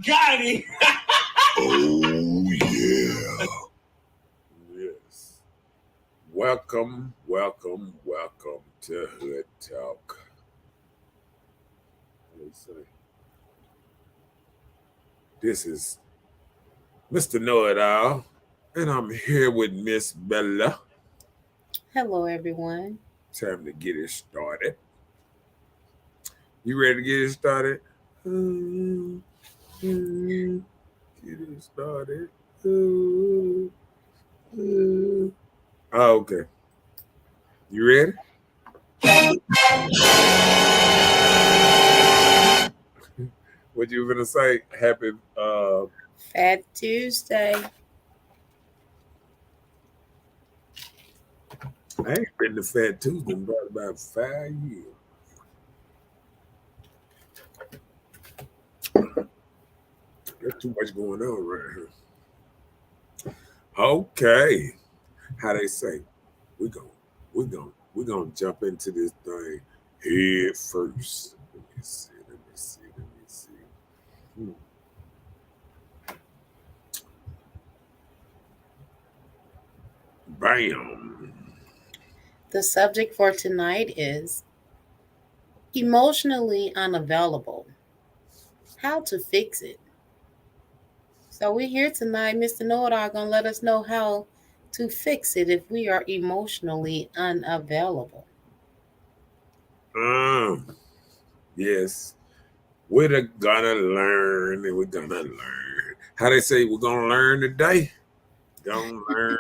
Got it. Oh, yeah. Yes. Welcome to Hood Talk. Let's say this is Mr. Know It All, and I'm here with Miss Bella. Hello, everyone. Time to get it started. You ready to get it started? Get it started. Oh, okay. You ready? What you gonna say? Happy Fat Tuesday. I ain't been to Fat Tuesday in about 5 years. There's too much going on right here. Okay. How they say, we gon' we gonna jump into this thing head first. Let me see. Hmm. Bam. The subject for tonight is emotionally unavailable. How to fix it. So we're here tonight. Mr. Know-It-All gonna let us know how to fix it if we are emotionally unavailable. Um, yes. We're gonna learn and we're gonna learn. How they say we're gonna learn today? Gonna learn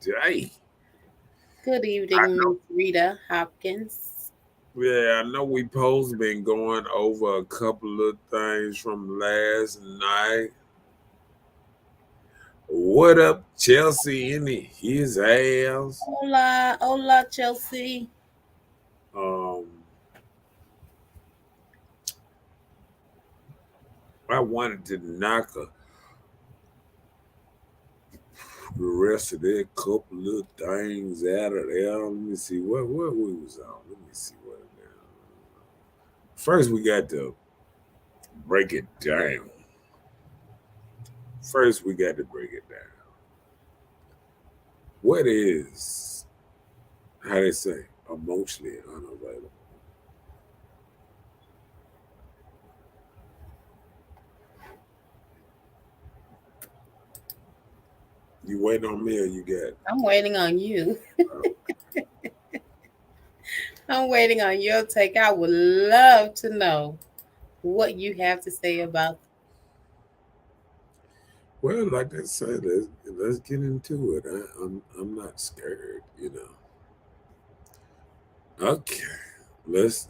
today. Good evening, Miss Rita Hopkins. Yeah, I know we post been going over a couple of things from last night. What up, Chelsea in his house? Hola, hola, Chelsea. Um, I wanted to knock the rest of that couple of things out of there. Let me see what we was on. Let me see what it is. First, we got to break it down. First, we got to break it down. What is how they say emotionally unavailable? You waiting on me or you got? I'm waiting on you. Uh, I'm waiting on your take. I would love to know what you have to say about. well, like I said, let's get into it. I'm not scared, you know. Okay, let's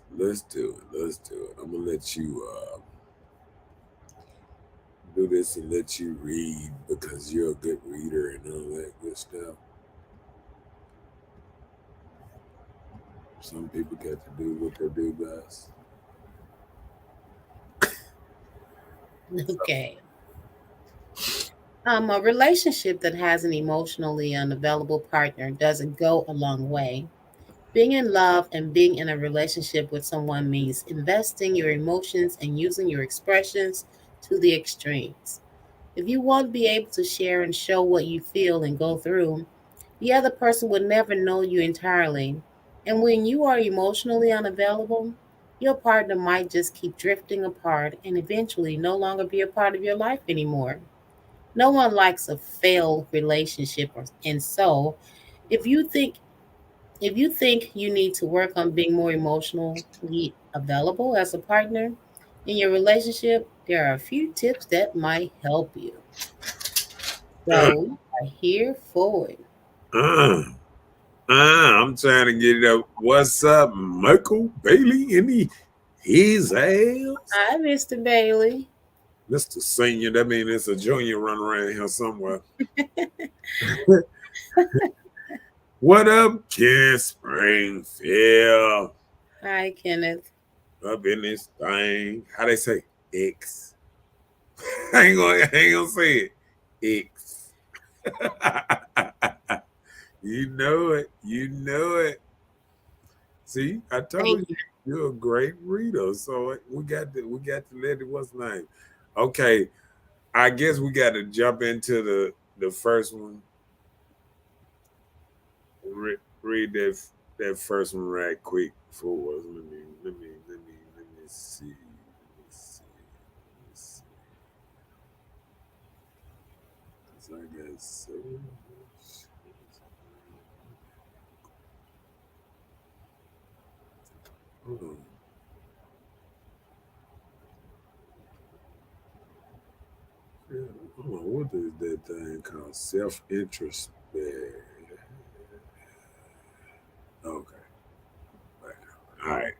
do it. Let's do it. I'm gonna let you do this and let you read because you're a good reader and all that good stuff. Some people get to do what they do best. Okay. A relationship that has an emotionally unavailable partner doesn't go a long way. Being in love and being in a relationship with someone means investing your emotions and using your expressions to the extremes. If you won't be able to share and show what you feel and go through, the other person will never know you entirely. And when you are emotionally unavailable, your partner might just keep drifting apart and eventually no longer be a part of your life anymore. No one likes a failed relationship, and so if you think you need to work on being more emotionally available as a partner in your relationship, there are a few tips that might help you. Uh, So we are here for it. uh, I'm trying to get it up. What's up, Michael Bailey in his ass? Hi, Mr. Bailey. Mr. Senior, that means it's a junior run around here somewhere. What up, Kid Springfield? Hi, Kenneth. Up in this thing. How they say X? I ain't gonna say it. X. You know it. You know it. See, I told Thank you you're a great reader. So we got to let it what's name. Okay. I guess we got to jump into the first one. Read that first one right quick for us. Let me see. Let me see. Let me see. 'Cause I got so much. Hold on. Yeah, hold on. What is that thing called? Self interest. Okay. All right.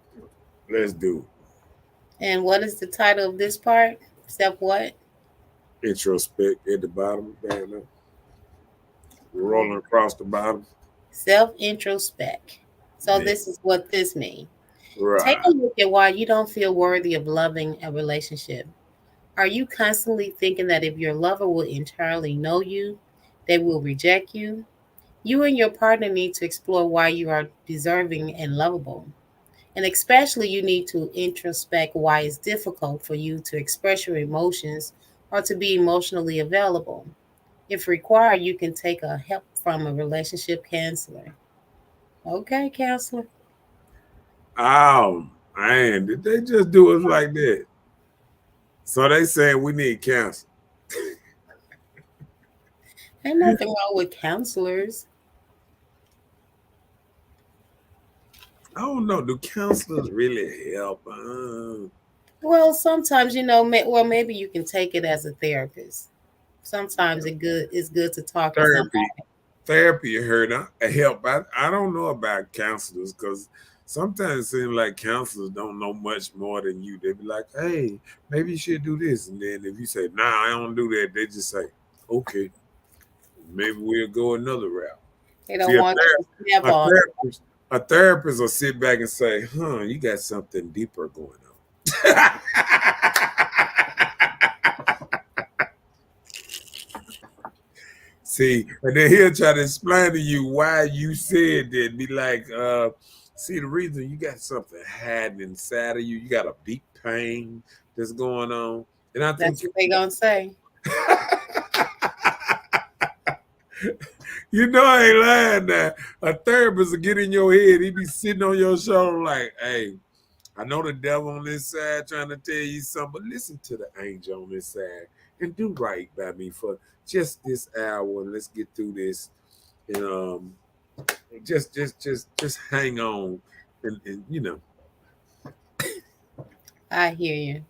Let's do And what is the title of this part? Step what? introspect at the bottom. Down there. Oh, Rolling across the bottom. self introspect. So Yeah. this is what this means. Take a Right. look at why you don't feel worthy of loving a relationship. Are you constantly thinking that if your lover will entirely know you, they will reject you? You and your partner need to explore why you are deserving and lovable. And especially, you need to introspect why it's difficult for you to express your emotions or to be emotionally available. If required, you can take a help from a relationship counselor. Okay, counselor. Oh man, did they just do us like that? So they saying we need counsel. Ain't nothing wrong with counselors. I don't know. Do counselors really help? Well, sometimes well, maybe you can take it as a therapist. Sometimes it's good to talk to somebody. Therapy, therapy hurt. Help. I don't know about counselors because sometimes it seems like counselors don't know much more than you. They be like, "Hey, maybe you should do this," and then if you say, "Nah, I don't do that," they just say, "Okay, maybe we'll go another route." They See, don't want you to snap a on them. therapist, a therapist will sit back and say, "Huh, you got something deeper going on." See, and then he'll try to explain to you why you said that. Be like, see, the reason you got something hiding inside of you, you got a deep pain that's going on, and I think That's what they gonna say. you know I ain't lying. Now a therapist will get in your head. He be sitting on your shoulder like, "Hey, I know the devil on this side trying to tell you something, but listen to the angel on this side and do right by me for just this hour and let's get through this." And just hang on, and I hear you.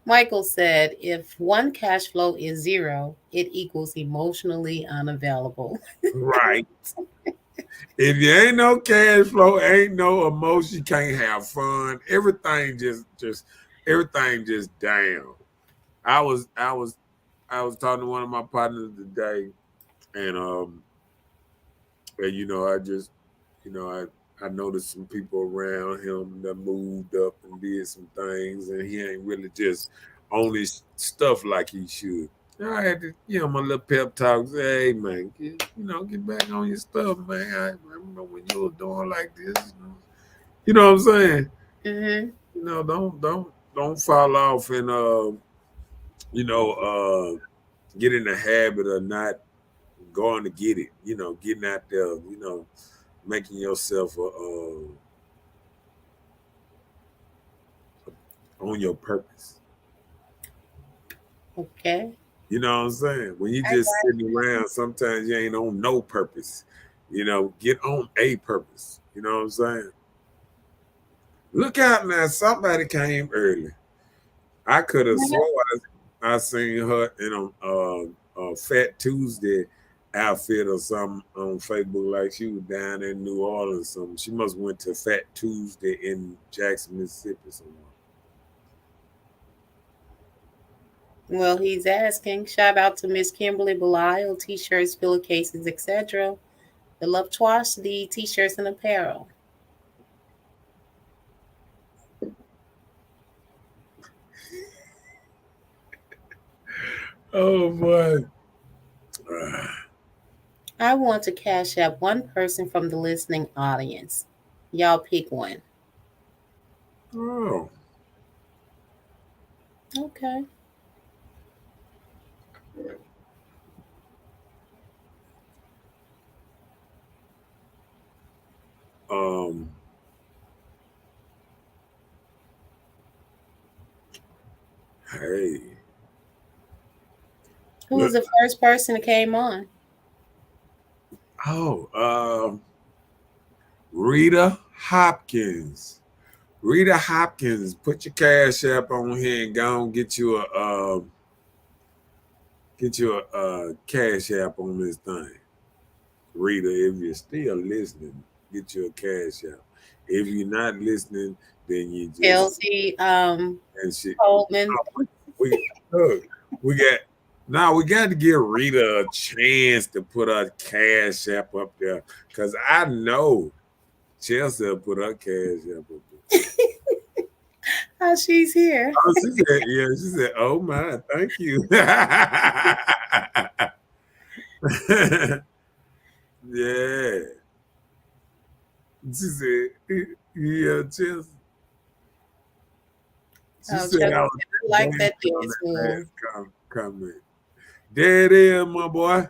Michael said, if one cash flow is zero, it equals emotionally unavailable. right. If you ain't no cash flow, ain't no emotion, can't have fun. Everything just down. I was I was I was talking to one of my partners today, and I just I noticed some people around him that moved up and did some things, and he ain't really just on his stuff like he should. I had to, my little pep talk. Say, hey man, get back on your stuff, man. I remember when you were doing like this. You know what I'm saying? Hmm. Don't fall off and you know, get in the habit of not going to get it. Getting out there. Making yourself on your purpose. Okay. You know what I'm saying? When you I just got sitting around, sometimes you ain't on no purpose. Get on a purpose. You know what I'm saying? Look out now, somebody came early. I could have you. swore I seen her in a Fat Tuesday outfit or something on Facebook, like she was down in New Orleans. Or something. She must went to Fat Tuesday in Jackson, Mississippi, somewhere. Well, he's asking. Shout out to Miss Kimberly Belial, t-shirts, pillowcases, etc. The Love Twash, the t-shirts and apparel. Oh boy. I want to cash out one person from the listening audience. Y'all pick one. Oh, Okay. Um, hey, Who was look. the first person that came on? Oh, Rita Hopkins. Rita Hopkins, put your cash app on here and go and get you a cash app on this thing. Rita, if you're still listening, get you a cash app. If you're not listening, then you just Chelsea and shit. Coleman. We look, we got now we got to give Rita a chance to put her cash app up there. Cause I know Chelsea will put her cash app up there. Oh, she's here. Oh, she said, yeah, she said, oh my, thank you. Yeah. She said, yeah, Chelsea. She Oh, said Chelsea, I was I like that nasty on dance that move. last comment. There it is, my boy.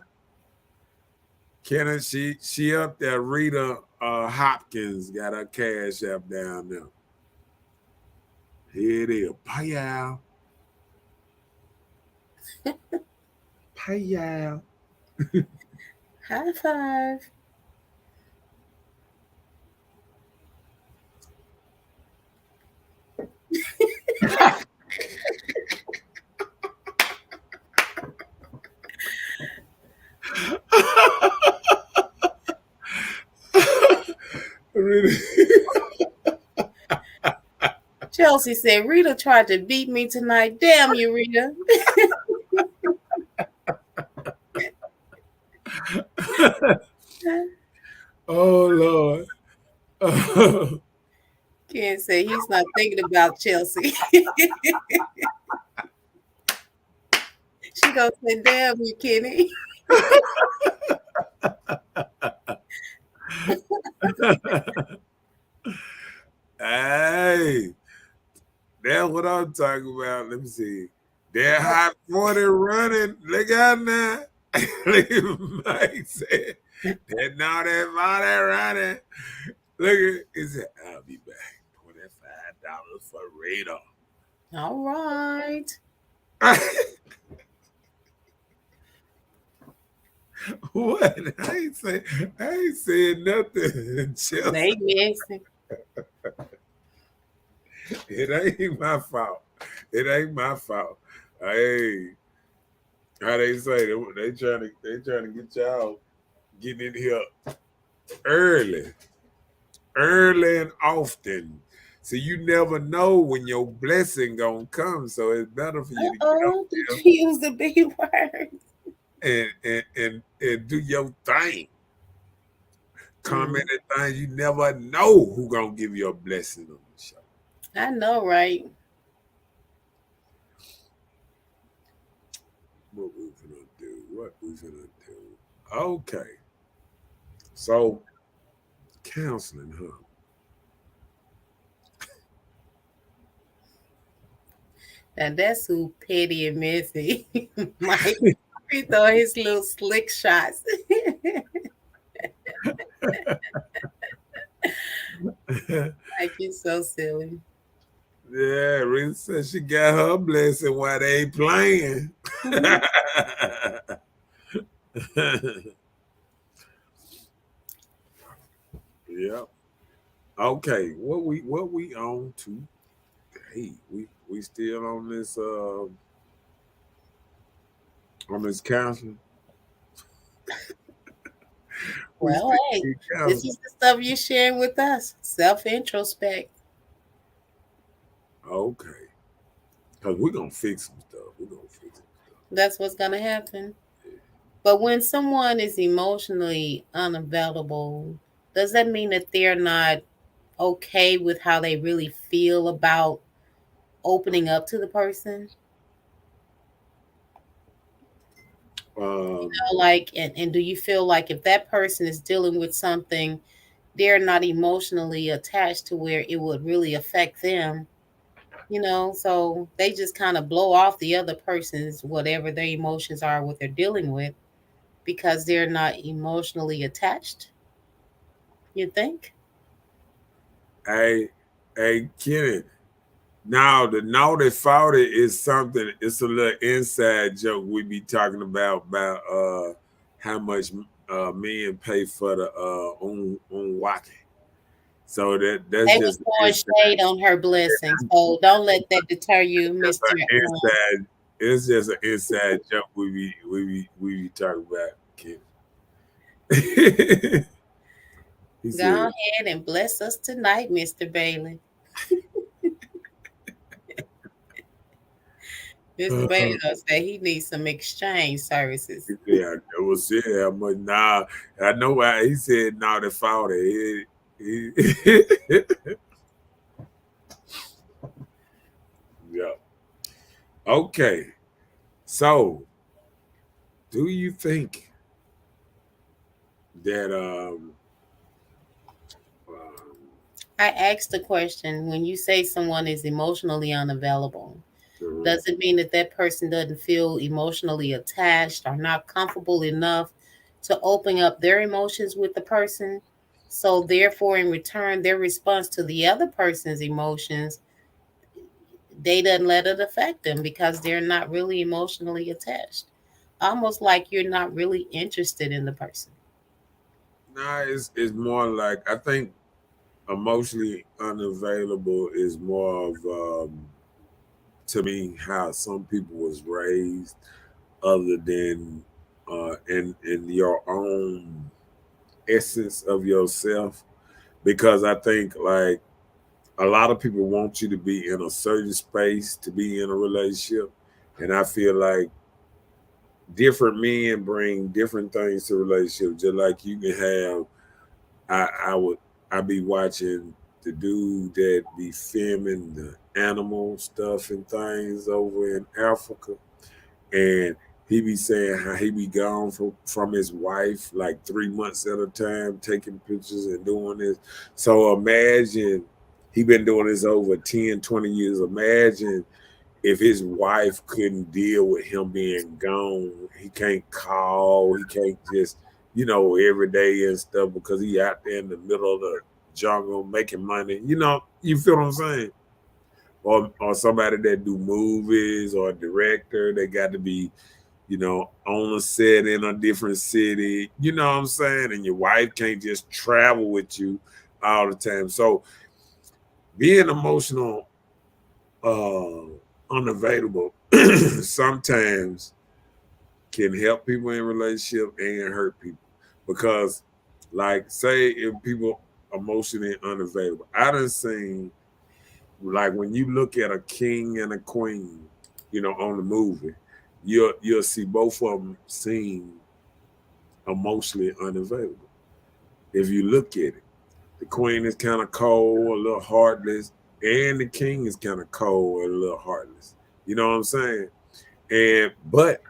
Kenna, she up there. Rita Hopkins got her cash app down there. Here it is. Pay out. Pay out. High five. Really? Chelsea said, Rita tried to beat me tonight. Damn you, Rita. Oh Lord. Ken said he's not thinking about Chelsea. She gonna say, damn you, Kenny. Hey, that's what I'm talking about. Let me see. That hot 40 running. Look out now. Look at Mike said. That now that 40 running. Look at he said, I'll be back. $25 for Rita. All right. What? I ain't saying nothing. They Chelsea. messing. It ain't my fault. It ain't my fault. Hey, how they say they trying to get y'all getting in here early, early and often. So you never know when your blessing gonna come. So it's better for you to get on Uh-oh. Did you use the big word? and do your thing. Comment Mm, and things. You never know who gonna give you a blessing on the show. I know, right? What we gonna do? What we gonna do? Okay. So counseling, huh? Now that's who petty and messy. Mike, he throw his little slick shots. Like you so silly. Yeah, Rita said she got her blessing while they playing. Mhm. Yep. Okay, what we on today? We still on this counseling. We Well, still hey, need this counseling. is the stuff you're sharing with us. Self introspect. Okay, cause we're gonna fix some stuff. We're gonna fix some stuff. That's what's gonna happen. But when someone is emotionally unavailable, does that mean that they're not okay with how they really feel about opening up to the person? Um, Like, and do you feel like if that person is dealing with something, they're not emotionally attached to where it would really affect them, so they just kind of blow off the other person's whatever their emotions are, what they're dealing with, because they're not emotionally attached, you think? Hey, hey, Kenny. Now the naughty faulty is something. It's a little inside joke we be talking about how much men pay for the on walking. So that's They was just throwing inside. shade on her blessing. So don't let that deter you, Just Mr. an inside. It's just an inside joke we be talking about, Kenny. He Go said, ahead and bless us tonight, Mr. Bailey. Mr. Bailey uh, gonna say he needs some exchange services. yeah, it was it. How much? Nah, I know why he said naughty faulty. He, yeah. Okay. So, do you think that I asked the question, when you say someone is emotionally unavailable, uh, does it mean that that person doesn't feel emotionally attached or not comfortable enough to open up their emotions with the person? So, therefore, in return, their response to the other person's emotions, they doesn't let it affect them because they're not really emotionally attached. Almost like you're not really interested in the person. nah, it's more like I think emotionally unavailable is more of to me how some people was raised, other than in your own essence of yourself. Because I think like a lot of people want you to be in a certain space to be in a relationship, and I feel like different men bring different things to relationships. Just like you can have, I be watching the dude that be filming the animal stuff and things over in Africa, and he be saying how he be gone from his wife like 3 months at a time, taking pictures and doing this. So imagine he been doing this over 10, 20 years. Imagine if his wife couldn't deal with him being gone. He can't call, he can't just, every day and stuff because he out there in the middle of the jungle making money. You feel what I'm saying? Or somebody that do movies or a director, they got to be, on a set in a different city, you know what I'm saying? And your wife can't just travel with you all the time. So being emotional unavailable sometimes can help people in relationship and hurt people because like say if people emotionally unavailable, I done seen like when you look at a king and a queen, on the movie, you'll see both of them seem emotionally unavailable. If you look at it, the queen is kind of cold, a little heartless, and the king is kind of cold and a little heartless. You know what I'm saying? But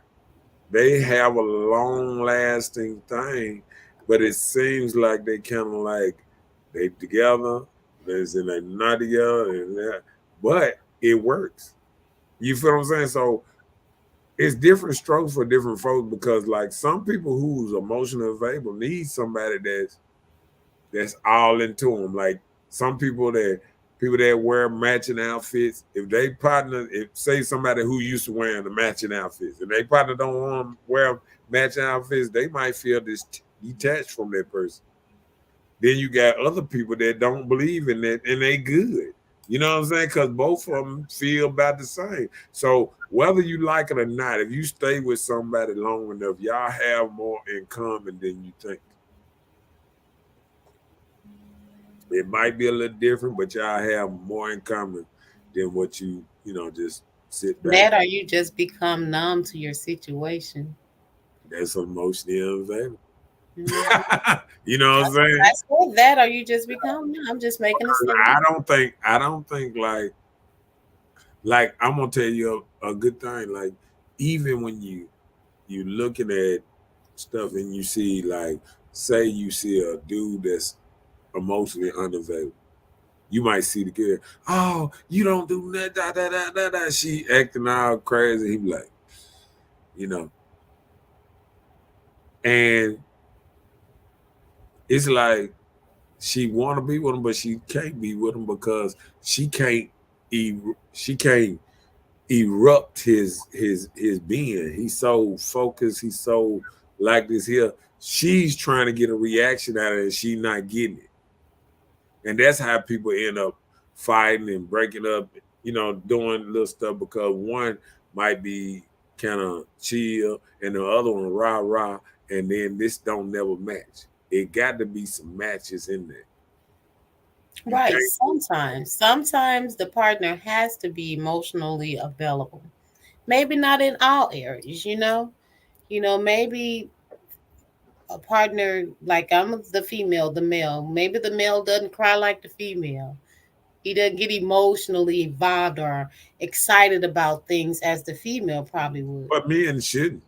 they have a long lasting thing, but it seems like they kind of like they together, and they not together, and that, but it works. You feel what I'm saying? So it's different strokes for different folks because like some people who's emotionally available need somebody that's all into them. Like some people that wear matching outfits, if they partner, if say somebody who used to wearing the matching outfits, and they partner don't want to wear matching outfits, they might feel detached from that person. Then you got other people that don't believe in that and they good. You know what I'm saying? Because both of them feel about the same. So whether you like it or not, if you stay with somebody long enough, y'all have more in common than you think. It might be a little different, but y'all have more in common than what just sit back. That or you just become numb to your situation. That's emotionally unavailable. Mhm. You know what I'm saying? I said that or you just become numb. I'm just making a I statement. don't think like I'm gonna tell you a good thing. Like even when you looking at stuff and you see like say you see a dude that's emotionally unavailable. You might see the girl, oh, you don't do that, da, da, da, da, da. She acting all crazy. He be like, you know, and it's like she want to be with him, but she can't be with him because she can't she can't erupt his being. He's so focused. He's so like this here. She's trying to get a reaction out of it, and she not getting it. And that's how people end up fighting and breaking up. Doing little stuff because one might be kind of chill and the other one rah rah, and then this don't never match. It got to be some matches in there. You Right. can't. Sometimes the partner has to be emotionally available. Maybe not in all areas, you know? Maybe a partner, like I'm the female, the male, maybe the male doesn't cry like the female. He doesn't get emotionally involved or excited about things as the female probably would. But men shouldn't.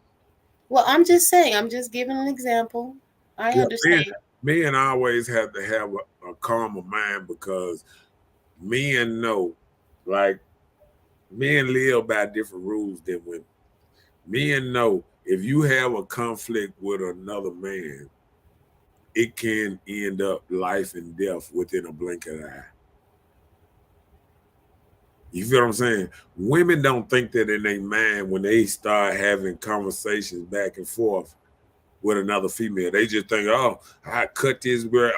Well, I'm just saying, I'm just giving an example. I Yeah, men, understand. men always have to have a calmer mind because men know, like men live by different rules than women. Men know if you have a conflict with another man, it can end up life and death within a blink of an eye. You feel what I'm saying? Women don't think that in their mind when they start having conversations back and forth with another female. They just think, oh, I cut this girl,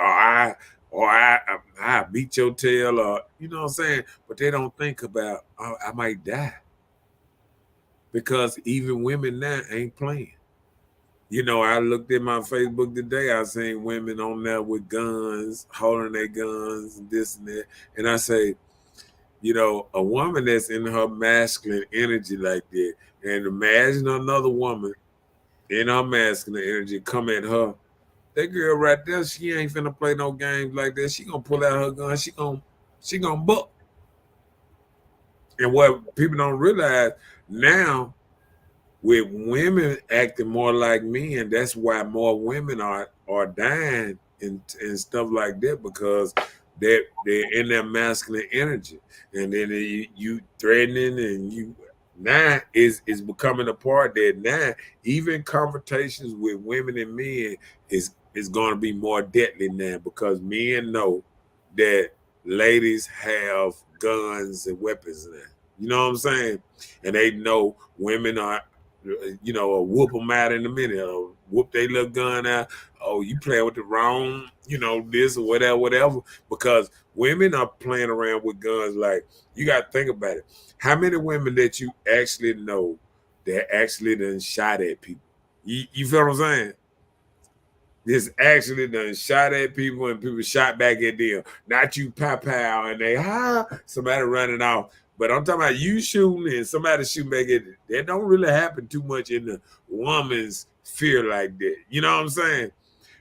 or I beat your tail, or you know what I'm saying. But they don't think about, oh, I might die because even women now ain't playing. I looked at my Facebook today. I seen women on there with guns, holding their guns, and this and that. And I say, a woman that's in her masculine energy like that, and imagine another woman in her masculine energy come at her. That girl right there, she ain't finna play no games like that. She gonna pull out her gun. She gonna buck. And what people don't realize now, with women acting more like men, that's why more women are dying and stuff like that because they're in their masculine energy, and then you threatening and you now is becoming a part that now even confrontations with women and men is going to be more deadly now because men know that ladies have guns and weapons now. You know what I'm saying? And they know women are or whoop them out in a minute, or whoop their little gun out. Oh, you playing with the wrong, this or whatever, whatever. Because women are playing around with guns. Like you got to think about it. How many women that you actually know that actually done shot at people? You feel what I'm saying? This actually done shot at people and people shot back at them. Not you pow pow and they somebody running off. But I'm talking about you shooting and somebody shooting back at it. That don't really happen too much in the woman's fear like that. You know what I'm saying?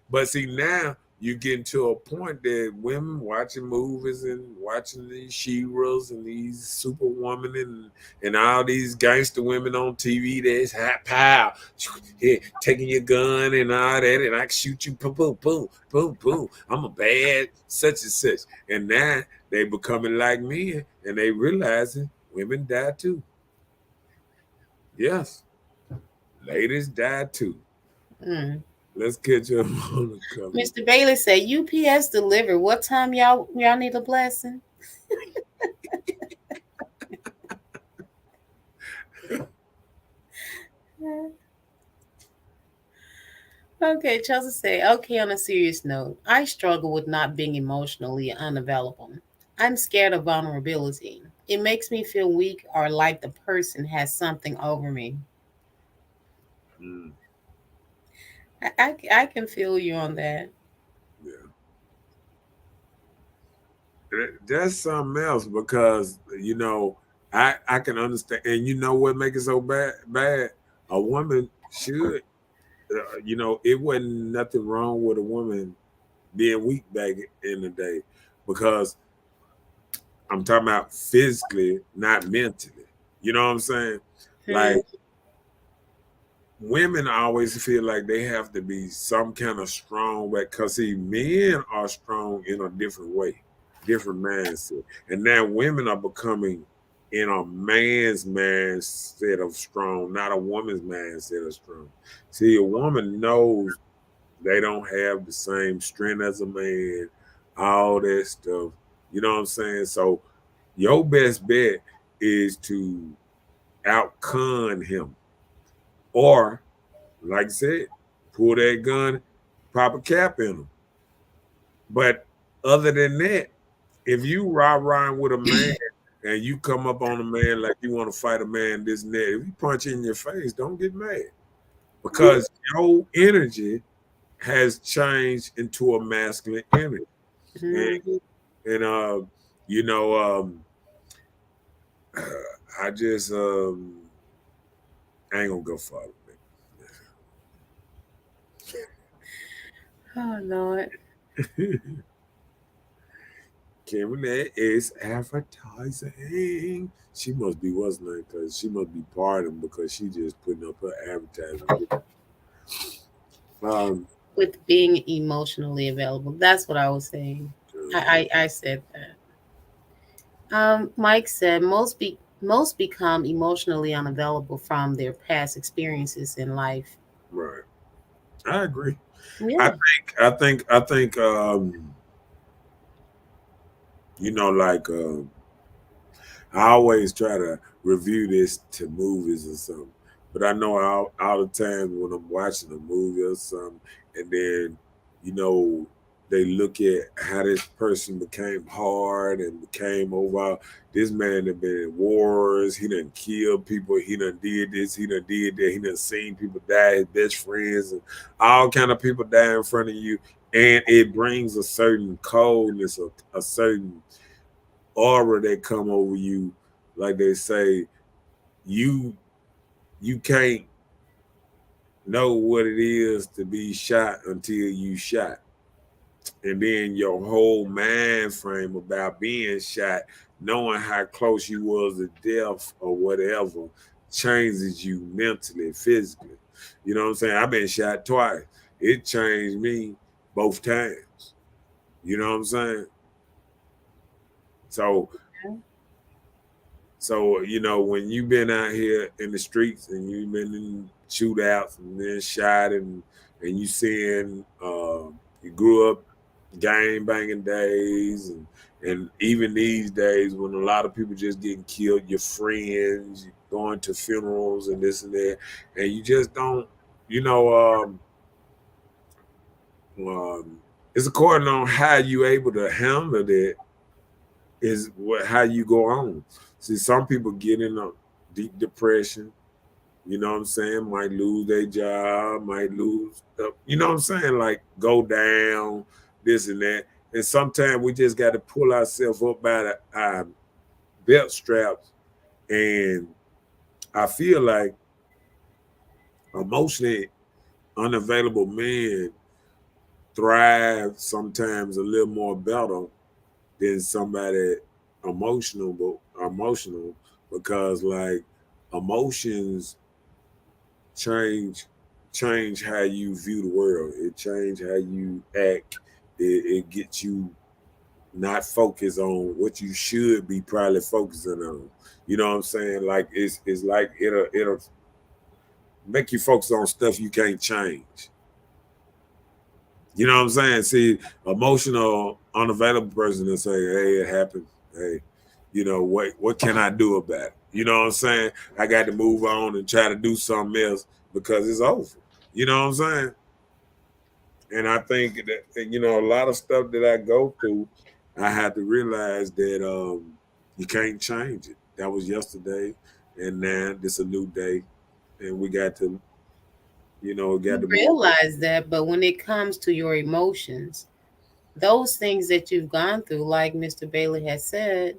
But see, now you getting to a point that women watching movies and watching these She-Ras and these Superwoman and all these gangster women on TV that's hot pow, taking your gun and all that, and I can shoot you, boom, boom, boom, boom, boom. I'm a bad such and such. And now they becoming like men and they realizing women die too. Yes, ladies die too. Mm. Let's catch up on the comment. Mr. Bailey said UPS delivered. What time y'all need a blessing? Okay, Chelsea said, okay, on a serious note, I struggle with not being emotionally unavailable. I'm scared of vulnerability. It makes me feel weak or like the person has something over me. Mm, I can feel you on that. yeah. That's something else because I can understand, and you know what make it so bad. A woman should, it wasn't nothing wrong with a woman being weak back in the day because I'm talking about physically, not mentally. You know what I'm saying? Like Hmm. women always feel like they have to be some kind of strong way because see, men are strong in a different way, different mindset. And now women are becoming in a man's mindset of strong, not a woman's mindset of strong. See, a woman knows they don't have the same strength as a man, all that stuff. You know what I'm saying? So your best bet is to outcon him, or like I said, pull that gun, pop a cap in him. But other than that, if you ride with a man and you come up on a man like you want to fight a man, this and that, if he punch you in your face, don't get mad because your energy has changed into a masculine energy. Mhm. And you know, I just I ain't gonna go far Oh Lord. with it. Kim is advertising. She must be what's name because she must be pardoned because she just putting up her advertising. Um, With being emotionally available. That's what I was saying. I said that. Mike said most become emotionally unavailable from their past experiences in life. right, I agree. I Yeah. think, I think, I think. Like I always try to review this to movies or something. But I know all the time when I'm watching a movie or something, and then, you know, they look at how this person became hard and became over. This man had been in wars. He done killed people. He done did this. He done did that. He done seen people die. His best friends and all kind of people die in front of you. And it brings a certain coldness, a certain aura that come over you, like they say, you you can't know what it is to be shot until you shot. And then your whole mind frame about being shot, knowing how close you was to death or whatever, changes you mentally, physically. You know what I'm saying? I've been shot twice. It changed me both times. You know what I'm saying? So when you've been out here in the streets and you've been in shootouts and then shot and you seeing you grew up gang banging days and even these days when a lot of people just getting killed, your friends, you going to funerals and this and that, and you just don't, you know, um, it's according on how you able to handle it is what how you go on. See, some people get in a deep depression. You know what I'm saying? Might lose their job, might lose, you know what I'm saying? Like go down, this and that. And sometimes we just got to pull ourselves up by our belt straps. And I feel like emotionally unavailable men thrive sometimes a little more better than somebody emotional because like emotions change change how you view the world. It change how you act. It gets you not focused on what you should be probably focusing on. You know what I'm saying? Like it's like it'll make you focus on stuff you can't change. You know what I'm saying? See, emotional, unavailable person will say, "Hey, it happened. Hey, what can I do about it?" You know what I'm saying? I got to move on and try to do something else because it's over. You know what I'm saying? And I think that a lot of stuff that I go through, I had to realize that you can't change it. That was yesterday, and now this a new day, and we got to You move. realize that, but when it comes to your emotions, those things that you've gone through, like Mr. Bailey has said,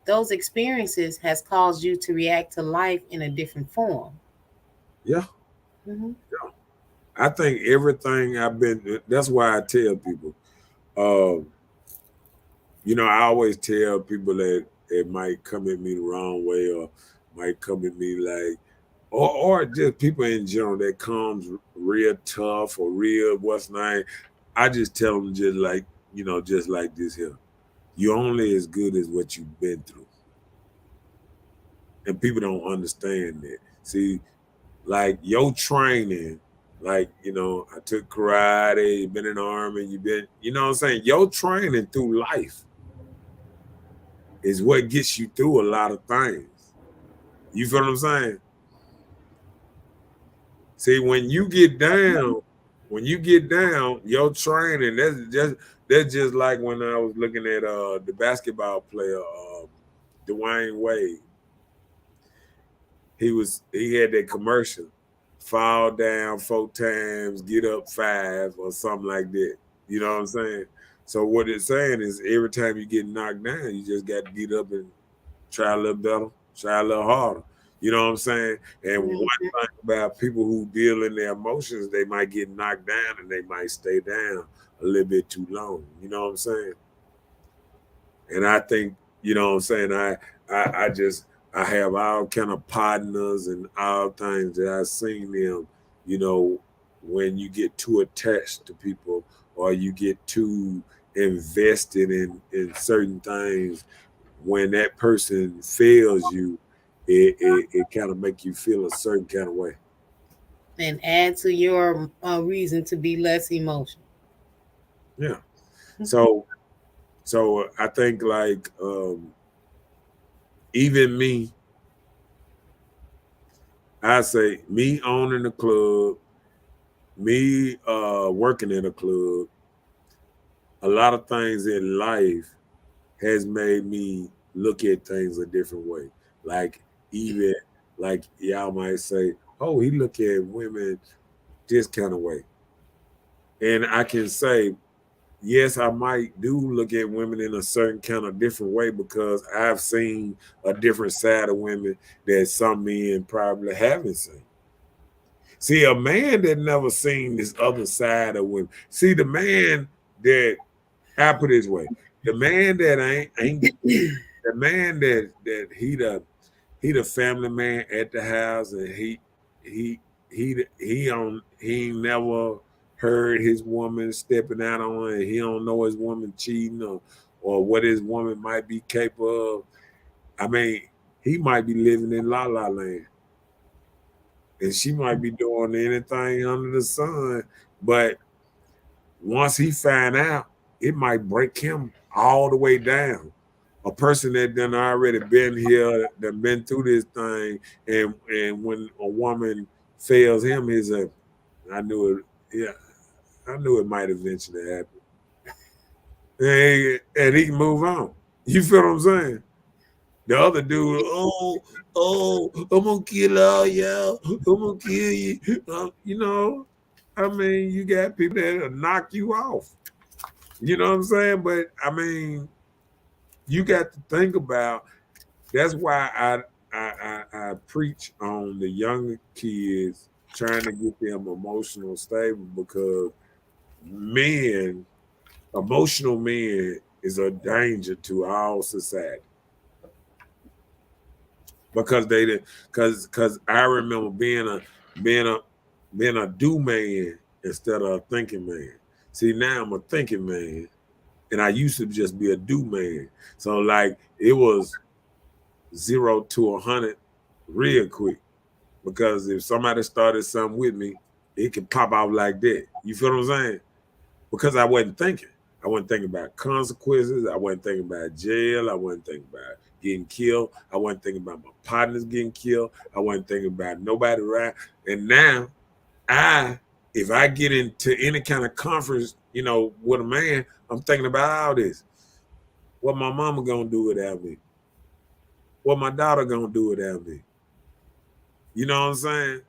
those experiences has caused you to react to life in a different form. Yeah, Hmm. I think everything I've been. That's why I tell people. Uh, I always tell people that might come at me the wrong way or might come at me like, or just people in general that comes real tough or real what's name. I just tell them just like this here. You're only as good as what you've been through, and people don't understand that. See, like your training, Like, I took karate, you've been in the army, you've been, what I'm saying? Your training through life is what gets you through a lot of things. You feel what I'm saying? See, when you get down, your training, that's just like when I was looking at the basketball player, Dwayne Wade. He had that commercial, fall down 4 times, get up 5, or something like that. You know what I'm saying? So what it's saying is every time you get knocked down, you just got to get up and try a little better, try a little harder. You know what I'm saying? And one Mhm. thing about people who deal in their emotions, they might get knocked down and they might stay down a little bit too long. You know what I'm saying? And I think, what I'm saying, I just I have all kind of partners and all things that I've seen them, you know, when you get too attached to people or you get too invested in certain things, when that person fails you, it kind of make you feel a certain kind of way. And add to your reason to be less emotional. Yeah. So I think like even me, I say me owning the club, me working in a club, a lot of things in life has made me look at things a different way. Like even like y'all might say, oh, he look at women this kind of way. And I can say, yes, I might do look at women in a certain kind of different way because I've seen a different side of women that some men probably haven't seen. See, a man that never seen this other side of women. See, the man that I put it this way, the man that ain't the man that he the family man at the house, and he he ain't never heard his woman stepping out on him, and he don't know his woman cheating or what his woman might be capable of. I mean, he might be living in la la land, and she might be doing anything under the sun. But once he find out, it might break him all the way down. A person that done already been here, that been through this thing, and when a woman fails him, he's a, I knew it, yeah, I knew it might eventually happen, and he can move on. You feel what I'm saying? The other dude, oh, I'm gonna kill all y'all. I'm gonna kill you. I mean, you got people that'll knock you off. You know what I'm saying? But I mean, you got to think about. That's why I preach on the younger kids trying to get them emotional stable because men, emotional men, is a danger to all society because because I remember being a being a do man instead of a thinking man. See, now I'm a thinking man, and I used to just be a do man. So like it was 0 to 100 real quick because if somebody started something with me, it could pop out like that. You feel what I'm saying? Because I wasn't thinking. I wasn't thinking about consequences. I wasn't thinking about jail. I wasn't thinking about getting killed. I wasn't thinking about my partners getting killed. I wasn't thinking about nobody right. And now I, if I get into any kind of conference, with a man, I'm thinking about all this. What my mama gonna do without me? What my daughter gonna do without me? You know what I'm saying?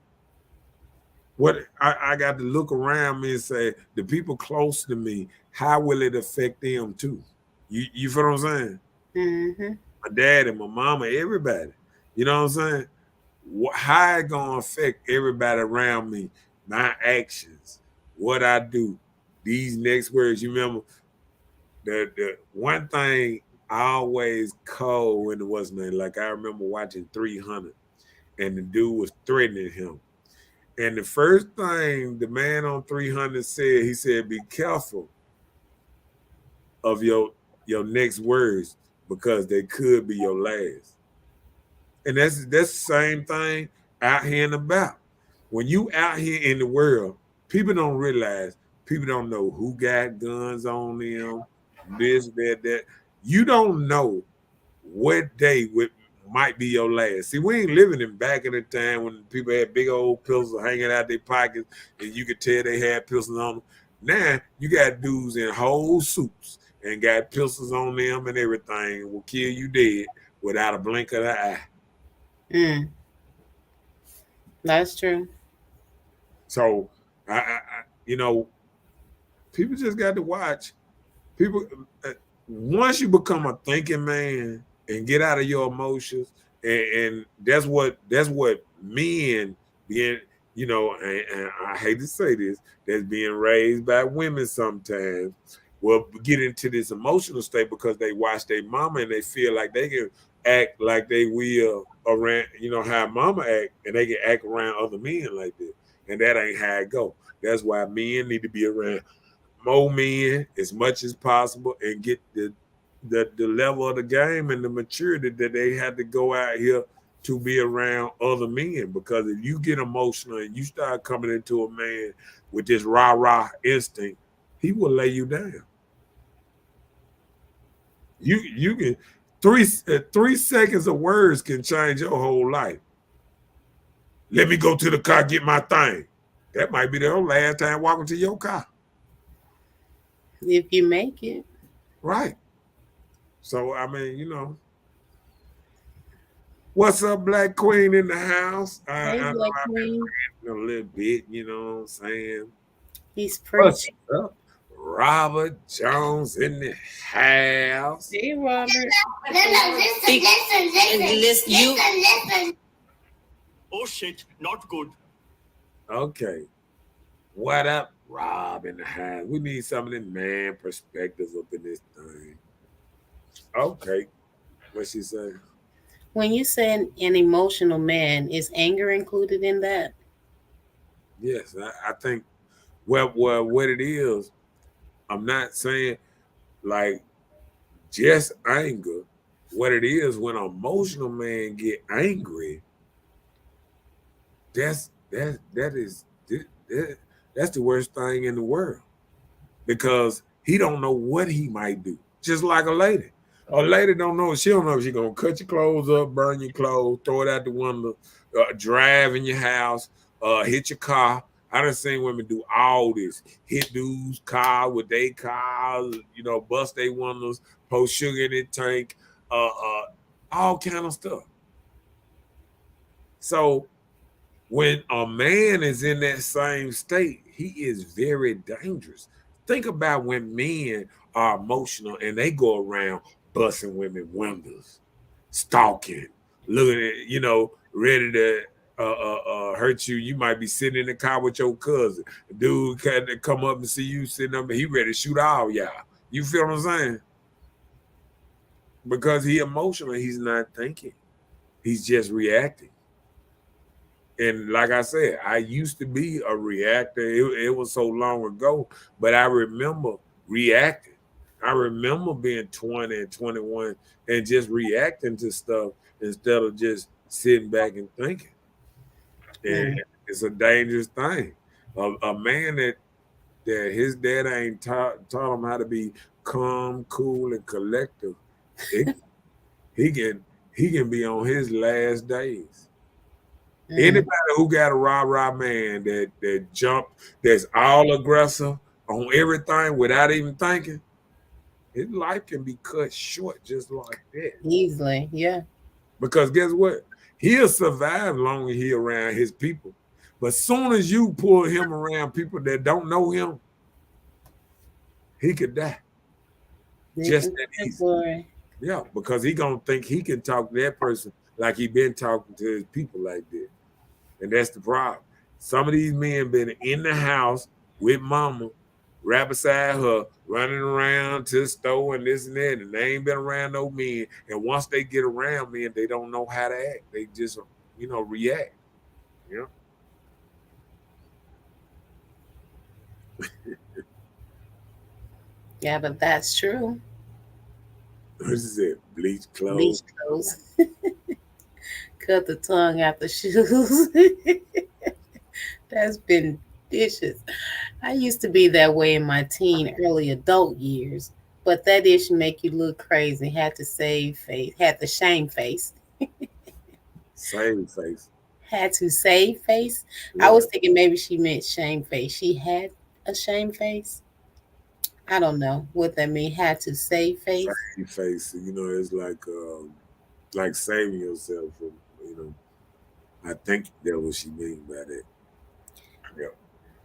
What I got to look around me and say, the people close to me, how will it affect them too? You feel what I'm saying? Hmm. My dad and my mama, everybody. You know what I'm saying? How it gonna affect everybody around me? My actions, what I do, these next words. You remember the one thing I always call when it was name. Like I remember watching 300, and the dude was threatening him. And the first thing the man on 300 said, he said, "Be careful of your next words because they could be your last." And that's the same thing out here and about. When you out here in the world, People don't realize, people don't know who got guns on them, this, that, that. You don't know what day might be your last. See, we ain't living in back in the time when people had big old pistols hanging out their pockets and you could tell they had pistols on them. Now you got dudes in whole suits and got pistols on them and everything will kill you dead without a blink of the eye. Mm, that's true. So you know, people just got to watch. People, uh, once you become a thinking man and get out of your emotions, and that's what men being, and I hate to say this, that's being raised by women sometimes will get into this emotional state because they watch their mama and they feel like they can act like they will around, how mama act, and they can act around other men like that, and that ain't how it go. That's why men need to be around more men as much as possible and get the level of the game and the maturity that they had to go out here to be around other men. Because if you get emotional and you start coming into a man with this rah-rah instinct, he will lay you down. You can 3 seconds of words can change your whole life. Let me go to the car, get my thing. That might be the last time walking to your car. If you make it. Right. So I mean, what's up, Black Queen in the house? Hey, I know Black I've Queen. been ranting a little bit, you know what I'm saying? He's What's preaching. up? Robert Jones in the house. Hey, Robert. Listen, you. listen. Oh shit, not good. Okay. What up, Rob in the house? We need some of the man perspectives up in this thing. Okay. What she say? When you say an emotional man, is anger included in that? Yes, I think well what it is, I'm not saying like just anger. What it is, when an emotional man get angry, that's the worst thing in the world, because he don't know what he might do. Just like a lady. A lady don't know. She don't know if she gonna cut your clothes up, burn your clothes, throw it out the window, drive in your house, hit your car. I done seen women do all this. Hit dudes' car with their cars, bust their windows, pour sugar in their tank, all kind of stuff. So when a man is in that same state, he is very dangerous. Think about when men are emotional and they go around busting women windows, stalking, looking at, ready to hurt you. You might be sitting in the car with your cousin. Dude can come up and see you sitting up, and he ready to shoot all y'all. You feel what I'm saying? Because he emotional, he's not thinking. He's just reacting. And like I said, I used to be a reactor. It was so long ago, but I remember reacting. I remember being 20 and 21 and just reacting to stuff instead of just sitting back and thinking. And Mm. it's a dangerous thing. A man that his dad ain't taught him how to be calm, cool, and collective, it, he can he can be on his last days. Mm. Anybody who got a rah-rah man that jump, that's all aggressive on everything without even thinking, his life can be cut short just like that. Easily, yeah. Because guess what? He'll survive long as he around his people. But soon as you pull him around people that don't know him, he could die. They Just can that take easy. glory. Yeah, because he gonna think he can talk to that person like he been talking to his people like that. And that's the problem. Some of these men been in the house with mama, right beside her, running around to the store and this and that, and they ain't been around no men. And once they get around men, they don't know how to act. They just, react. You know, Yeah, but that's true. what is it? Bleach Bleach clothes. clothes, cut the tongue out the shoes. That's been dishes. I used to be that way in my teen, early adult years, but that dish make you look crazy. Had to save face, had the shame face, Same face. had to save face. I Yeah. was thinking maybe she meant shame face. She had a shame face. I don't know what that mean. Had to save face. Same face. It's like saving yourself from, you know. I think that what she mean by that. Yeah.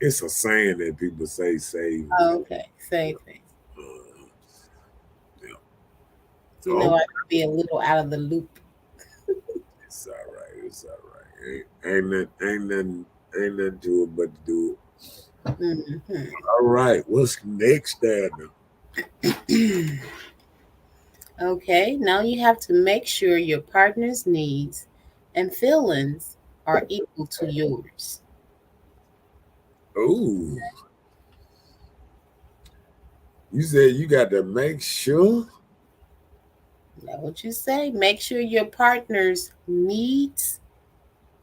It's a saying that people say save. Oh, okay, save face. Uh, yeah. You know, Oh, I could be a little out of the loop. it's all right. It's all right. Ain't nothing to it but to do it. Hmm. All right. What's next, Dad? Okay, now you have to make sure your partner's needs and feelings are equal to yours. Oh, you said you got to make sure. That what you say? Make sure your partner's needs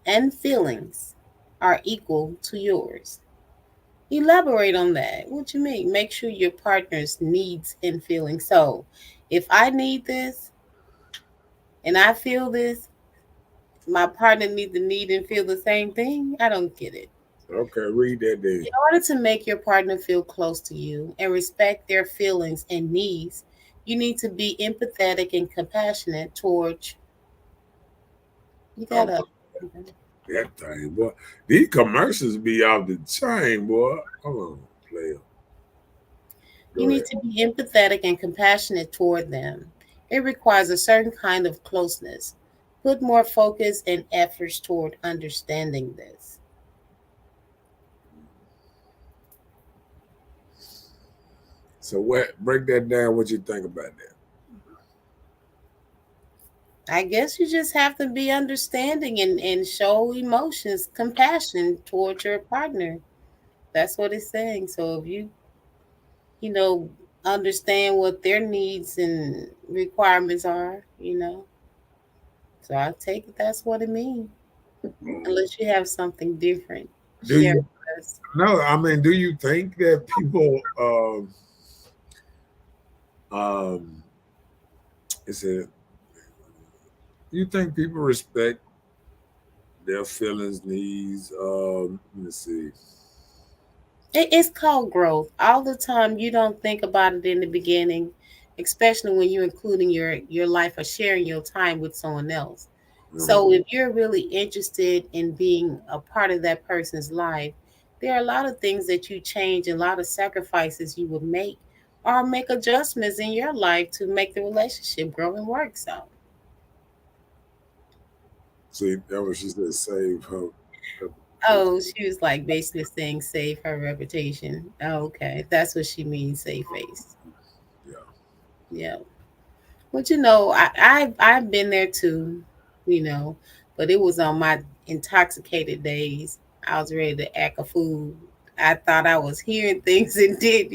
and feelings are equal to yours. Elaborate on that. What you mean? Make sure your partner's needs and feelings. So, if I need this and I feel this, my partner needs to need and feel the same thing. I don't get it. Okay, read that then. In order to make your partner feel close to you and respect their feelings and needs, you need to be empathetic and compassionate towards. You Oh, gotta. that thing, boy. These commercials be off the chain, boy. Hold on, player. You Go need ahead. to be empathetic and compassionate toward them. It requires a certain kind of closeness. Put more focus and efforts toward understanding this. So what? Break that down. What you think about that? I guess you just have to be understanding and show emotions, compassion toward your partner. That's what it's saying. So if you know, understand what their needs and requirements are, So I take it that's what it means. Um, Unless you have something different, do share you? with us. No, I mean, do you think that people? Um, is it? You think people respect their feelings, needs? Let me see. It's called growth. All the time, you don't think about it in the beginning, especially when you're including your life or sharing your time with someone else. Uh-huh. So if you're really interested in being a part of that person's life, there are a lot of things that you change, and a lot of sacrifices you would make, or make adjustments in your life to make the relationship grow and work. So, See, that was she said. Save her reputation. oh, she was like basically saying save her reputation. Oh, okay, that's what she means, save face. Yeah. Yeah. But I've been there too, you know, but it was on my intoxicated days. I was ready to act a fool. I thought I was hearing things and did.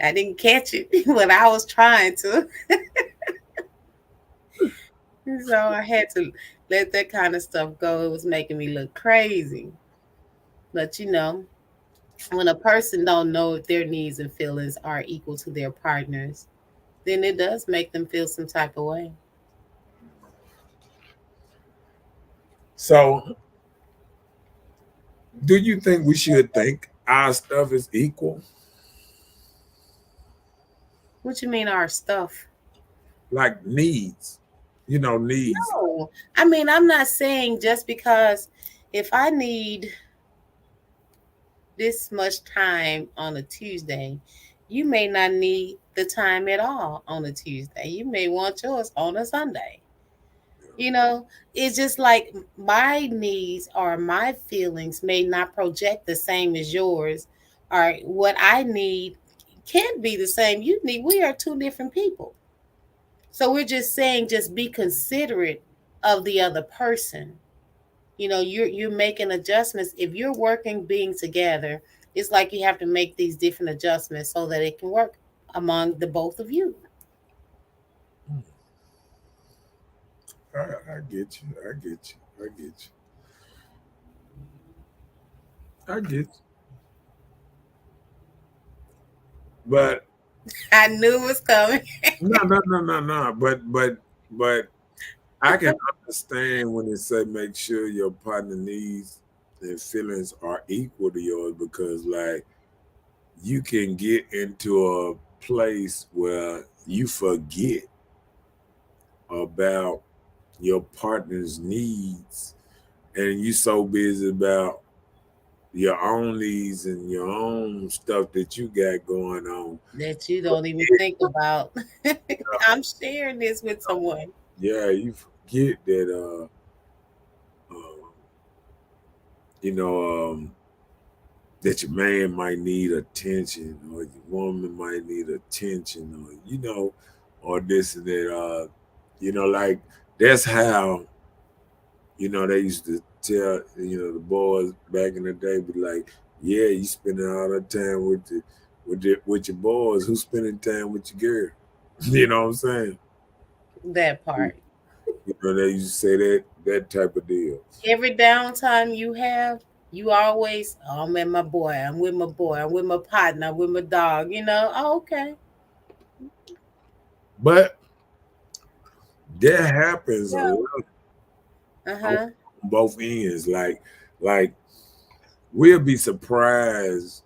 I didn't catch it, but I was trying to. So I had to let that kind of stuff go. It was making me look crazy. But when a person don't know if their needs and feelings are equal to their partners, then it does make them feel some type of way. So, do you think we should think our stuff is equal? What you mean our stuff? Like needs, needs. No, I mean, I'm not saying just because if I need this much time on a Tuesday, you may not need the time at all on a Tuesday. You may want yours on a Sunday. You know, it's just like my needs or my feelings may not project the same as yours, or what I need can't be the same. We are two different people. So we're just saying, just be considerate of the other person. You're making adjustments. If you're working, being together, it's like you have to make these different adjustments so that it can work among the both of you. Hmm. I get you. I get you. I get you. I get you. But I knew it was coming. no. But I can understand when they say make sure your partner needs and feelings are equal to yours because like you can get into a place where you forget about your partner's needs and you so busy about your own needs and your own stuff that you got going on. That you don't even think about. I'm sharing this with someone. Yeah, you forget that you know that your man might need attention or your woman might need attention or or this and that like that's how they used to tell the boys back in the day be like, yeah, you spending all that time with your boys, who's spending time with your girl? You know what I'm saying? That part. They used to say that type of deal. Every downtime you have, you always, oh, I'm with my boy. I'm with my boy. I'm with my partner. I'm with my dog. Oh, okay. But that happens a Yeah. lot Uh on huh. both ends. Like we'll be surprised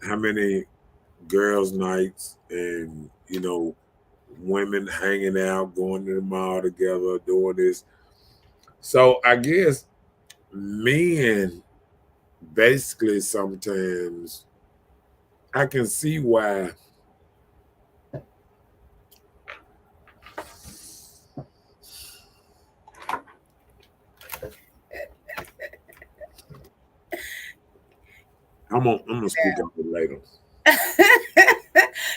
how many girls' nights and women hanging out, going to the mall together, doing this. So I guess men basically sometimes I can see why I'm gonna speak on it later.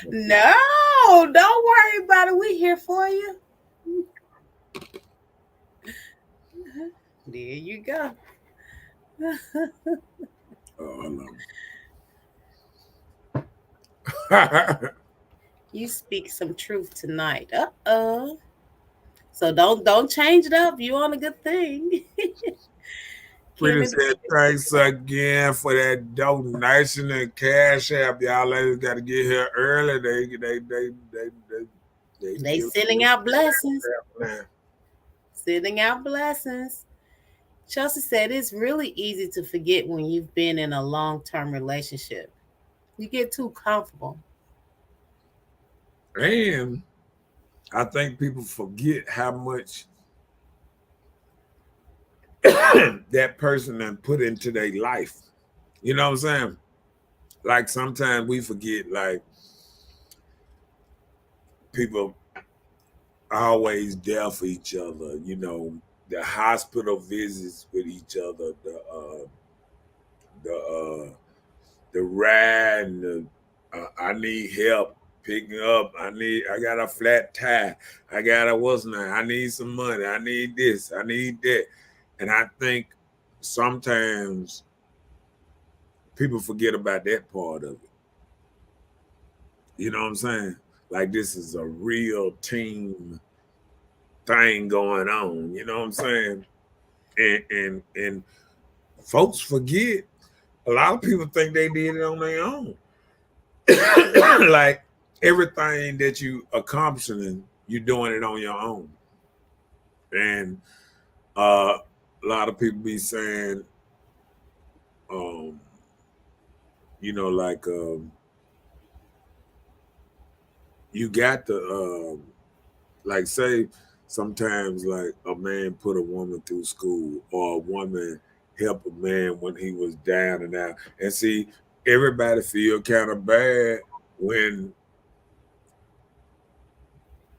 No, don't worry about it. We here for you. There you go. Hold on. You speak some truth tonight. Uh-oh. So don't change it up. You on a good thing. Kim Pretty and said thanks again for that donation and cash app. Y'all ladies got to get here early. They they give sending you out blessings. now. Sending out blessings. Chelsea said it's really easy to forget when you've been in a long-term relationship. You get too comfortable. And I think people forget how much that person then put into their life. You know what I'm saying? Like sometimes we forget, like people always there for each other. The hospital visits with each other, the the ride, and I need help picking up. I got a flat tire. I got a what's name. I need some money. I need this. I need that. And I think sometimes people forget about that part of it. You know what I'm saying? Like this is a real team thing going on. You know what I'm saying? And folks forget. A lot of people think they did it on their own. Like everything that you accomplishing, you're doing it on your own. And a lot of people be saying, um, like you got to like say sometimes like a man put a woman through school or a woman help a man when he was down and out. And see, everybody feel kind of bad when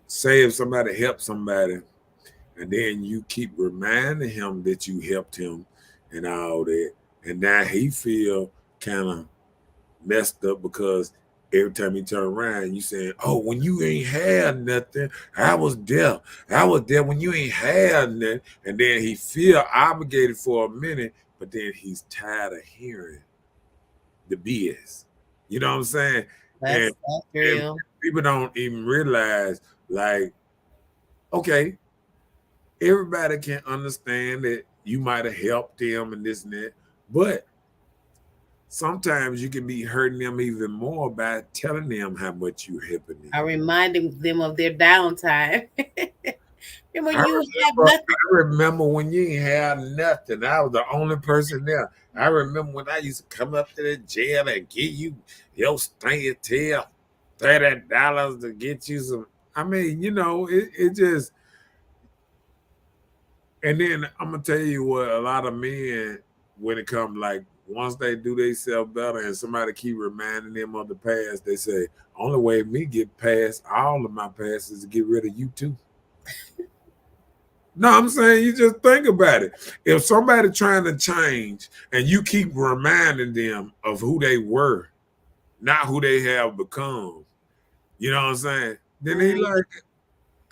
say if somebody helped somebody and then you keep reminding him that you helped him and all that, and now he feel kind of messed up because every time you turn around, you saying, "Oh, when you ain't had nothing, I was there. I was there when you ain't had nothing," and then he feel obligated for a minute, but then he's tired of hearing the BS. You know what I'm saying? And That's and real. people don't even realize, like, okay, everybody can understand that you might have helped them and this and that, but sometimes you can be hurting them even more by telling them how much you're helping them. Or reminding them of their downtime. And when I you have remember, nothing, I remember when you ain't had nothing. I was the only person there. I remember when I used to come up to the jail and give you your stinky tail $30 to get you some. I mean, it just. And then I'm gonna tell you what a lot of men, when it comes like once they do themselves better and somebody keep reminding them of the past, they say only way me get past all of my past is to get rid of you too. No, I'm saying you just think about it. If somebody trying to change and you keep reminding them of who they were, not who they have become, you know what I'm saying? Then they mm, like,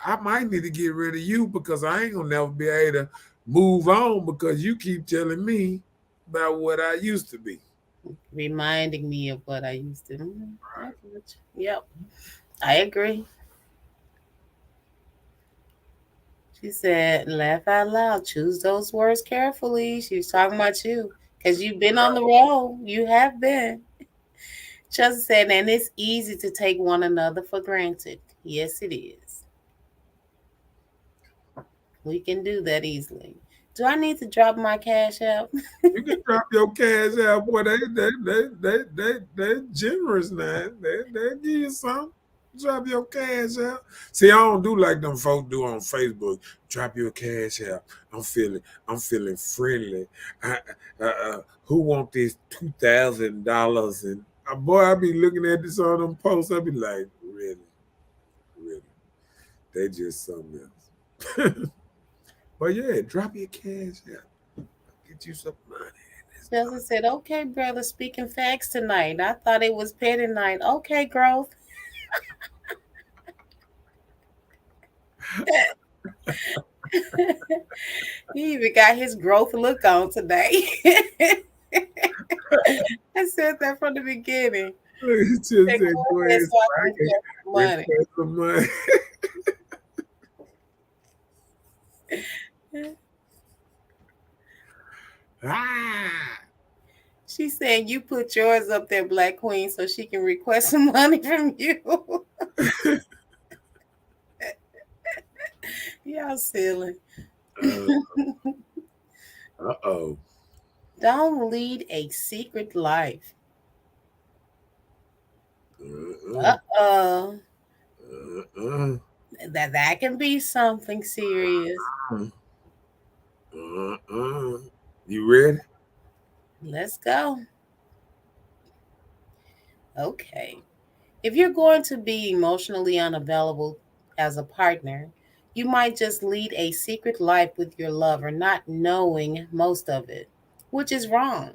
I might need to get rid of you because I ain't gonna never be able to move on because you keep telling me about what I used to be. reminding me of what I used to. I get you. Yep, I agree. She said, laugh out loud. Choose those words carefully. She was talking about you because you've been on the road. You have been. Chelsea said, and it's easy to take one another for granted. Yes, it is. We can do that easily. Do I need to drop my cash out? You can drop your cash out, boy. They generous now. They give you some. Drop your cash out. See, I don't do like them folks do on Facebook. Drop your cash out. I'm feeling, I'm feeling friendly. I, who want this $2,000? And boy, I be looking at this on them posts. I be like, really, really, they just something else. But yeah, drop your cash out. Get you some money. Chelsea said, okay, brother, speaking facts tonight. I thought it was petty night. Okay, growth. He even got his growth look on today. I said that from the beginning. He just Said, said, go go ahead ahead, so I can Spike, get some money. request some money. Ah, She said, you put yours up there, Black Queen, so she can request some money from you. Y'all silly. uh, uh-oh. Don't lead a secret life. Uh-uh. Uh-oh. Uh-uh. That can be something serious. Uh-uh. You ready? Let's go. Okay. If you're going to be emotionally unavailable as a partner, you might just lead a secret life with your lover, not knowing most of it, which is wrong.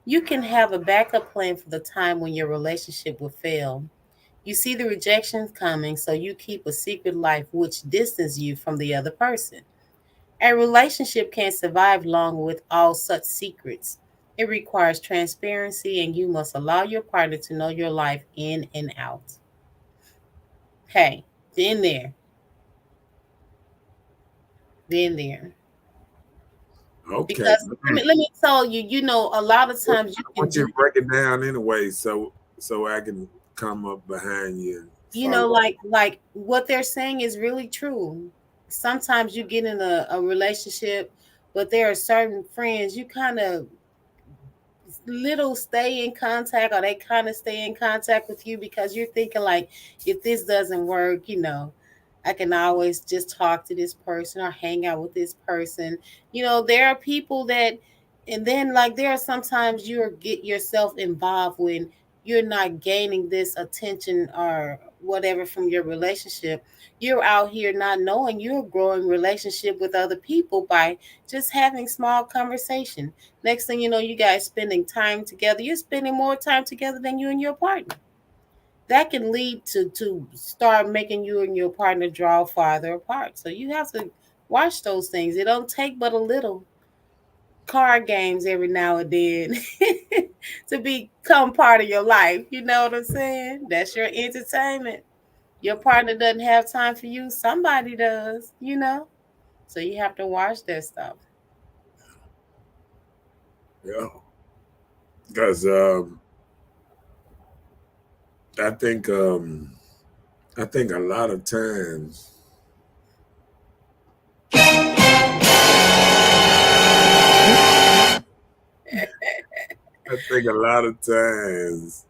You can have a backup plan for the time when your relationship will fail. You see the rejections coming, so you keep a secret life which distances you from the other person. A relationship can't survive long with all such secrets. It requires transparency, and you must allow your partner to know your life in and out. Hey, been there, been there. Okay. Because let me tell you, a lot of I times you can want you do, to break it down anyway so I can come up behind you and follow. like what they're saying is really true. Sometimes you get in a relationship, but there are certain friends you kind of little stay in contact, or they kind of stay in contact with you because you're thinking like, if this doesn't work, I can always just talk to this person or hang out with this person. There are people that, and then like there are sometimes you get yourself involved when you're not gaining this attention or whatever from your relationship. You're out here not knowing you're growing relationship with other people by just having small conversation. Next thing you know, you guys spending time together. You're spending more time together than you and your partner. That can lead to start making you and your partner draw farther apart. So you have to watch those things. It don't take but a little card games every now and then to become part of your life. You know what I'm saying? That's your entertainment. Your partner doesn't have time for you. Somebody does. So you have to watch that stuff. Yeah. because I think I think a lot of times I think a lot of times.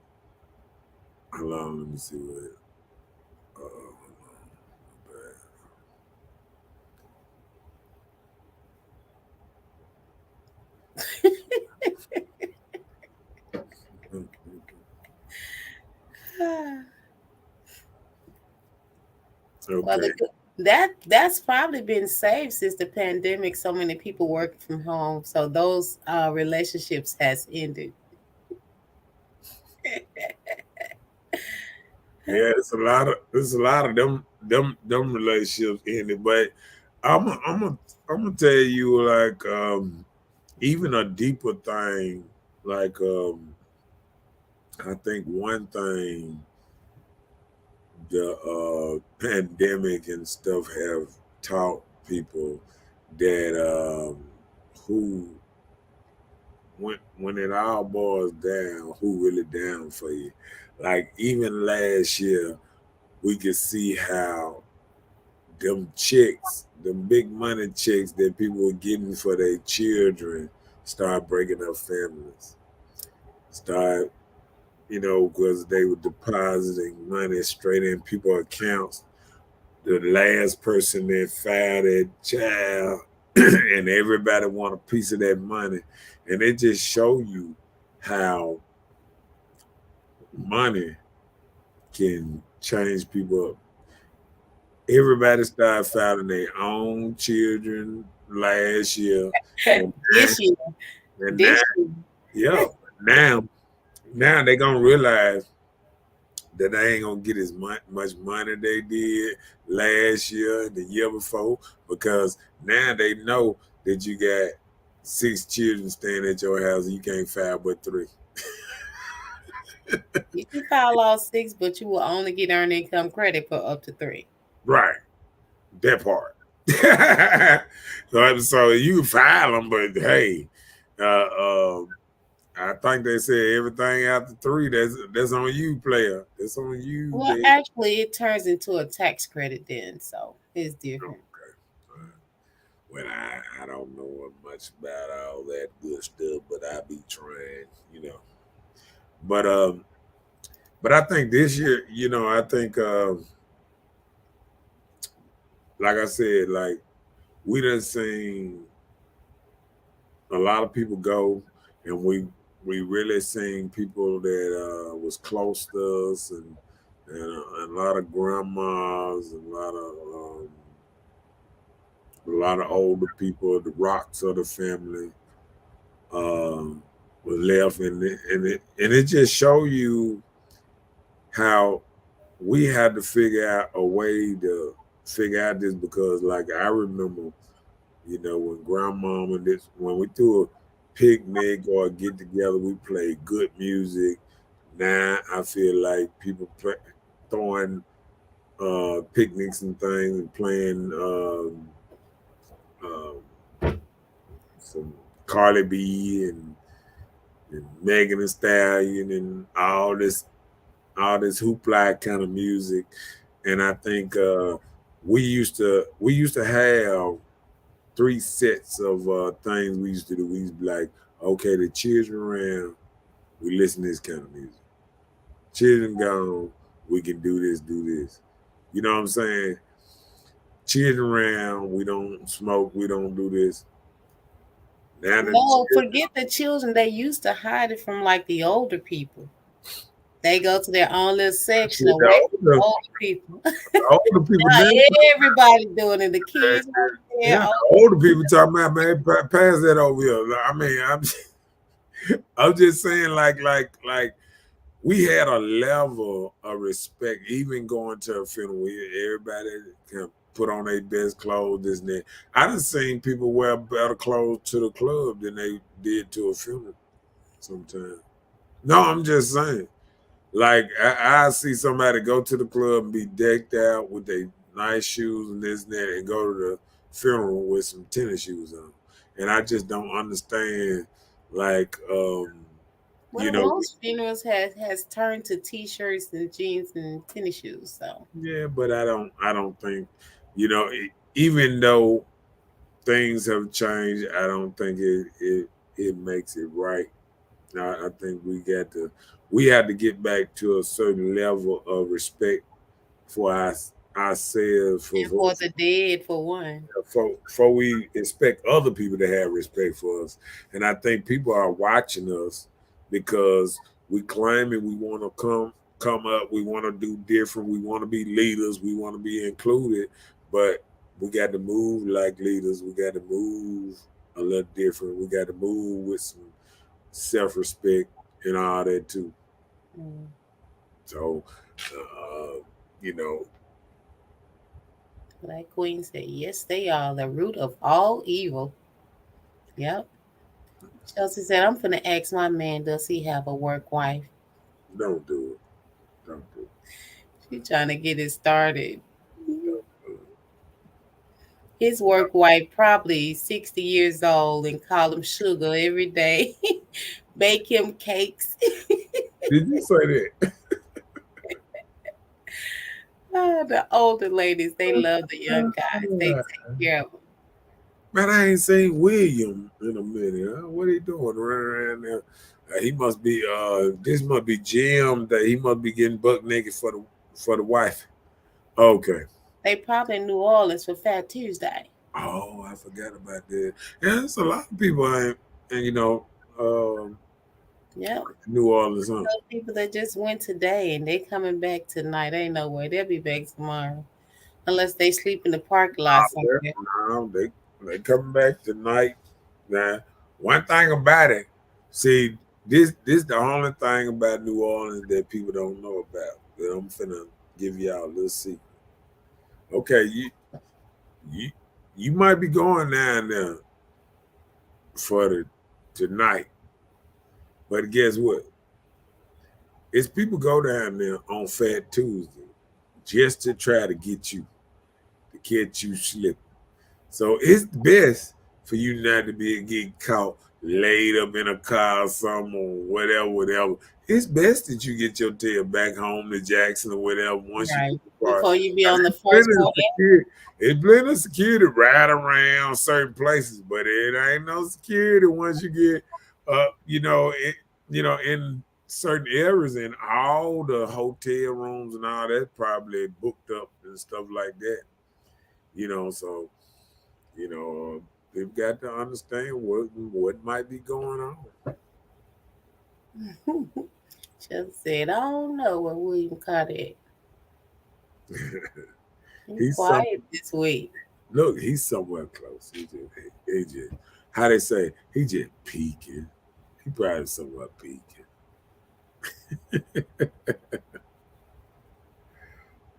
Hold on, let me see what. Well, Okay, that's probably been saved since the pandemic. So many people working from home, so those relationships has ended. yeah, it's a lot of them relationships in it, but I'm gonna tell you like even a deeper thing like I think one thing the pandemic and stuff have taught people that who when it all boils down, who really down for you. Like even last year, we could see how them checks, them big money checks that people were getting for their children, start breaking up families. Start, because they were depositing money straight in people's accounts. The last person that filed that child, and everybody want a piece of that money, and it just show you how money can change people up. Everybody started filing their own children last year, and This year, now, this year. yeah, now, now they gonna realize that they ain't gonna get as much money they did last year and the year before because now they know that you got 6 children staying at your house and you can't file but 3. You can file all six, but you will only get earned income credit for up to three. Right, that part. So you can file them, but hey, uh, um, I think they said everything after 3. That's on you, player. That's on you, Well, baby. actually, it turns into a tax credit then, so it's different. Okay. Well, I don't know much about all that good stuff, but I be trying. But but I think this year, I think like I said, like we done seen a lot of people go, and we really seen people that was close to us, and a lot of grandmas, and a lot of older people, the rocks of the family, um, was left, and it just show you how we had to figure out a way to figure out this because, like, I remember, when grandmama and this when we threw a picnic or a get together, we played good music. Now I feel like people throwing picnics and things and playing some Carly B and Megan Thee Stallion and all this hoopla kind of music. And I think we used to have 3 sets of things we used to do. We used to be like, okay, the children around, we listen to this kind of music. Children gone, we can do this. You know what I'm saying? Children around, we don't smoke, we don't do this. Now the No, forget the children. They used to hide it from like the older people. They go to their own little section shit, away from the older people. the older people Now now, everybody doing it. The kids right there. yeah, Oh, the older people talking about, man, pass that over here. I mean, I'm just saying, like we had a level of respect, even going to a funeral. Everybody can put on their best clothes, this and that. I done seen people wear better clothes to the club than they did to a funeral sometimes. No, I'm just saying. Like I see somebody go to the club and be decked out with their nice shoes and this and that, and go to the funeral with some tennis shoes on. And I just don't understand, like, You Well, know, most funerals has turned to t-shirts and jeans and tennis shoes. So yeah, but I don't think, even though things have changed, I don't think it makes it right. I think we had to get back to a certain level of respect for ourselves, and for the dead, for one. for we expect other people to have respect for us. And I think people are watching us because we claiming we want to come up, we want to do different, we want to be leaders, we want to be included, but we got to move like leaders. We got to move a little different. We got to move with some self-respect and all that too. Mm. So, uh, you know, Black Queen said, "Yes, they are the root of all evil." Yep. Chelsea said, "I'm finna ask my man, does he have a work wife?" don't do it. Don't do it. She trying to get it started. Don't do His work wife probably 60 years old and call him sugar every day. Bake him cakes. it. Did you say that? Ah, the older ladies, they love the young guys. They take care of them. Man, I ain't seen William in a minute. Huh? What he doing running around there? He must be. This must be Jim. That he must be getting buck naked for the wife. Okay. They probably in New Orleans for Fat Tuesday. Oh, I forgot about that. Yeah, there's a lot of people and um, Yep. New Orleans, huh? Those people that just went today and they coming back tonight. Ain't no way they'll be back tomorrow. Unless they sleep in the parking lot somewhere. No, they coming back tonight. Now, one thing about it, see, this the only thing about New Orleans that people don't know about. That I'm finna give y'all a little secret. Okay, you you might be going down there for the tonight, but guess what? It's people go down there on Fat Tuesday just to try to catch you slipping. So it's best for you not to be get caught laid up in a car or something or whatever, whatever. It's best that you get your tail back home to Jackson or whatever once you Right. get the car. Before you be Now, on the It's plenty first of part. security. It's plenty of security right around certain places, but it ain't no security once you get in certain areas and all the hotel rooms and all that probably booked up and stuff like that. So they've got to understand what might be going on. Just said, I don't know where William caught it. He's he's some quiet this week. Look, he's somewhere close. He just how they say he just peeking. He probably somewhere peeking.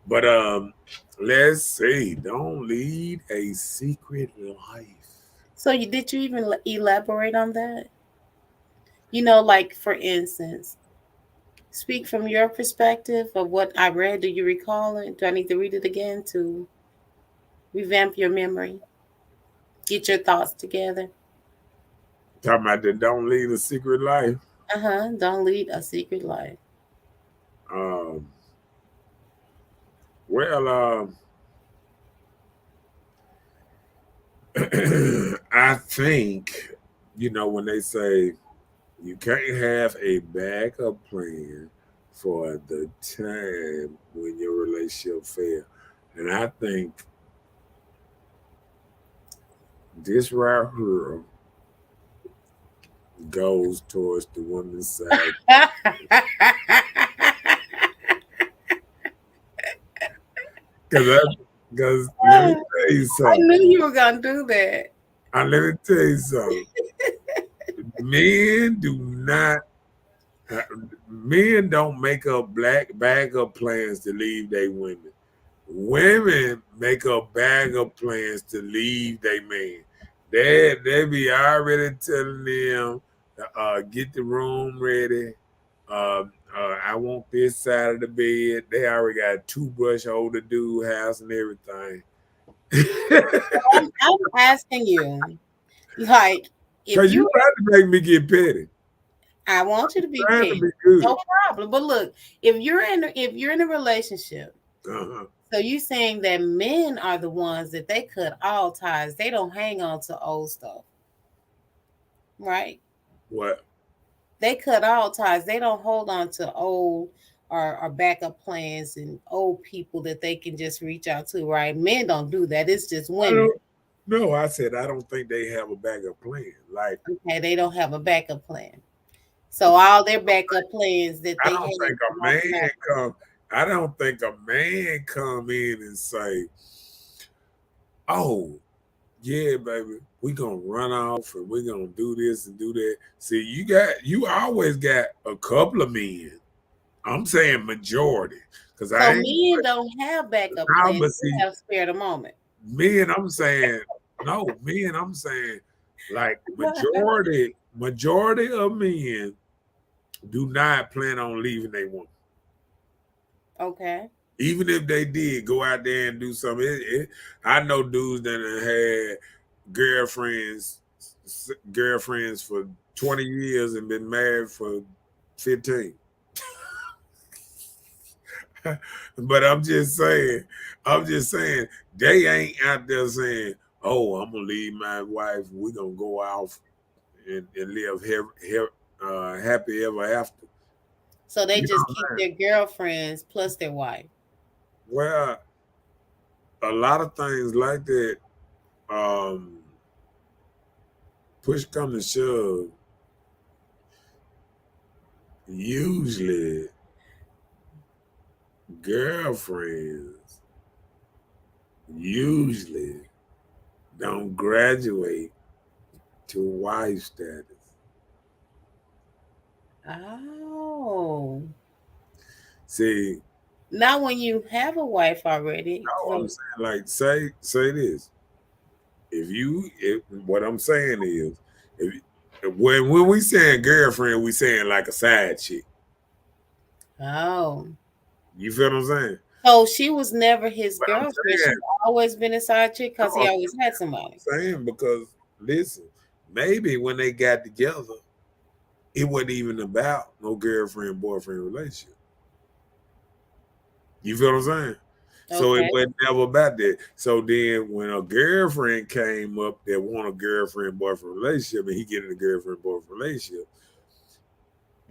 But let's see. Don't lead a secret life. So did you even elaborate on that? Like for instance, speak from your perspective of what I read. Do you recall it? Do I need to read it again to revamp your memory? Get your thoughts together. Talking about the don't lead a secret life. Uh-huh. Don't lead a secret life. Um, well, I think when they say you can't have a backup plan for the time when your relationship fails. And I think this right here goes towards the woman's side. Because let me tell you I something. knew you were gonna do that. Let me tell you something. Men do not. Men don't make up black backup plans to leave their women. Women make up backup plans to leave their man. They be already telling them, get the room ready. I want this side of the bed. They already got a toothbrush holder, dude house and everything. I'm asking you, like, if Cause you you about to make me get petty. I want you to be Trying to petty. be good. No problem. But look, if you're in a relationship, Uh-huh. so you saying that men are the ones that they cut all ties. They don't hang on to old stuff, right? What? They cut all ties. They don't hold on to old or backup plans and old people that they can just reach out to, right? Men don't do that. It's just I women. don't. No, I said I don't think they have a backup plan. Like Okay, they don't have a backup plan. So all their backup plans that I they don't had think a come off the man map. come. I don't think a man come in and say, "Oh, yeah, baby, we gonna run off and we gonna do this and do that." See, you always got a couple of men. I'm saying majority, because I So ain't men don't have backup now, plans. but They see, have spare the moment. men. I'm saying no, men. I'm saying like majority of men do not plan on leaving their woman. Okay. Even if they did go out there and do something, I know dudes that have had girlfriends, girlfriends for 20 years and been married for 15. But I'm just saying, they ain't out there saying, "Oh, I'm gonna leave my wife. We're gonna go off and live happy ever after." So they You just know, keep their girlfriends plus their wife. well, a lot of things like that. Um, push come to shove, usually girlfriends usually don't graduate to wife status. Oh. See, Not when you have a wife already. no, I'm So, saying like say this. If what I'm saying is, if when we saying girlfriend, we saying like a side chick. oh. You feel what I'm saying? So she was never his But I'm girlfriend. She's saying, always been a side chick no, because he always had somebody. saying because listen, maybe when they got together, it wasn't even about no girlfriend boyfriend relationship. You feel what I'm saying? So it Okay. was never about that. So then when a girlfriend came up that want a girlfriend boyfriend relationship and he get in a girlfriend boyfriend relationship,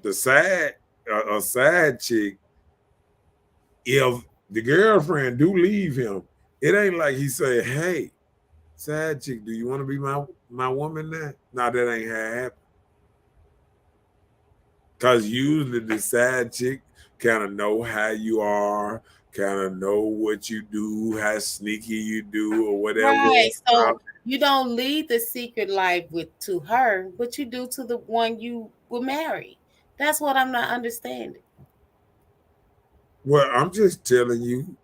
the side a side chick, if the girlfriend do leave him, it ain't like he say, "Hey, side chick, do you want to be my woman now?" No, that ain't how it happen. Cause usually the side chick kind of know how you are, kind of know what you do, how sneaky you do, or whatever. Right. So you don't lead the secret life with to her, but you do to the one you will marry. That's what I'm not understanding. Well, I'm just telling you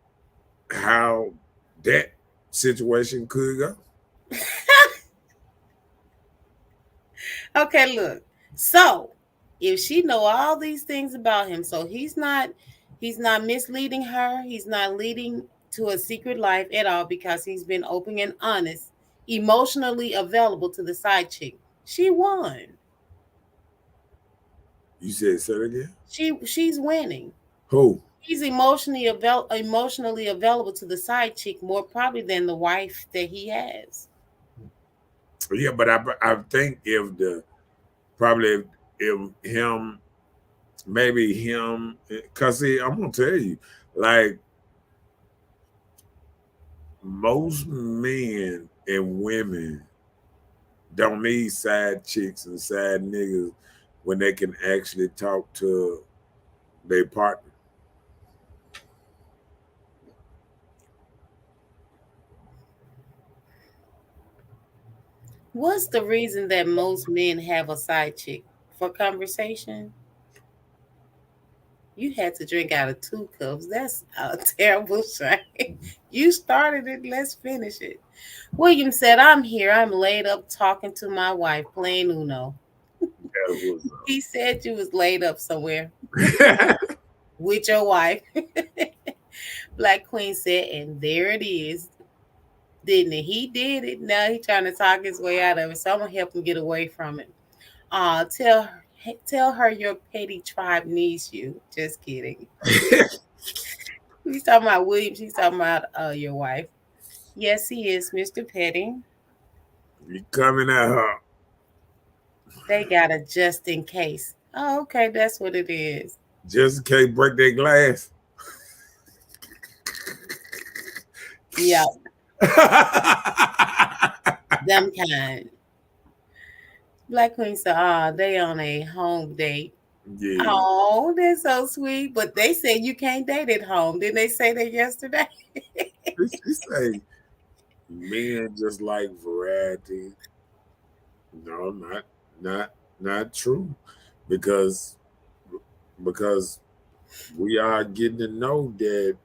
how that situation could go. Okay, look. So, if she know all these things about him, so he's not misleading her, he's not leading to a secret life at all because he's been open and honest, emotionally available to the side chick. She won. You said say it again. She's winning. Who? He's emotionally available to the side chick more probably than the wife that he has. Yeah, but I think if the probably if him maybe him because see I'm gonna tell you like most men and women don't need side chicks and side niggas when they can actually talk to their partner. What's the reason that most men have a side chick? For conversation? You had to drink out of 2 cups. That's a terrible shame. You started it. Let's finish it. William said, I'm here. I'm laid up talking to my wife, playing Uno. That was He said you was laid up somewhere uh, with your wife. Black Queen said, and there it is. Didn't it? He did it. Now he trying to talk his way out of it. So I'm gonna help him get away from it. Tell tell her your petty tribe needs you. Just kidding. He's talking about Williams. He's talking about your wife. Yes, he is, Mr. Petty. You coming at her They got a just in case. Oh, okay, that's what it is. just in case break that glass. Yeah, them kind. Black Queen said, "Ah, they on a home date. Yeah. Oh, that's so sweet. But they said you can't date at home. Didn't they say that yesterday? She say men just like variety. No, not not true. Because because we are getting to know that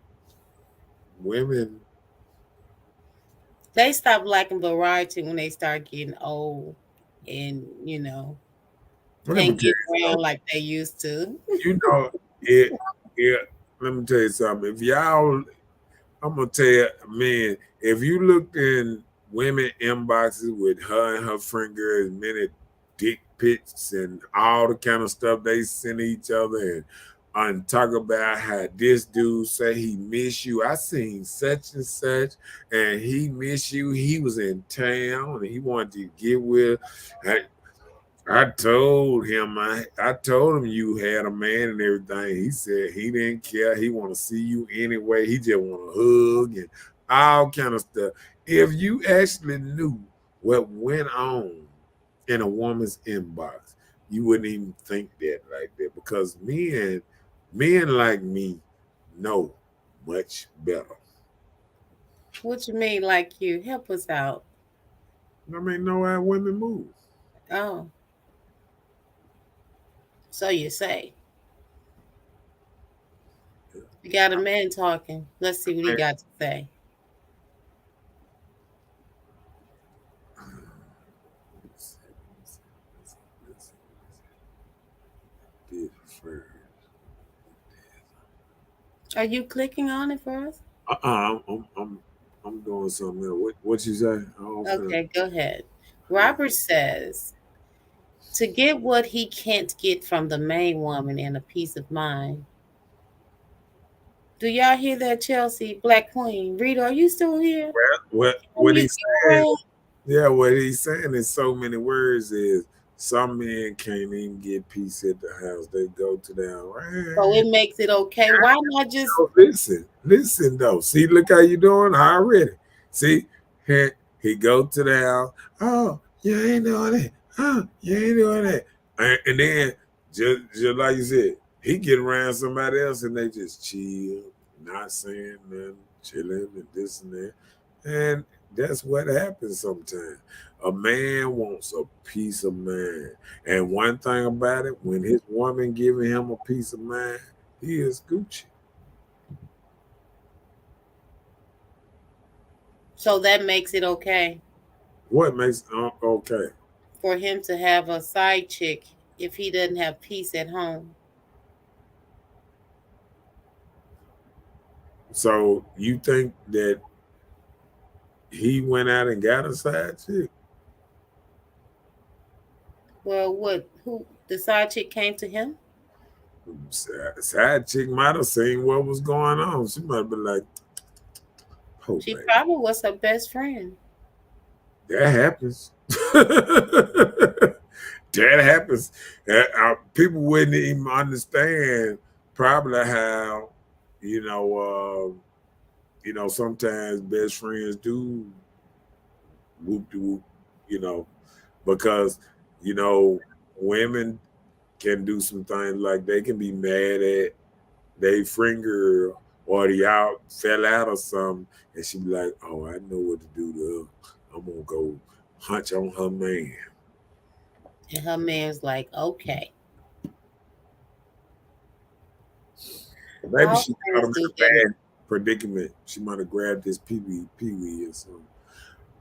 women. They stop liking variety when they start getting old and, Let me can't tell get you around something. like they used to. You know it. It. Let me tell you something. If y'all, I'm gonna tell you, man. If you looked in women inboxes with her and her friend girls, many dick pics and all the kind of stuff they send each other and talk about how this dude say he miss you. I seen such and such, and he miss you. He was in town and he wanted to get with. I told him I told him you had a man and everything. He said he didn't care. He want to see you anyway. He just want to hug and all kind of stuff. If you actually knew what went on in a woman's inbox, you wouldn't even think that like that because men like me know much better. What you mean, like you? Help us out. I mean, know how women move. Oh, so you say. You got a man talking. Let's see what he got to say. Are you clicking on it for us? I'm doing something else. What you say? I don't feel. Okay, go ahead. Robert says to get what he can't get from the main woman and a peace of mind. Do y'all hear that, Chelsea? Black Queen. Rita, are you still here? Can What you he's get saying? around? Yeah, what he's saying in so many words is some men can't even get peace at the house. They go to So them. it makes it okay. Why not just Listen though. See, look how you doing already. See, he, he go to the house. Oh, you ain't doing it. Oh, you ain't doing it. And then just like you said, he get around somebody else and they just chill, not saying nothing, chilling and this and that. And that's what happens sometimes. A man wants a peace of mind. And one thing about it, when his woman giving him a peace of mind, he is Gucci. so that makes it okay What makes okay? for him to have a side chick if he doesn't have peace at home? So you think that he went out and got a side chick? Well, what? Who? The side chick came to him? Side chick might have seen what was going on. She might be like, "Oh, She baby, probably was her best friend. that happens." That happens. People wouldn't even understand probably how you know. Sometimes best friends do whoop de whoop. You know, because you know women can do some things like they can be mad at they friend girl or the out fell out or something, and she be like, "Oh, I know what to do to her. I'm gonna go hunch on her man." And her man's like, okay. Maybe All she got friends him do in a that. bad predicament. She might have grabbed this pee wee or something.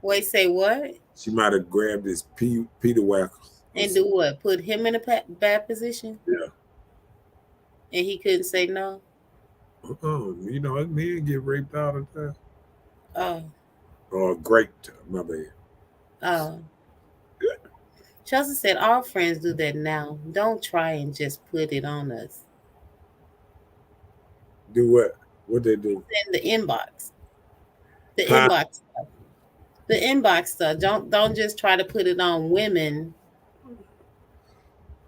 Wait, say what? She might have grabbed this Peter Wacker or And do something. what? Put him in a bad position? Yeah. And he couldn't say no? Men get raped all the time. Oh, Or raped, my bad. oh. Chelsea said all friends do that now. Don't try and just put it on us. Do what? What they do? In the inbox. The Huh? inbox stuff. The inbox stuff. Don't just try to put it on women.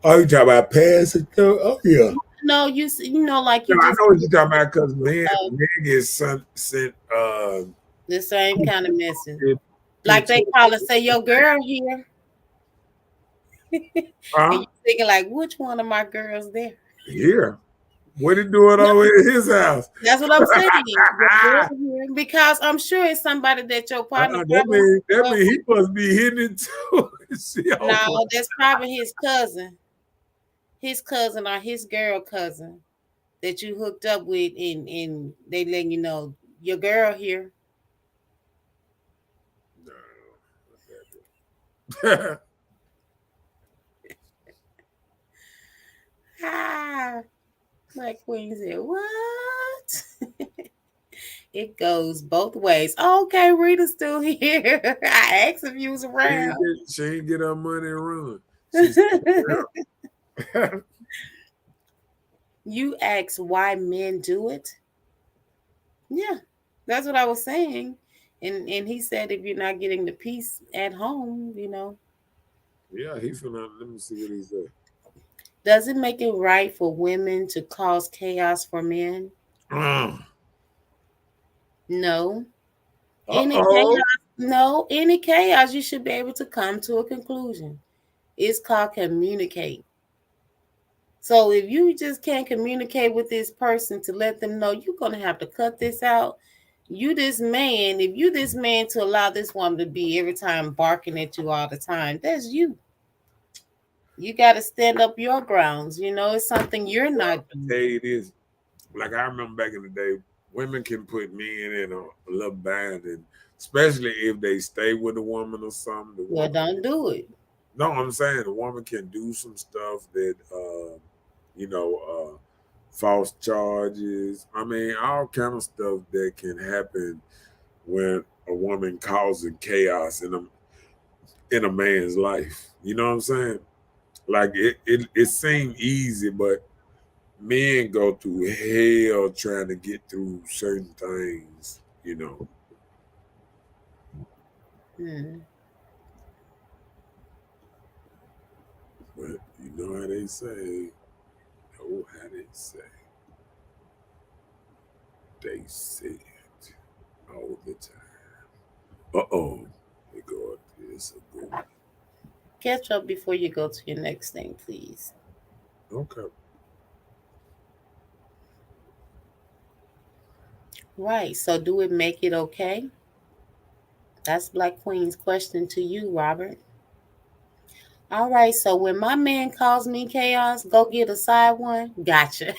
Oh, you talking about past and stuff? Oh yeah. No, like No, you I just know what you're talking about because uh, men get sent the same kind of message. Like picture. they call and say, "Your girl here," and Huh? you thinking like, "Which one of my girls there?" Here. What he doing No, over at his house? that's what I'm saying. Your girl here, because I'm sure it's somebody that your partner That probably mean hooked up he with. must be hitting it too. See, No, oh my. that's probably his cousin or his girl cousin that you hooked up with, and they letting you know your girl here. No. Ah, my queen said, "What?" It goes both ways. Okay, Rita's still here. I asked if you was around. She ain't get her money and run. She said, "Yeah." You asked why men do it. Yeah, that's what I was saying. And he said if you're not getting the peace at home. Yeah, he finna. Let me see what he said. Does it make it right for women to cause chaos for men? Uh No. Any oh. chaos, no, any chaos, you should be able to come to a conclusion. It's called communicate. So if you just can't communicate with this person to let them know you're gonna have to cut this out, if you this man to allow this woman to be every time barking at you all the time, that's you. You got to stand up your grounds. It's something you're Well, not I'm gonna doing. tell you this. Like I remember back in the day, women can put men in a little bind, and especially if they stay with a woman or something. The Well, woman, don't do it. no, I'm saying the woman can do some stuff that, you know, false charges. I mean, all kind of stuff that can happen when a woman causing chaos in a man's life. You know what I'm saying? Like it seemed easy, but men go through hell trying to get through certain things, you know. Hmm. But you know how they say, oh, how they say, they say it all the time. Uh-oh. They go, it's a good Catch up before you go to your next thing, please. one. Okay. Right. So, do it make it okay? That's Black Queen's question to you, Robert. All right. So, when my man calls me chaos, go get a side one. Gotcha.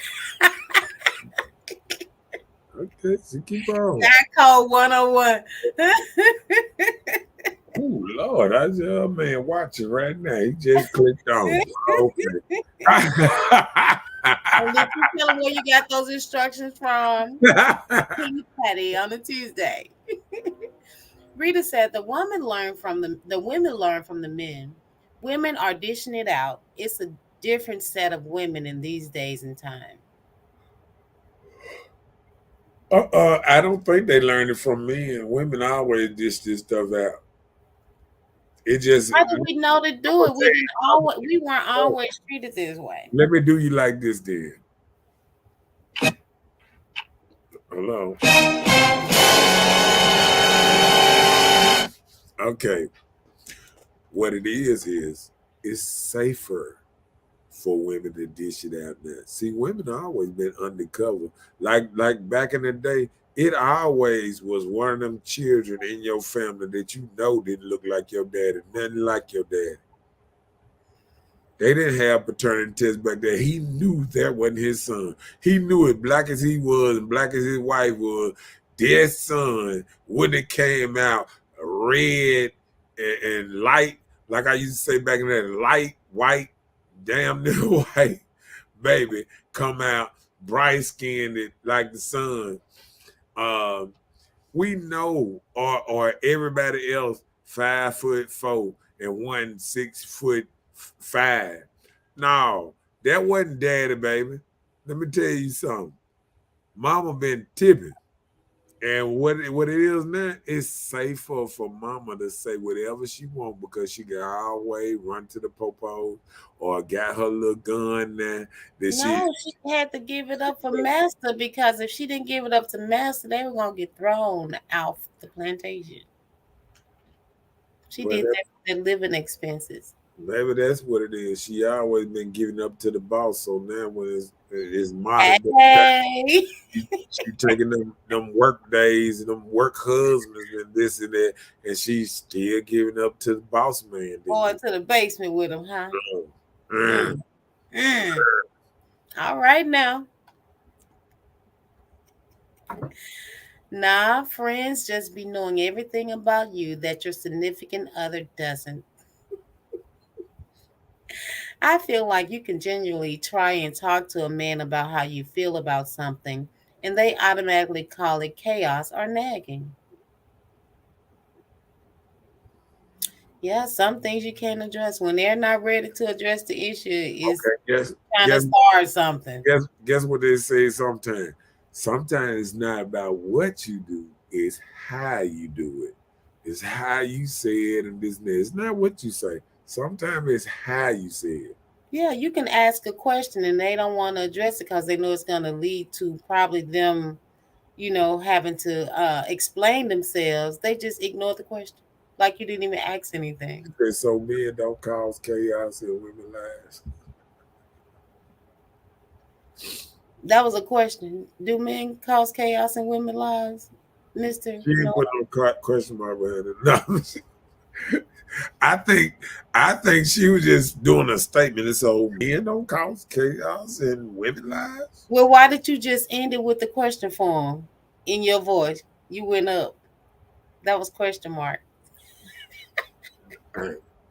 Okay, so keep on. That code 101. Oh Lord, I just man watching right now. He just clicked on. Okay. And did you tell him where you got those instructions from? King Patty on a Tuesday. Rita said the women learn from the men. Women are dishing it out. It's a different set of women in these days and time. I don't think they learned it from men. Women always dish this stuff out. It just How do we know to I'm do gonna it? tell you, We weren't oh, always treated this way. let me do you like this then. Hello. Okay. What it is it's safer for women to dish it out now. See, women always been undercover. Like back in the day, it always was one of them children in your family that you know didn't look like your daddy, nothing like your daddy. They didn't have paternity tests back there. He knew that wasn't his son. He knew it, black as he was and black as his wife was, their son wouldn't have came out red and light, like I used to say back in there, light, white, damn near white, baby, come out bright skinned like the sun. Um, we know, or everybody else 5'4" and 1 6 foot 5. No, that wasn't daddy, baby. Let me tell you something. Mama been tipping. And what it is now, it's safer for mama to say whatever she want because she can always run to the popo or got her little gun now that she No, she had to give it up for Master because if she didn't give it up to Master, they were gonna get thrown off the plantation. She but did that for their living expenses. maybe that's what it is. She always been giving up to the boss. So now when it's modern day, Hey, she taking them work days and them work husbands and this and that, and she's still giving up to the boss man. going to the basement with him, huh? Mm. Mm, mm. All right now. Nah, friends just be knowing everything about you that your significant other doesn't. I feel like you can genuinely try and talk to a man about how you feel about something, and they automatically call it chaos or nagging. Yeah, some things you can't address when they're not ready to address the issue is Okay, trying to guess start something. guess what they say sometimes. Sometimes it's not about what you do, it's how you do it. It's how you say it and this and that. It's not what you say. Sometimes it's how you say it. Yeah, you can ask a question and they don't want to address it because they know it's going to lead to probably them, having to explain themselves. They just ignore the question like you didn't even ask anything. Okay, so men don't cause chaos in women's lives. That was a question. Do men cause chaos in women's lives, Mister? She No. didn't put no question mark behind it. No. I think I think she was just doing a statement. And so men don't cause chaos in women's lives. Well, why did you just end it with the question form in your voice? You went up. That was question mark.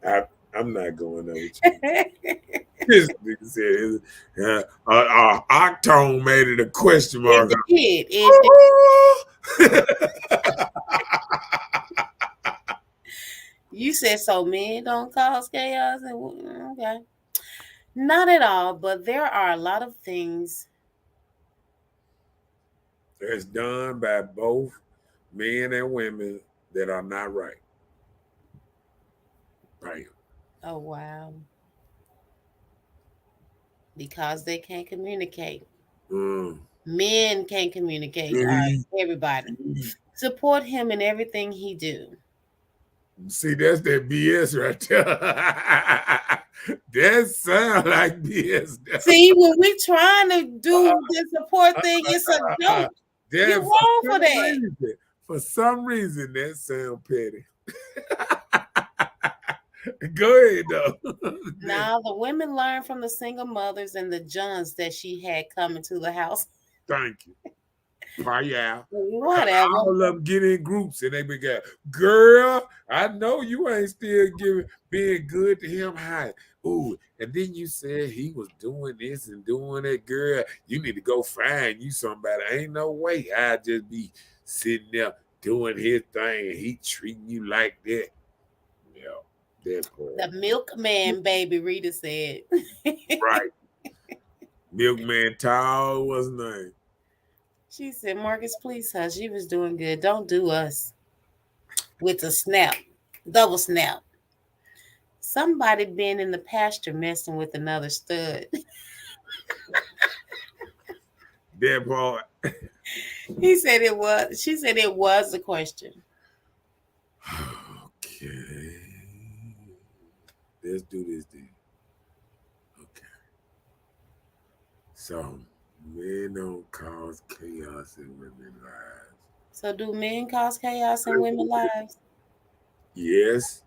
I, I'm not going there with you. This nigga said, Octone made it a question It mark. did. It did. You said so men don't cause chaos and okay. Not at all, but there are a lot of things. It's done by both men and women that are not right. Bam. Oh wow. Because they can't communicate. Mm. Men can't communicate. All Mm. right, everybody. Support him in everything he do. See, that's that BS right there. That sound like BS. See, when we trying to do the support thing, it's a joke. You're That wrong for that. for some reason, that sound petty. Go ahead, though. Now the women learn from the single mothers and the Johns that she had coming to the house. Thank you. Yeah. Whatever. All of them get in groups and they be going, girl, I know you ain't still being good to him. Hi. Ooh, and then you said he was doing this and doing that, girl. You need to go find you somebody. Ain't no way I'd just be sitting there doing his thing and he treating you like that. Yeah, that part. The milkman, baby, Rita said. Right. Milkman Tall was his name. She said, Marcus, please hush. She was doing good. Don't do us with a snap. Double snap. Somebody been in the pasture messing with another stud. That part. He said it was. She said it was a question. Okay. Let's do this then. Okay. So, men don't cause chaos in women's lives. So do men cause chaos in women's lives? Yes,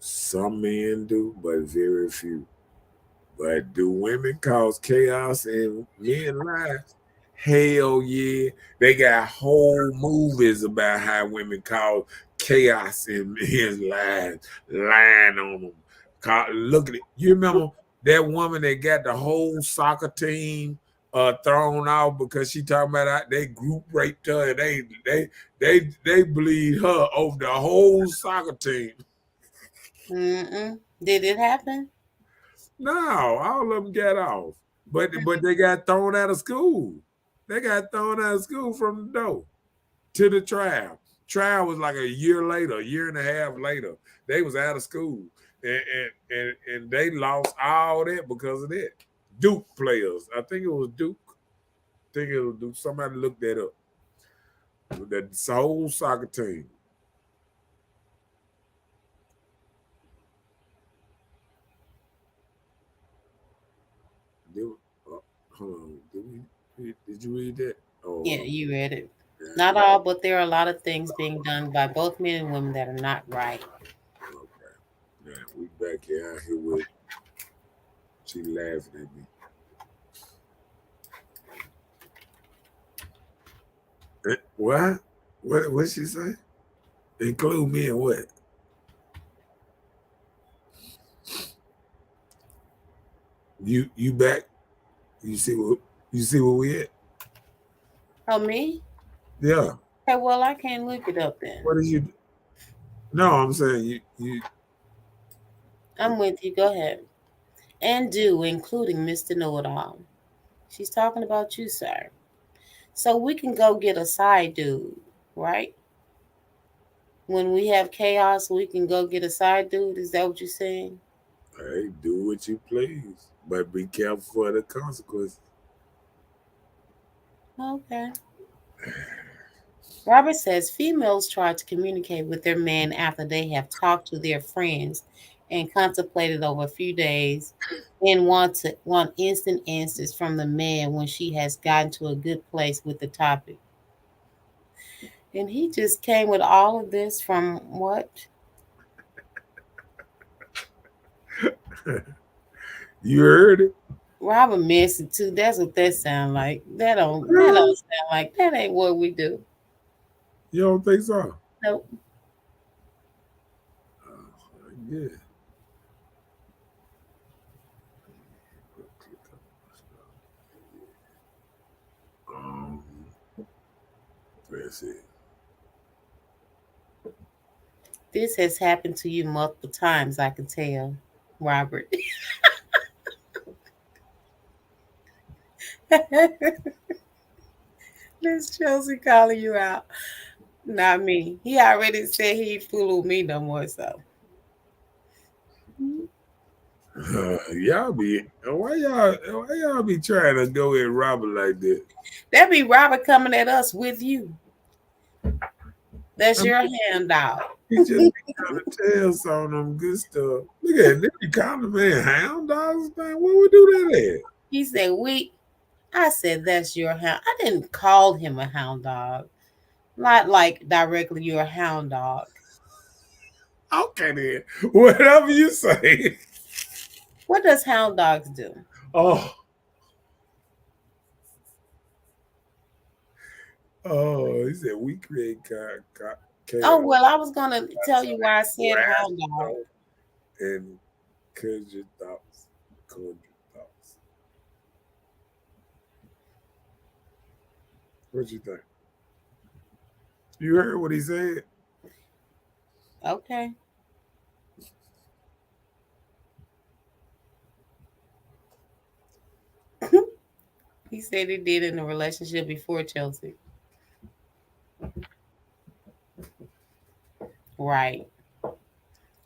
some men do, but very few. But do women cause chaos in men's lives? Hell yeah. They got whole movies about how women cause chaos in men's lives, lying on them. Look at it. You remember that woman that got the whole soccer team thrown out because she talking about they group raped her and they bleed her over the whole soccer team. Mm-mm. Did it happen? No, all of them got off, but they got thrown out of school. They got thrown out of school from the door to the trial. Trial was like a year later, a year and a half later. They was out of school, and they lost all that because of that. Duke players, I think it was Duke. I think it was Duke. Somebody looked that up. That whole soccer team. They, hold on, did you read that? Yeah, Oh, you read it. Not yeah, all, but there are a lot of things being done by both men and women that are not right. okay. Now we back here out here with she laughing at me. What? What she say? Include me in what? You back? You see what we at? Oh, me? Yeah. Okay, well, I can't look it up then. What did you? No, I'm saying you. I'm with you. Go ahead. And do, including Mr. Know It All. She's talking about you, sir. So we can go get a side dude, right? When we have chaos, we can go get a side dude. Is that what you're saying? Hey, do what you please, but be careful for the consequences. Okay. Robert says females try to communicate with their man after they have talked to their friends and contemplated over a few days and want instant answers from the man when she has gotten to a good place with the topic. And he just came with all of this from what? You heard it? Robert missed it too. That's what that sound like. That don't Really? sound like that ain't what we do. You don't think so? Nope. Yeah. Um, let's see. This has happened to you multiple times, I can tell, Robert. Miss Chelsea calling you out. Not me. He already said he ain't fooling with me no more, so. Y'all be why y'all be trying to go at Robert like that? That be Robert coming at us with you. That's I your mean, handout. he just be trying to tell some of them good stuff. Look at this. You call the man hound dogs thing. What we do that at? He said, I said, that's your hound. I didn't call him a hound dog. Not like directly, you're a hound dog. Okay then. Whatever you say. What does hound dogs do? Oh, oh, he said we create Oh, chaos. well, I was going to tell So you why I said hound dog. rational and conjure thoughts. Conjure thoughts. What you think? You heard what he said? Okay. He said he did in a relationship before Chelsea. Right.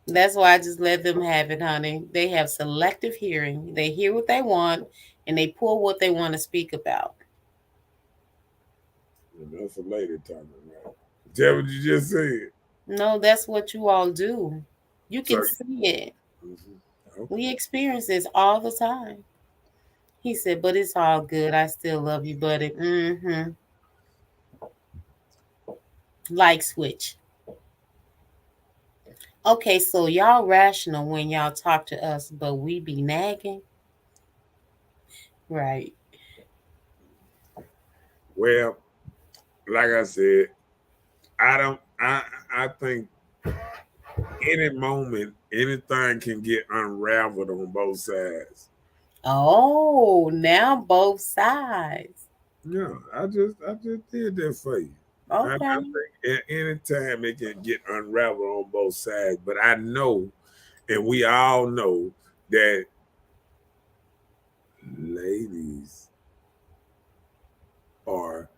That's why I just let them have it, honey. They have selective hearing. They hear what they want and they pull what they want to speak about. And that's a lady talking, right? Is that what you just said? No, that's what you all do. You So, can see it. We okay. experience this all the time. He said, but it's all good. I still love you, buddy. Mm-hmm. Like switch. Okay, so y'all rational when y'all talk to us, but we be nagging. Right. Well, like I said, I don't. I think any moment anything can get unraveled on both sides. Oh, now both sides. Yeah, I just did that for you. I Okay. think at any time it can get unraveled on both sides, but I know, and we all know that ladies are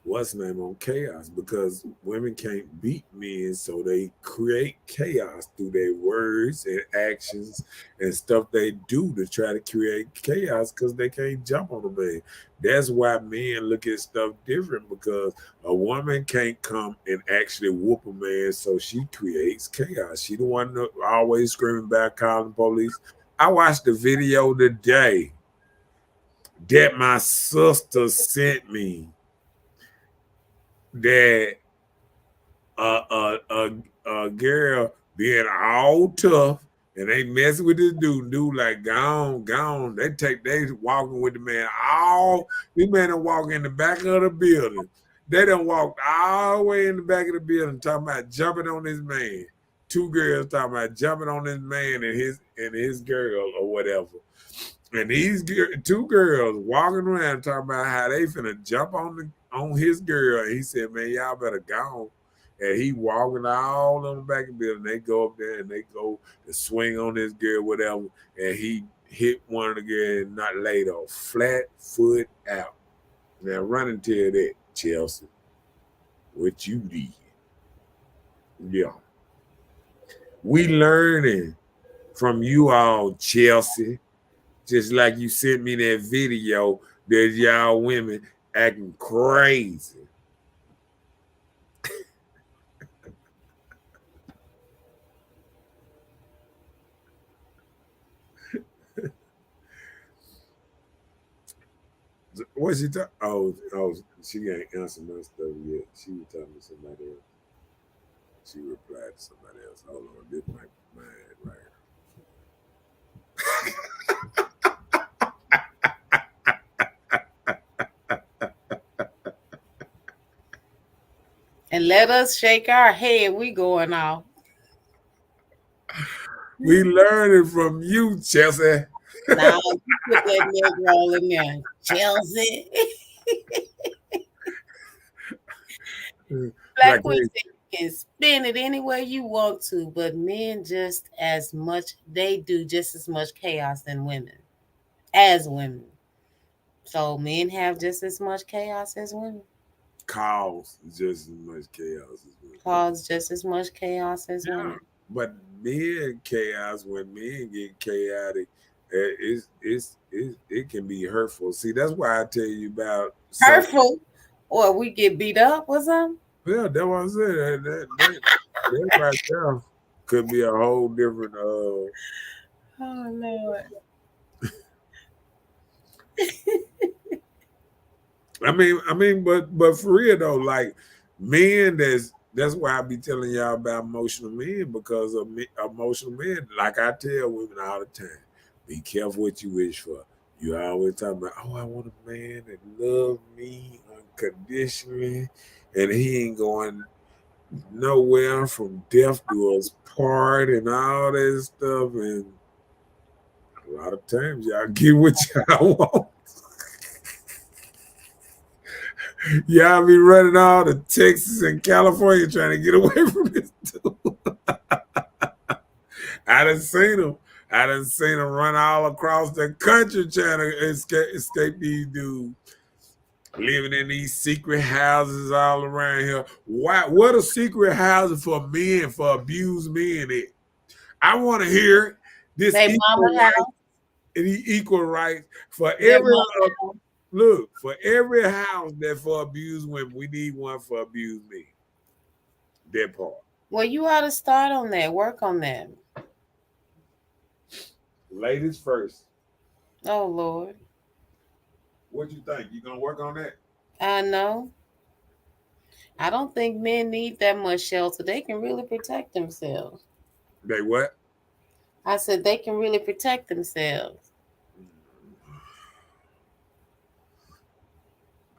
what's name on chaos because women can't beat men, so they create chaos through their words and actions and stuff they do to try to create chaos because they can't jump on a man. That's why men look at stuff different because a woman can't come and actually whoop a man, so she creates chaos. She the one that always screaming back, calling police. I watched the video today that my sister sent me that a girl being all tough and they messing with this dude like gone, gone. They walking with the man all this man done walk in the back of the building. They done walked all the way in the back of the building talking about jumping on this man. Two girls talking about jumping on this man and his girl or whatever. And these two girls walking around talking about how they finna jump on his girl. And he said, "Man, y'all better go." And he walking all on the back of the building. They go up there and they go to swing on this girl, whatever. And he hit one of the girls and not laid off, flat foot out. Now run and tell that, Chelsea, what you did. Yeah. We learning from you all, Chelsea. Just like you sent me that video that y'all women acting crazy. What she talking? Oh, she ain't answered my stuff yet. She was talking to somebody else. She replied to somebody else. Hold on, this might be mine right And let us shake our head. We going off. here. We learning from you, Chelsea. Now you put that neck roll in there, Chelsea. Like Like we said, you can spin it any way you want to, but men they do just as much chaos than women, as women. So men have just as much chaos as women. cause just as much chaos as well. Cause just as much chaos as Yeah, women. but men chaos when men get chaotic, it can be hurtful. See, that's why I tell you about some. Hurtful, or we get beat up or something. Yeah, that's what I said. That right there could be a whole different. Oh Lord. But for real though, like men, that's why I be telling y'all about emotional men because of emotional men. Like I tell women all the time, be careful what you wish for. You always talking about, oh, I want a man that love me unconditionally, and he ain't going nowhere from death do us part and all that stuff. And a lot of times y'all get what y'all want. Y'all be running all to Texas and California trying to get away from this dude. I done seen them. I done seen them run all across the country trying to escape these dudes. Living in these secret houses all around here. Why? What are secret houses for men, for abused men at? I want to hear this They equal mama rights, house. equal rights for Their every mama house. look for every house that for abused women. We need one for abused men. That part. Well, you ought to start on that. Work on that. Ladies first. Oh Lord. What you think? You gonna work on that? I know. I don't think men need that much shelter. They can really protect themselves. They what? I said they can really protect themselves.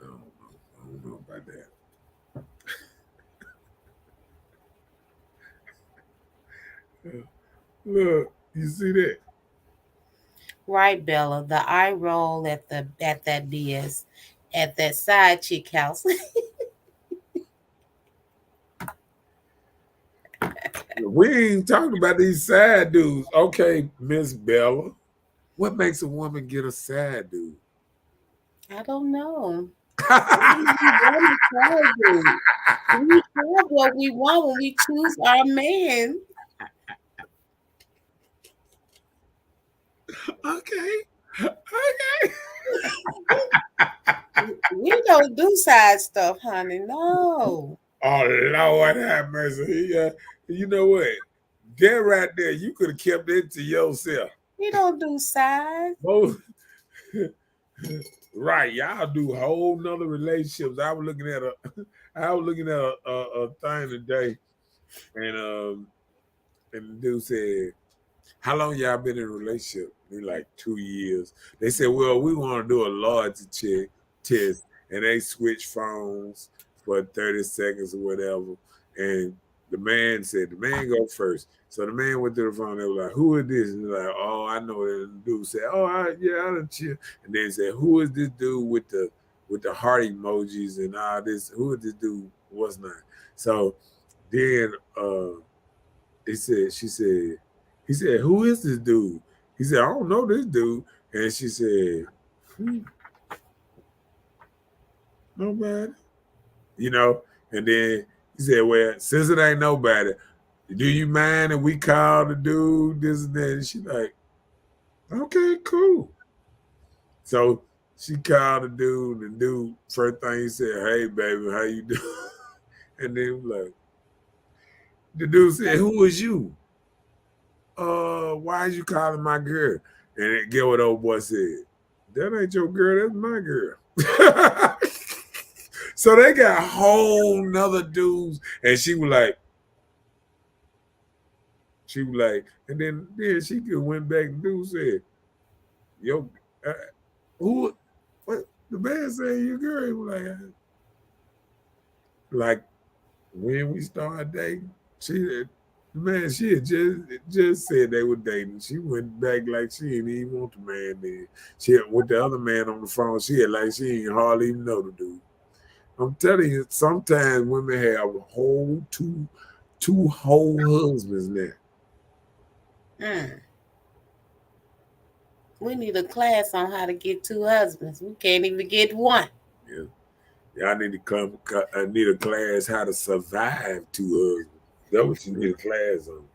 I don't know. I don't know about that. Look, you see that? Right, Bella. The eye roll at that BS at that side chick house. We ain't talking about these side dudes. Okay, Miss Bella. What makes a woman get a sad dude? I don't know. Maybe we want to try to. We have what we want when we choose our man. Okay. Okay. We don't do side stuff, honey. No. Oh Lord have mercy. You know what? That right there, you could have kept it to yourself. We don't do sides. Most, right, y'all do whole nother relationships. I was looking at a thing today, and and the dude said, "How long y'all been in a relationship?" They like 2 years. They said, "Well, we want to do a loyalty check test," and they switch phones for 30 seconds or whatever. And the man said, "The man go first." So the man went to the phone. They were like, "Who is this?" And they're like, "Oh, I know it." And the dude said, "Oh, yeah, I done chill." And then said, "Who is this dude with the heart emojis and all this? Who is this dude? What's not?" So then she said, he said, "Who is this dude?" He said, "I don't know this dude." And she said, "Nobody." You know, and then he said, "Well, since it ain't nobody, do you mind if we call the dude this and that?" And she like, "Okay, cool." So she called the dude, and the dude, first thing he said, "Hey baby, how you doing?" And then like the dude said, "Who is you? Why is you calling my girl?" And then get what old boy said, "That ain't your girl, that's my girl." So they got whole nother dudes, and she was like, and then she could went back and dude said, "Yo, uh, who? What?" The man said, "Your girl." He was like when we started dating, she the man she had just said they were dating. She went back like she didn't even want the man then. She had, with the other man on the phone, she had like she didn't hardly even know the dude. I'm telling you, sometimes women have whole two whole husbands now. Mm. We need a class on how to get two husbands. We can't even get one. Yeah. Y'all need to come. I need a class how to survive two husbands. That's what you need a class on.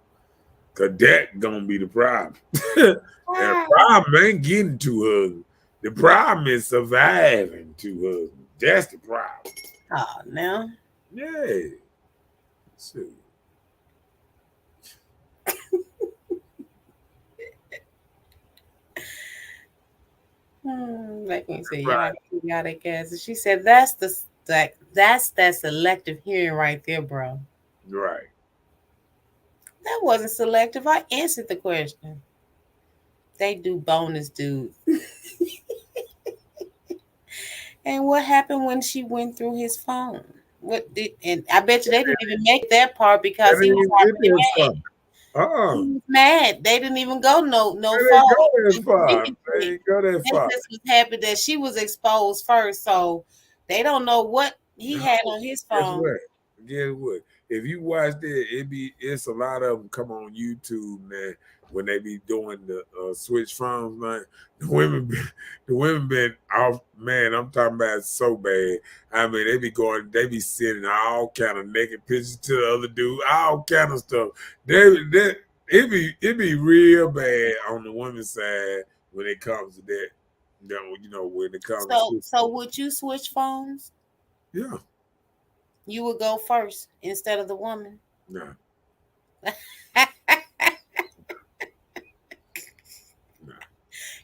Cause that gonna be the problem. And the Ah. problem ain't getting two husbands. The problem is surviving two husbands. That's the problem. Oh, no. Yeah. So, Like when you say right. y'all that gas. And she said that's that selective hearing right there, bro. Right. That wasn't selective. I answered the question. They do bonus dudes. And what happened when she went through his phone? What did and I bet you they didn't even make that part They because he didn't was even get already that mad. far. Uh-uh. He was mad. They didn't even go no They didn't phone go that far. They communicating. didn't go that They far. just was happy that she was exposed first. So they don't know what he No, had on his guess phone. what? Guess what? If you watch that, it's a lot of them come on YouTube now when they be doing the switch phones. Man, the women, the women been off. Man, I'm talking about so bad. I mean, they be sending all kind of naked pictures to the other dude, all kind of stuff. It be real bad on the women's side when it comes to that. When it comes to switch So phones. would you switch phones? Yeah, You would go first instead of the woman. nah, nah.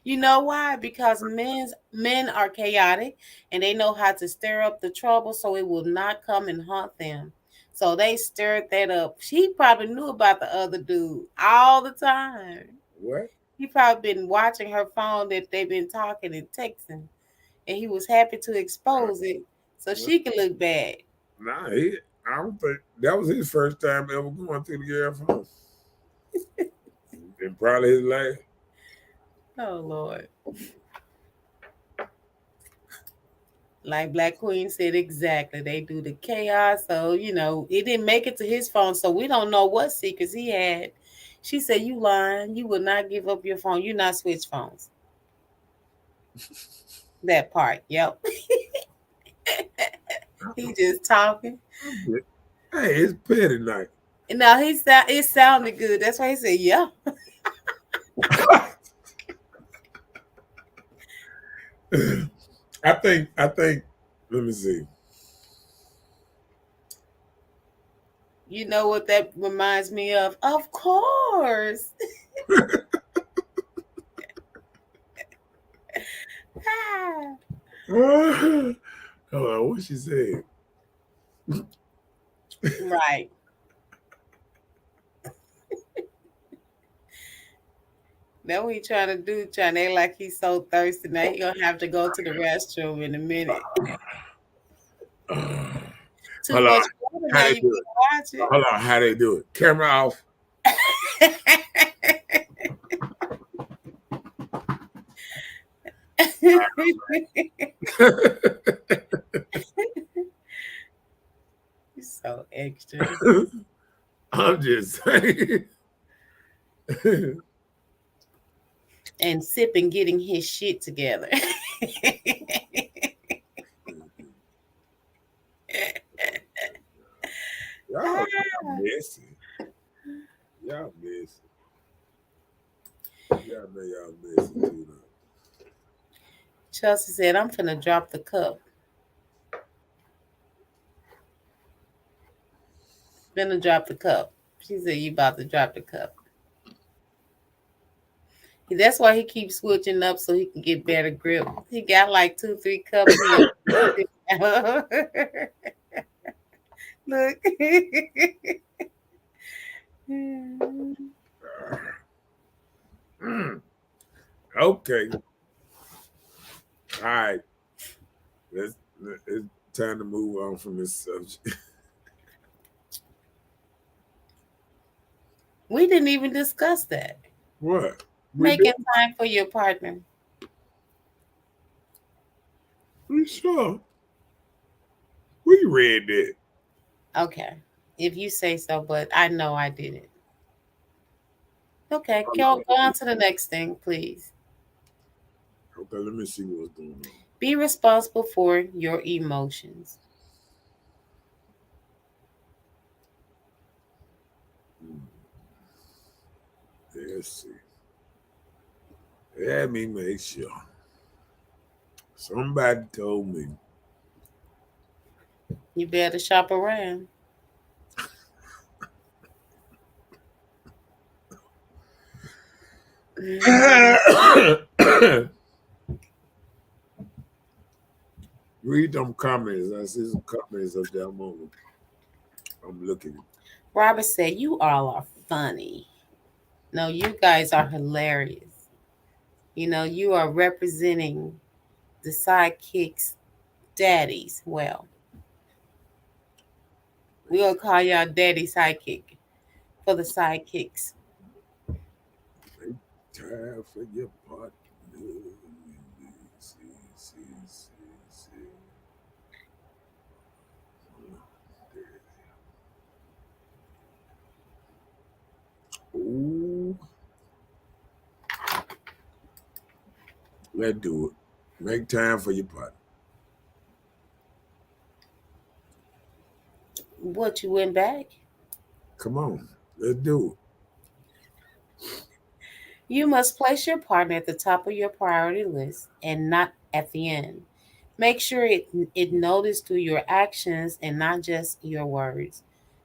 You know why? Because men are chaotic and they know how to stir up the trouble so it will not come and haunt them. So they stirred that up. She probably knew about the other dude all the time. What? He probably been watching her phone that they've been talking and texting, and he was happy to Uh, expose it so what? she could look bad. Nah, I don't think that was his first time ever going through the girl phone. And probably his life. Oh Lord. Like Black Queen said exactly. They do the chaos. So, it didn't make it to his phone. So we don't know what secrets he had. She said, "You lying. You will not give up your phone. You not switch phones." That part. Yep. He just talking. Hey, it's petty night. No, it sounded good. That's why he said, "Yeah." I think. Let me see. You know what that reminds me of? Of course. Hold on, what she said? Right. That's what he trying to do, trying to act like he's so thirsty. Now he gonna have to go to the restroom in a minute. Too Hold on, much water how now, they you do it? can't watch Hold on, how they do it? Camera off. it. He's so extra. I'm just saying. And sipping, getting his shit together. Y'all messy. Y'all messy. Y'all know y'all messy too. Chelsea said, "I'm finna drop the cup. Finna drop the cup." She said, "You about to drop the cup." That's why he keeps switching up so he can get better grip. He got like 2, 3 cups. Look. Okay. All right. It's time to move on from this subject. We didn't even discuss that. What? We did. Making time for your partner. We sure. We read that. Okay. If you say so, but I know I didn't. Okay, Hold go on to the next thing, please. Okay, let me see what's going on. Be responsible for your emotions. Hmm. Let's see. Let me make sure. Somebody told me. You better shop around. Read them comments. I see some comments up there. I'm looking. Robert said, "You all are funny. No, you guys are hilarious. You know, you are representing the sidekicks' daddies well. We'll call y'all daddy sidekick for the sidekicks." Make time for your partner. See, see. Ooh, let's do it. Make time for your partner. What, you went back? Come on, let's do You must place your partner at the top of your priority list and not at the end. Make sure it noticed through your actions and not just your words.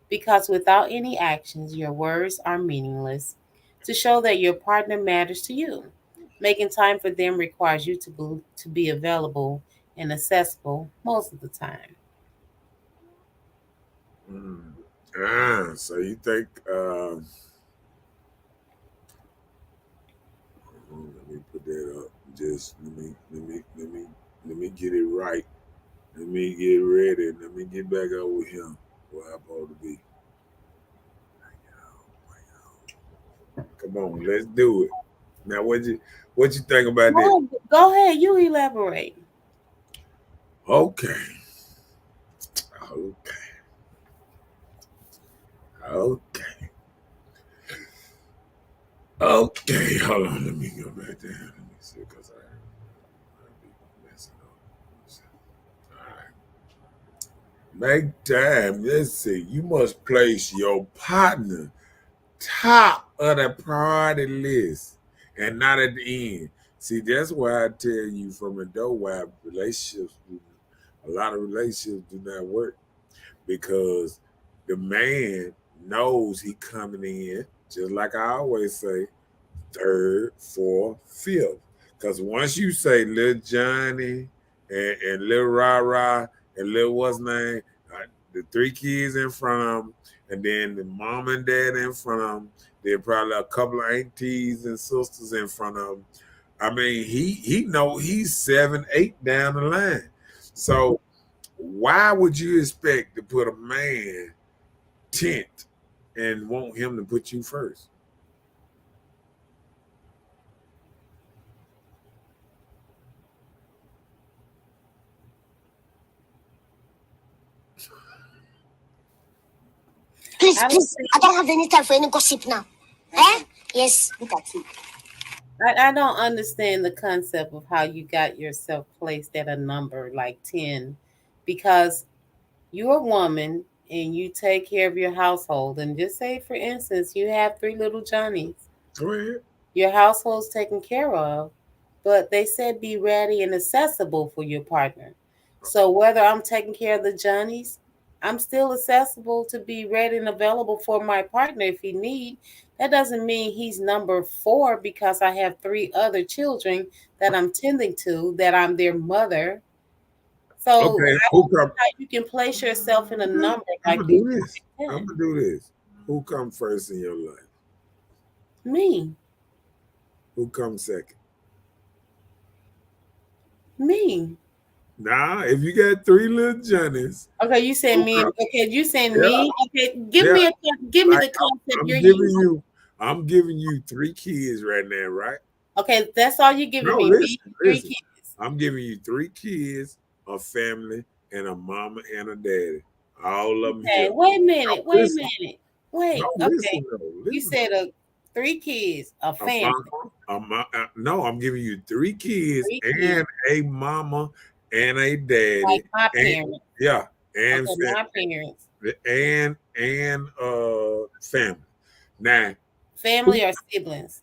Because without any actions, your words are meaningless. To show that your partner matters to you, making time for them requires you to be available and accessible most of the time. it. So you think? Let me put that up. Just let me get it right. Let me get ready. Let me get back over here where I'm supposed to be. Come on, let's do it. Now, what you think about that? Go ahead, you elaborate. Okay, okay, okay. Okay, hold on. Let me go back there. Let me see, because I be messing up. All right. Make time. Let's see. You must place your partner top of the priority list and not at the end. See, that's why I tell you from a door why a lot of relationships do not work because the man knows he coming in, just like I always say, third, fourth, fifth. Because once you say Lil Johnny and Lil Rah and Lil what's name, the three kids in front of them, and then the mom and dad in front of them, then probably a couple of aunties and sisters in front of them. I mean, he know he's 7, 8 down the line. So why would you expect to put a man 10th and want him to put you first? Please, I don't please. think I don't have any time for any gossip now. Eh? Yes, look at you. I don't understand the concept of how you got yourself placed at a number like 10 because you're a woman and you take care of your household. And just say, for instance, you have three little Johnnies. Go ahead. Your household's taken care of, but they said be ready and accessible for your partner. So whether I'm taking care of the Johnnies, I'm still accessible to be ready and available for my partner if he need. That doesn't mean he's number four because I have three other children that I'm tending to, that I'm their mother. So Okay, I who don't see come? how you can place yourself in a number I'm like gonna you do this. just I'm said. gonna do this. Who come first in your life? Me, Who comes second? me. Nah, if you got three little Johnnies, Okay, you saying who me? come? Okay, you saying Yeah, me? Okay, yeah. give me Like the concept I'm you're giving using. you, I'm giving you three kids right now, right? Okay, that's all you're giving No, me. Me, listen, three listen. kids. I'm giving you three kids, a family, and a mama and a daddy. All of them Okay, here. wait a No, minute. Wait a listen. minute. No, Wait. Okay, listen though. you Listen. said three kids, a A family, mama, no, I'm giving you three kids three kids, and a mama and a like daddy, my and parents. yeah, and Okay, my parents, family. Now, who family or siblings?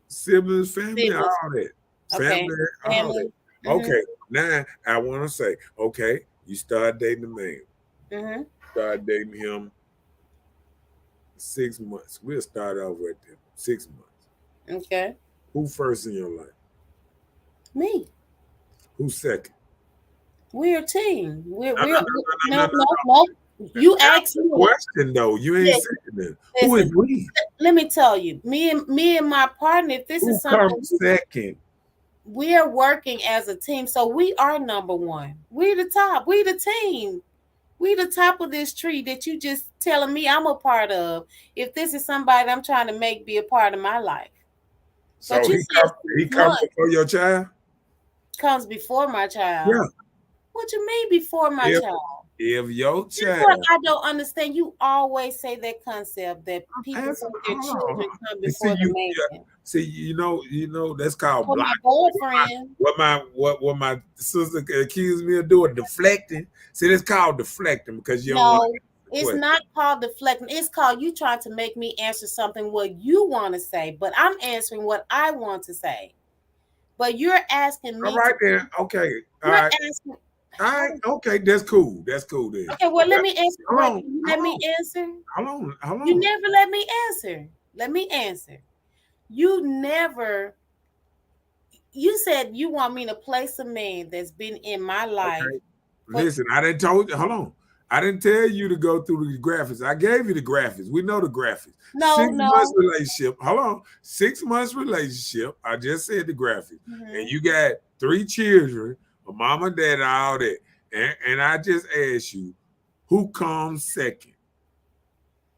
siblings, family, all Siblings. that, Okay, family, all that. family. Mhm. Okay, now I want to say, okay, you start dating the man, Mhm. start dating him 6 months. We'll start off right there, 6 months. Okay, Who first in your life? me. Who second? We're a team. No, no, We're no, no, no, no, no. no, no. You asked The me. question though, you ain't Listen, saying that. Who is listen. we? Let me tell you, me and my partner. If this Who is something comes second? we are working as a team, so we are number one. We the top. We the team. We the top of this tree that you just telling me I'm a part of. If this is somebody I'm trying to make be a part of my life, but So you said he six come months before your child? comes before my child. Yeah. What you mean before my If child? if your That's what child I don't understand. You always say that concept that people answer, think their hold on, hold children on. come You see before the you yeah, man. see that's called For my blocking. boyfriend, What my sister accused me of doing, deflecting. See, that's called deflecting because you don't want to no, answer the it's question. not called deflecting. It's called you trying to make me answer something what you want to say, but I'm answering what I want to say. But you're asking All me to. right then. Okay. All You're right. asking. All How? right. Okay. That's cool. That's cool then. Okay, well, let Well, me answer. hold Wait, on. can you let Hold me on. answer? Hold on. Hold You on. never let me answer. Let me answer. You never. You said you want me to place a man that's been in my life Okay. for. Listen, I didn't told you. Hold on. I didn't tell you to go through the graphics. I gave you the graphics. We know the graphics. No, 6 months no. relationship. Hold on. 6 months relationship. I just said the graphics. And Mhm. you got three children, a mama, dad, all that. And I just asked you, who comes second?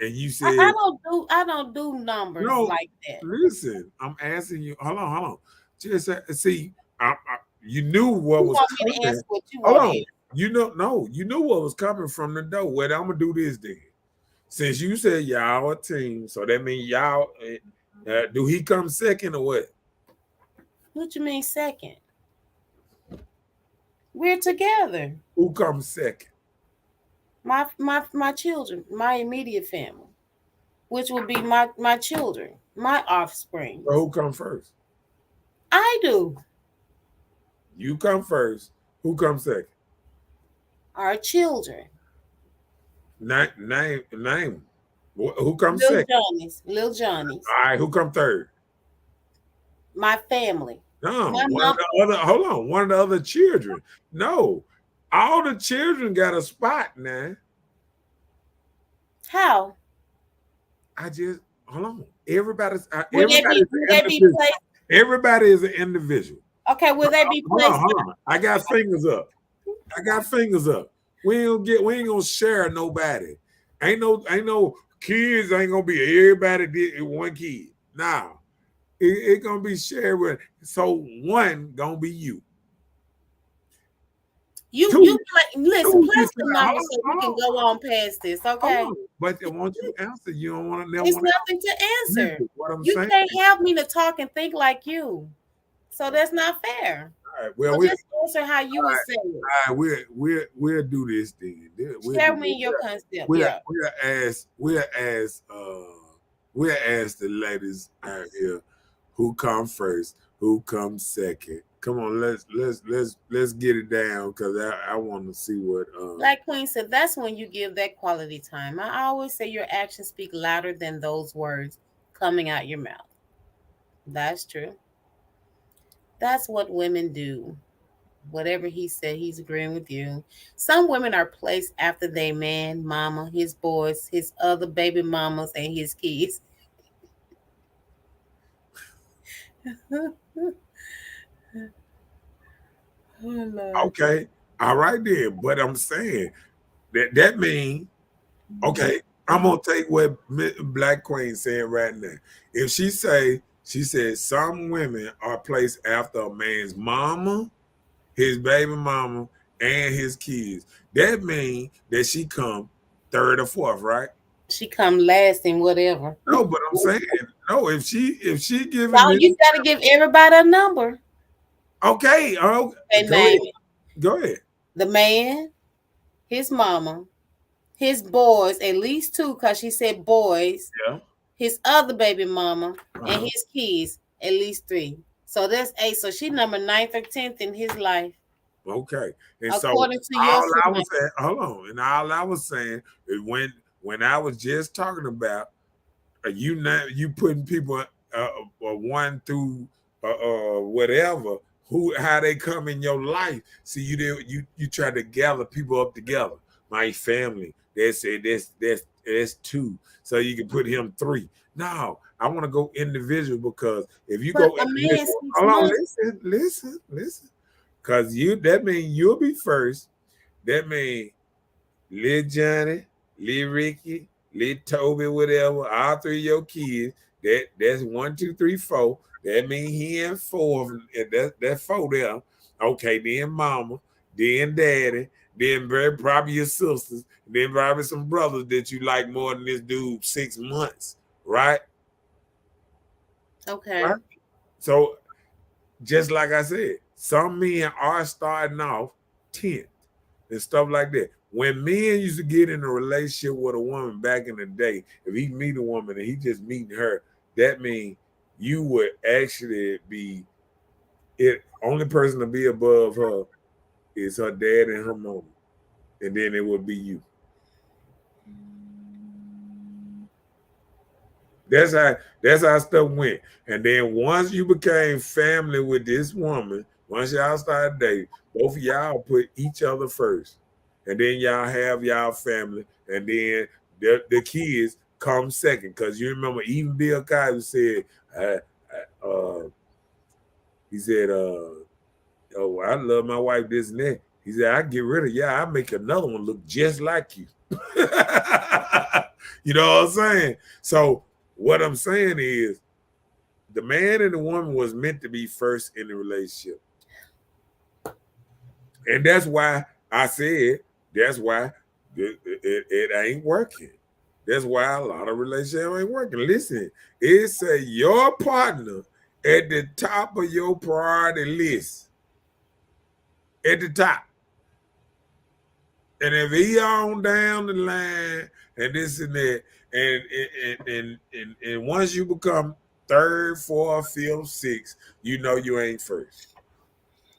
And you I said, don't do. I don't do numbers no, like that. listen, I'm asking you. Hold on, hold on. Just see, you knew what You was want me to coming. answer what you Hold want to on. answer. You know, no, you knew what was coming from the door. Well, I'm gonna do this then. Since you said y'all a team, so that means y'all Do he come second or what? What you mean second? We're together. Who comes second? My children, my immediate family, which would be my children, my offspring. So who come first? I do. You come first. Who comes second? Our children. Name. Who comes Little second? Johnny's. Little Johnny's. All right, who come third? My family. No, My one mom. of the other. Hold on, one of the other children. No, all the children got a spot now. How? I just hold on. Everybody's Would they everybody's be? Would an they be individual. placed? Everybody is an individual. Okay. Will they be Hold placed? on, hold on. I got fingers up. I got fingers up. We ain't gonna share nobody. Ain't no kids ain't gonna be everybody did one kid. Nah. It gonna be shared with so one gonna be you. Listen, Two, place the number so we can go on past this, okay? But once you answer, you don't want to. There's nothing to answer. What I'm You saying. can't have me to talk and think like you, so that's not fair. All right. Well, so just answer how you would say it. All right. We'll do this then. Share me your concept. We'll ask the ladies out here who come first, who comes second. Come on, let's get it down because I want to see what. Like Queen said, that's when you give that quality time. I always say your actions speak louder than those words coming out your mouth. That's true. That's what women do. Whatever he said, he's agreeing with you. Some women are placed after their man, mama, his boys, his other baby mamas, and his kids. Okay, all right then. But I'm saying that means okay. I'm gonna take what Black Queen saying right now. If she said some women are placed after a man's mama, his baby mama, and his kids. That means that she come third or fourth, right? She come last in whatever. No, but I'm saying no. If she giving no, you got to give everybody a number. Okay. Go ahead. The man, his mama, his boys, at least two, because she said boys. Yeah. His other baby mama and his kids, at least three. So that's 8. So she number 9th or 10th in his life. Okay. And according so to your all I was saying, hold on. And all I was saying is when I was just talking about you putting people one through whatever, how they come in your life. See, you try to gather people up together. My family. That's 2. So you can put him 3. No, I want to go individual because if you go listen. Because that means you'll be first. That means Lil Johnny, Lil Ricky, Lil Toby, whatever, all 3 of your kids. That's 1, 2, 3, 4. That means he and 4. That's 4 there. Okay, then mama, then daddy, then probably your sisters, then probably some brothers that you like more than this dude 6 months, right? Okay. Right? So just like I said, some men are starting off 10th and stuff like that. When men used to get in a relationship with a woman back in the day, if he meet a woman and he just meeting her, that means you would actually be it. Only person to be above her is her dad and her mom, and then it would be you. That's how stuff went. And then once you became family with this woman, once y'all started dating, both of y'all put each other first. And then y'all have y'all family, and then the kids come second. Because you remember, even Bill Cosby said, he said, "Oh, I love my wife this and that." He said, "I get rid of y'all. I make another one look just like you." You know what I'm saying? So what I'm saying is, the man and the woman was meant to be first in the relationship, and that's why I said. That's why it ain't working. That's why a lot of relationships ain't working. Listen, it say your partner at the top of your priority list. At the top. And if he on down the line and this and that, and once you become third, fourth, fifth, sixth, you know you ain't first.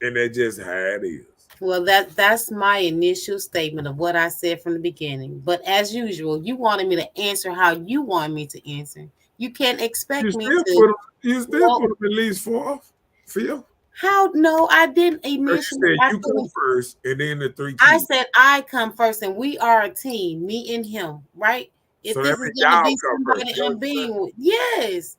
And that's just how it is. Well, that's my initial statement of what I said from the beginning. But as usual, you wanted me to answer how you want me to answer. You can't You expect me still to. put him, you still Well, put him at least fourth, fifth. how? No, I didn't Because you initially. said you come first and then the three I kids. said I come first, and we are a team, me and him, right? If So that this is means gonna y'all be come first. somebody You know what I'm I'm saying? being with, yes,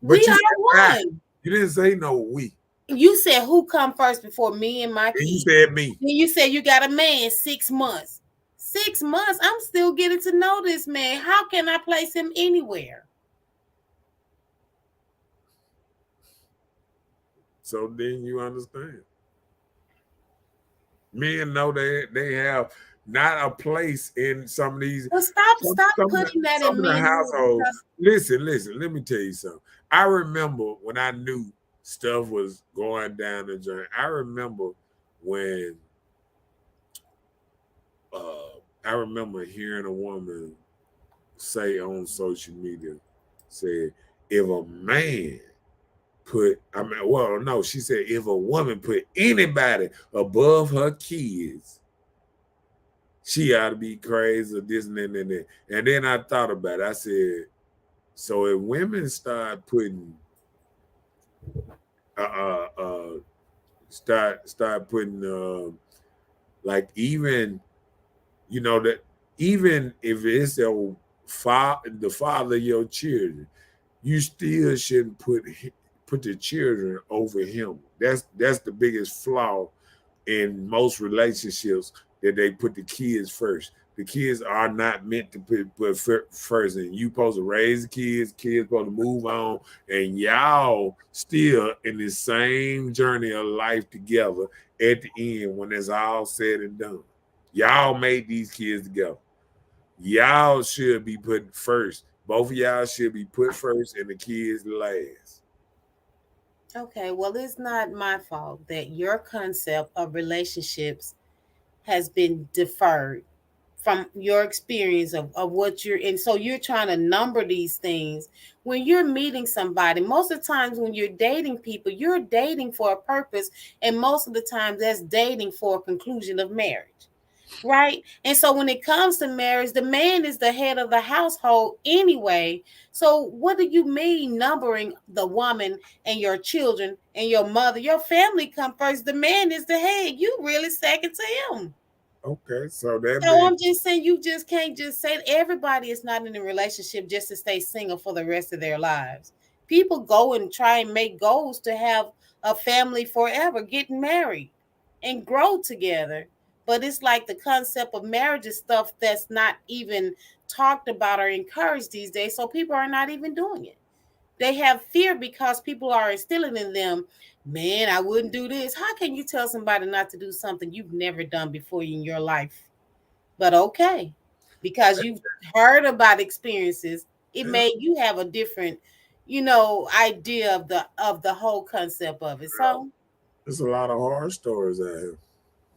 But we you are said I. one. You didn't say no we. You said who come first before me and my And you kids? said me. Then you said you got a man 6 months. 6 months, I'm still getting to know this man. How can I place him anywhere? So then you understand. Men know they have not a place in some of these Well, stop putting that some in of the men households. because Listen, let me tell you something. I remember when I knew stuff was going down the drain. I remember when I remember hearing a woman say on social media, said, if a man no, she said if a woman put anybody above her kids, she ought to be crazy or this and that and that. And then I thought about it. I said, so if women start putting start putting like even that even if it's the father of your children, you still shouldn't put the children over him. That's the biggest flaw in most relationships, that they put the kids first. The kids are not meant to put first, and you supposed to raise the kids supposed to move on, and y'all still in the same journey of life together at the end when it's all said and done. Y'all made these kids together. Y'all should be put first. Both of y'all should be put first and the kids last. okay, well, it's not my fault that your concept of relationships has been deferred from your experience of what you're in. So you're trying to number these things. When you're meeting somebody, most of the times when you're dating people, you're dating for a purpose, and most of the time that's dating for a conclusion of marriage, right? And so when it comes to marriage, the man is the head of the household anyway. So what do you mean numbering the woman and your children and your mother? Your family come first. The man is the head. You really second to him. Okay, so that So means I'm just saying, you just can't just say everybody is not in a relationship just to stay single for the rest of their lives. People go and try and make goals to have a family forever, get married and grow together. But it's like the concept of marriage is stuff that's not even talked about or encouraged these days. So people are not even doing it. They have fear because people are instilling in them, man, I wouldn't do this. How can you tell somebody not to do something you've never done before in your life? But okay, because you've heard about experiences, it yeah, made you have a different, idea of the whole concept of it. So there's a lot of horror stories out here.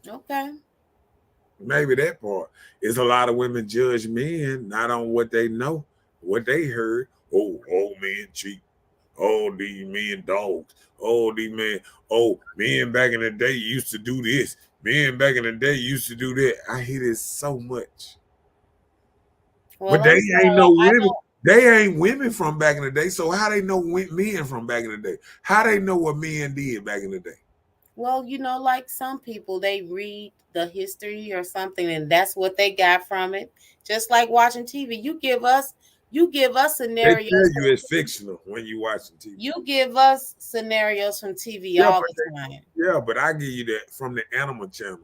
okay. Maybe that part is a lot of women judge men not on what they know, what they heard. Oh, all men cheat. Oh, these men dogs. Oh, these men. Oh, men back in the day used to do this. Men back in the day used to do that. I hear this so much. Well, But they I'm ain't sorry. no I women. don't. They ain't women from back in the day. So how they know men from back in the day? How they know what men did back in the day? Well, like some people, they read the history or something, and that's what they got from it. Just like watching TV, you give us They scenarios. tell you it's fictional when you watching TV. You give us scenarios from TV Yeah, all but the time. I give you that from the Animal Channel.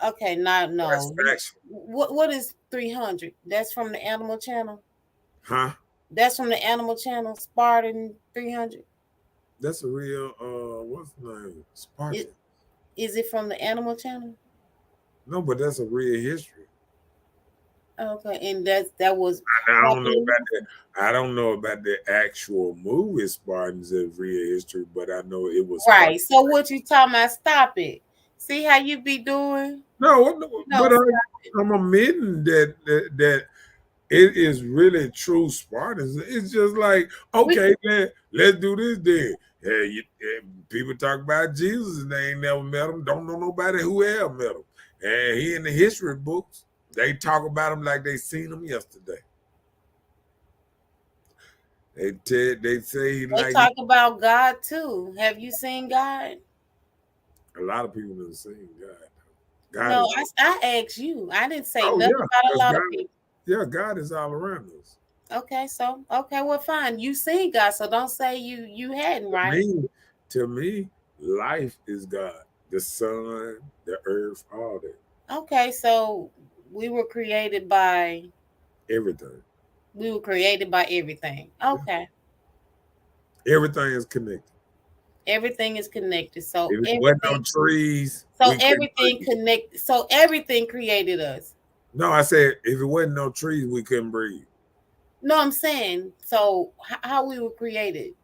Okay, not That's no. factual, What is 300? That's from the Animal Channel. huh? That's from the Animal Channel. Spartan 300. That's a real what's the name? Is, Spartan. is it from the Animal Channel? No, but that's a real history. Okay, and that was I don't know happening. about that. I don't know about the actual movie Spartans of real history, but I know it was Right. Spartans. So what you talking about? Stop it. See how you be doing? No, No, but stop it. I'm admitting that it is really true Spartans. It's just like, We okay, then let's do this then. Hey, people talk about Jesus and they ain't never met him. Don't know nobody who ever met him. And he in the history books, they talk about him like they seen him yesterday. They say he they like talk about God too. Have you seen God? a lot of people have seen God. God No, is I asked you. I didn't say oh nothing yeah, about a because lot God of people. God is all around us. Okay, so okay, well, fine. You seen God, so don't say you hadn't, To right? me, to me, life is God. The sun, the earth, all that. Okay, so we were created by Everything. we were created by everything. Yeah. Okay, Everything is connected. everything is connected. So If it wasn't no everything, trees, so we couldn't everything breathe. connect. So everything created us. No, I said if it wasn't no trees, we couldn't breathe. No, I'm saying so. How we were created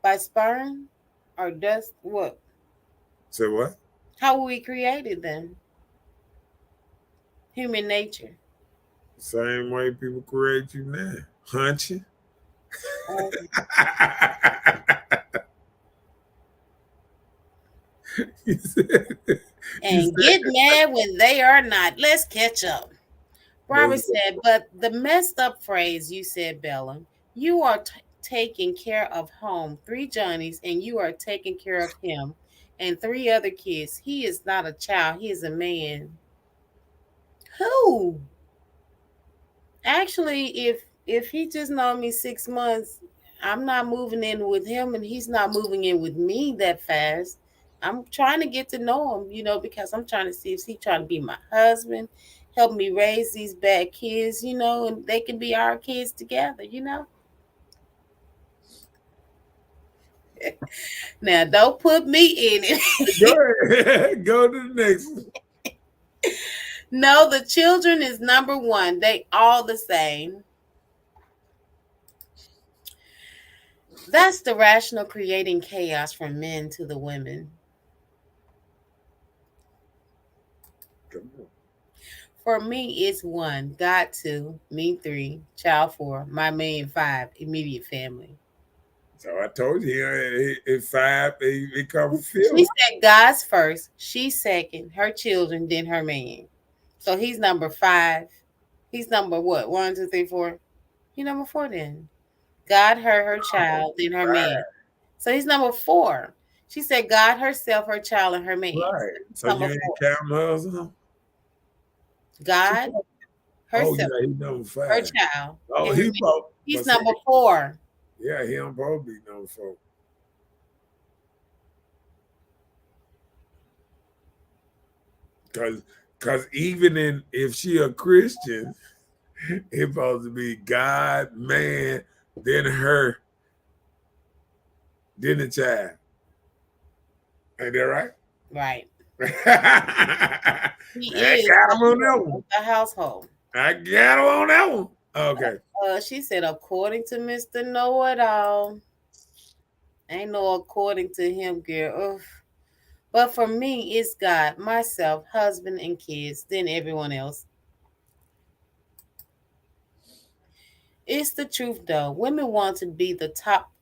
by sperm or dust? What? So what? How were we created then? Human nature. Same way people create you now. Hunt you. Um, you said, you and said get mad when they are not. Let's catch up. Robert let's go. said, but the messed up phrase you said, Bella, you are taking care of home, 3 Johnnies, and you are taking care of him and 3 other kids. He is not a child, he is a man. Who? Actually, if he just known me 6 months, I'm not moving in with him and he's not moving in with me that fast. I'm trying to get to know him, because I'm trying to see if he's trying to be my husband, help me raise these bad kids, and they can be our kids together. Now don't put me in Go it. ahead. Go to the next one. No, the children is number one. They all the same. That's the rational creating chaos from men to the women. Come on. For me, it's 1, God 2, me 3, child 4, my man 5, immediate family. So I told you, it five, it come She fifth. said God's first, she's second, her children, then her man. So he's number 5. He's number what? 1, 2, 3, 4. He number 4 then. God, her Oh, child, then her man. right, So he's number 4. She said God, herself, her child, and her man. So right. he's So number you 4. ain't counting husband? God, Oh yeah, herself, he number her 5. child, Oh, and her he man. both, He's but see, number 4. yeah, he don't both be number 4. Cause, cause even if she a Christian, it's supposed to be God, man, then her, then the child. Ain't that right? Right. I He is got the him on that head one. of the household. I got him on that one. Okay. She said, according to Mr. Know It All. Ain't no according to him, girl. Ugh. But for me, it's God, myself, husband, and kids, then everyone else. It's the truth, though. Women want to be the top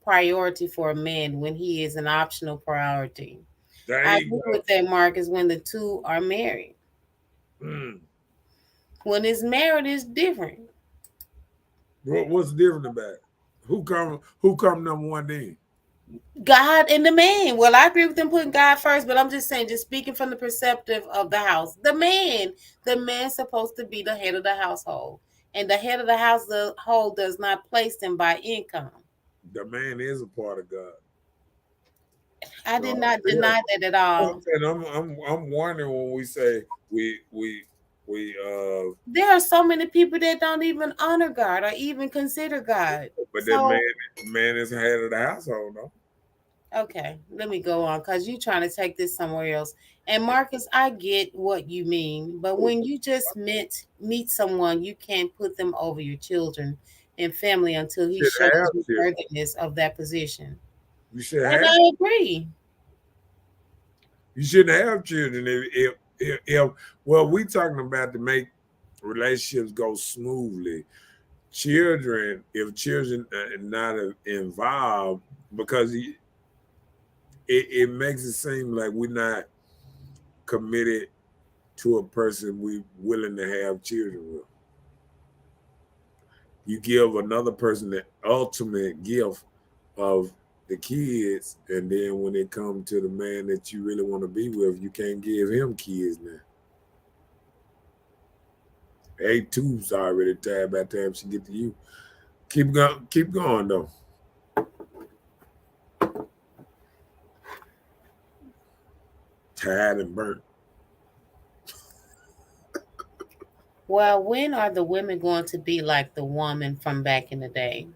priority for a man when he is an optional priority. There I you agree go. with that, Marcus, when the two are married. Mm. When it's married, it's different. What's different about it? Who come number one then? God and the man. Well, I agree with them putting God first, but I'm just saying, just speaking from the perspective of the house. The man's supposed to be the head of the household, and the head of the household does not place them by income. The man is a part of God. I did So not yeah, deny that at all. I'm wondering when we say we There are so many people that don't even honor God or even consider God. but that So man is head of the household, no? Okay, let me go on because you're trying to take this somewhere else. And Marcus, I get what you mean, but when you just meet someone, you can't put them over your children and family until he Should shows have you children. worthiness of that position. You should And have. I agree. You shouldn't have children if well, we talking about to make relationships go smoothly. Children, if children are not involved, because it makes it seem like we're not committed to a person we willing to have children with. You give another person the ultimate gift of the kids, and then when it comes to the man that you really want to be with, you can't give him kids now. A tube's already tied by the time she get to you. Keep going though. Tired and burnt. Well, when are the women going to be like the woman from back in the day?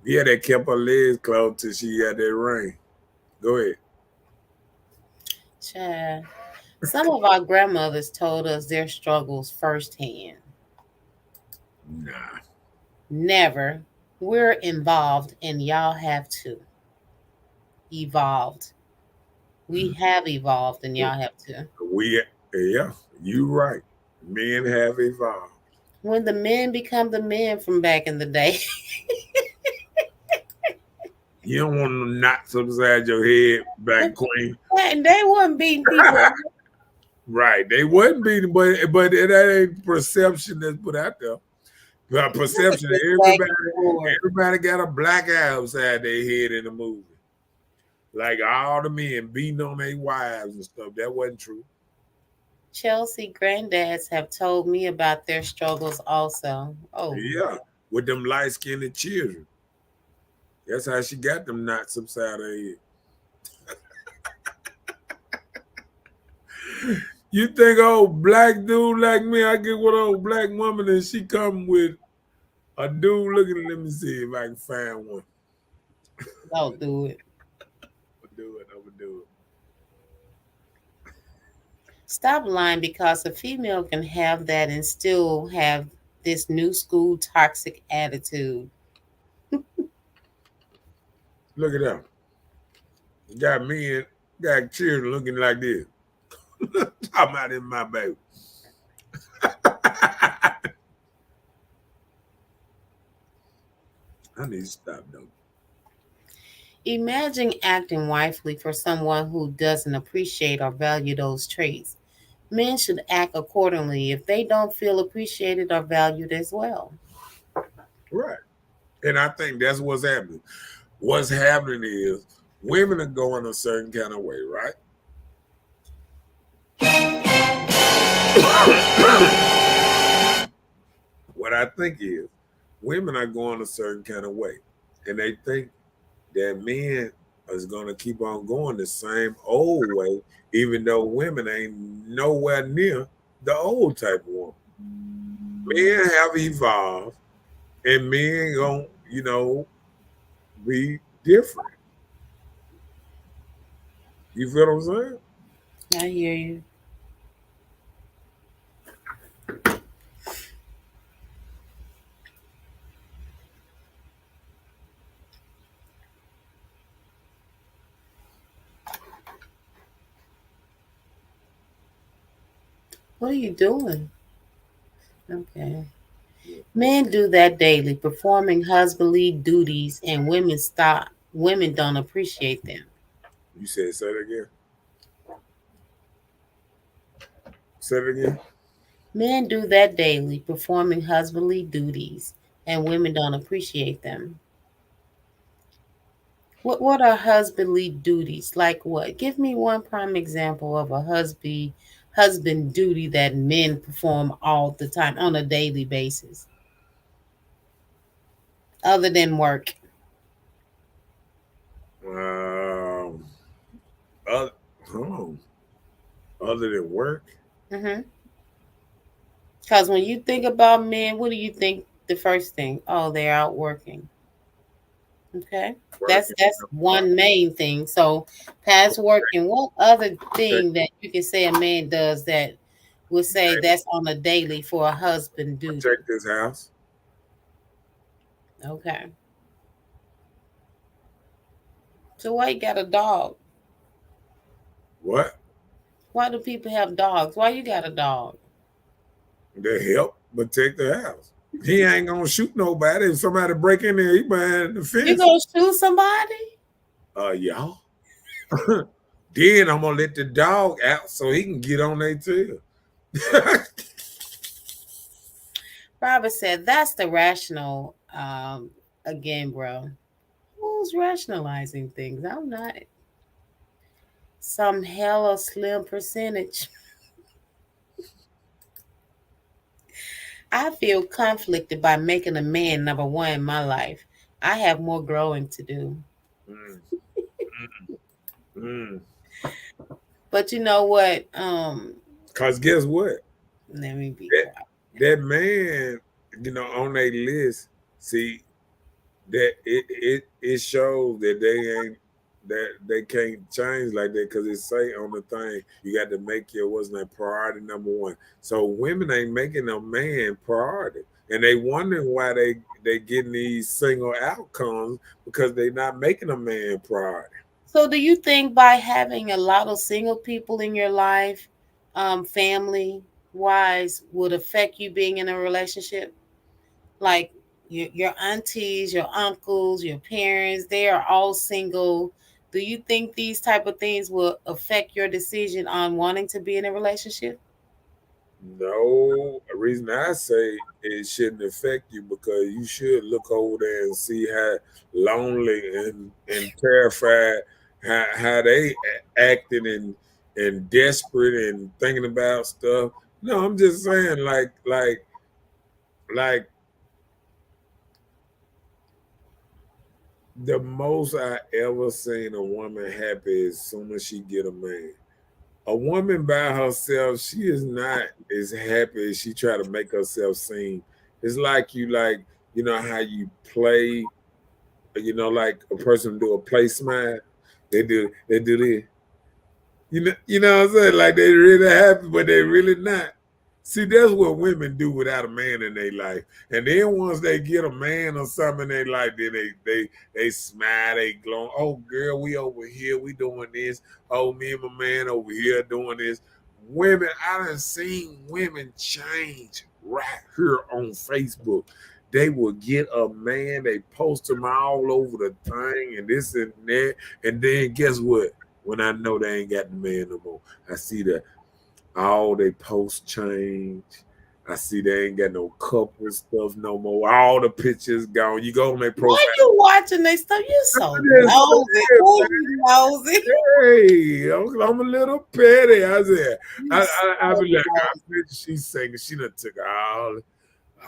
Yeah, they kept her legs closed till she got that ring. Go ahead. Child. Some of our grandmothers told us their struggles firsthand. Nah. Never. We're involved and y'all have to. Evolved. We have evolved and y'all have to. We yeah, you right. Men have evolved. When the men become the men from back in the day, You don't want no knots upside your head, back queen. and they weren't beating people. Right. They wasn't beating, but that ain't perception that's put out there. But perception, Just back everybody and forth. everybody got a black eye upside their head in the movie. Like all the men beating on their wives and stuff. That wasn't true. Chelsea granddads have told me about their struggles also. Oh, Yeah. With them light skinned children. That's how she got them knots upside her head. You think old black dude like me, I get with an old black woman and she come with a dude looking, let me see if I can find one. don't do it. I'm gonna do it. Stop lying because a female can have that and still have this new school toxic attitude. Look at that. Got me and got children looking like this. Talking about in my baby. I need to stop though. Imagine acting wifely for someone who doesn't appreciate or value those traits. Men should act accordingly if they don't feel appreciated or valued as well. Right. And I think that's what's happening. What's happening is women are going a certain kind of way, right? What I think is women are going a certain kind of way. And they think that men is going to keep on going the same old way, even though women ain't nowhere near the old type of woman. Men have evolved, and men going to, be different. You feel what I'm saying? I hear you. What are you doing? Okay. Men do that daily, performing husbandly duties, and women stop. Women don't appreciate them. You said, say it again. Say it again. Men do that daily, performing husbandly duties, and women don't appreciate them. What are husbandly duties? Like what? Give me one prime example of a husband duty that men perform all the time on a daily basis, other than work. Um, other, oh, other than work, Because when you think about men, what do you think the first thing? Oh, they're out working. Okay. That's Working in that's the one main thing. So past working, what other protect, thing that you can say a man does that would say that's on a daily for a husband duty? protect this house. Okay. So why you got a dog? What? Why do people have dogs? Why you got a dog? They help protect the house. He ain't gonna shoot nobody. If somebody break in there, he behind the You fence. gonna shoot somebody? Y'all. Then I'm gonna let the dog out so he can get on their tail. Robert said that's the rational again, bro. Who's rationalizing things? I'm not. Some hella slim percentage. I feel conflicted by making a man number one in my life. I have more growing to do. Mm, mm. But you know what? Cause guess what? Let me be That quiet. that man, on their list, see that it shows that they ain't that they can't change like that because it say on the thing you got to make your what's that priority number one. So women ain't making a man priority, and they wondering why they getting these single outcomes because they not making a man priority. So, do you think by having a lot of single people in your life, family wise, would affect you being in a relationship? Like your aunties, your uncles, your parents, they are all single. Do you think these type of things will affect your decision on wanting to be in a relationship? No, the reason I say it shouldn't affect you because you should look over there and see how lonely and terrified how they acting and desperate and thinking about stuff. No, I'm just saying like the most I ever seen a woman happy as soon as she get a man. A woman by herself, she is not as happy as she try to make herself seem. It's like you know how you play, like a person do a play smile. They do this. You know what I'm saying? Like they really happy, but they really not. See, that's what women do without a man in their life. And then once they get a man or something in their life, then they smile, they glow. Oh girl, we over here, we doing this. Oh, me and my man over here doing this. Women, I done seen women change right here on Facebook. They will get a man, they post him all over the thing and this and that. And then guess what? When I know they ain't got the man no more, I see that all they posts change. I see they ain't got no couple stuff no more. All the pictures gone. You go on their Why profile. you watching this stuff? You so nosy. Oh, you nosy. Hey, I'm a little petty. I said, You I so be like, I nosy. bet she's singing. She done took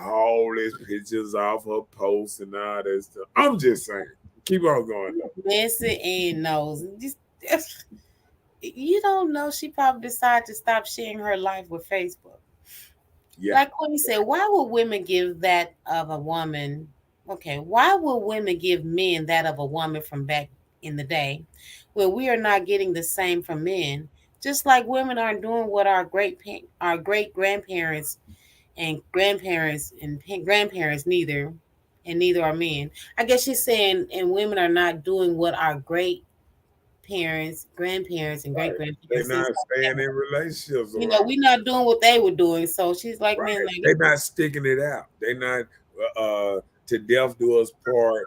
all these pictures off her posts and all that stuff. I'm just saying. Keep on going though. Messy and nosy. Just, you don't know. She probably decided to stop sharing her life with Facebook. Yeah. Like Queen said, why would women give that of a woman? Okay, why would women give men that of a woman from back in the day, where we are not getting the same from men? Just like women aren't doing what our great grandparents and grandparents and grandparents neither are men. I guess she's saying, and women are not doing what our great parents, grandparents, and great Right. They grandparents things not like staying that. in relationships You know, around. we're not doing what they were doing. So she's like, Right. man, like They not sticking it out. They not to death do us part.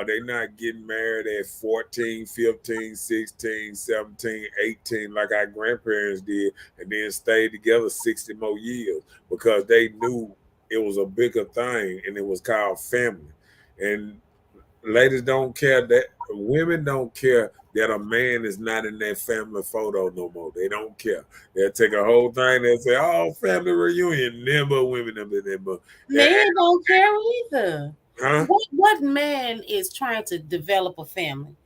They not getting married at 14, 15, 16, 17, 18 like our grandparents did and then stayed together 60 more years because they knew it was a bigger thing and it was called family. And ladies don't care that women don't care that a man is not in that family photo no more. They don't care. They'll take a whole thing and say, "Oh, family reunion." Never women, never. men don't care either. Huh? What man is trying to develop a family?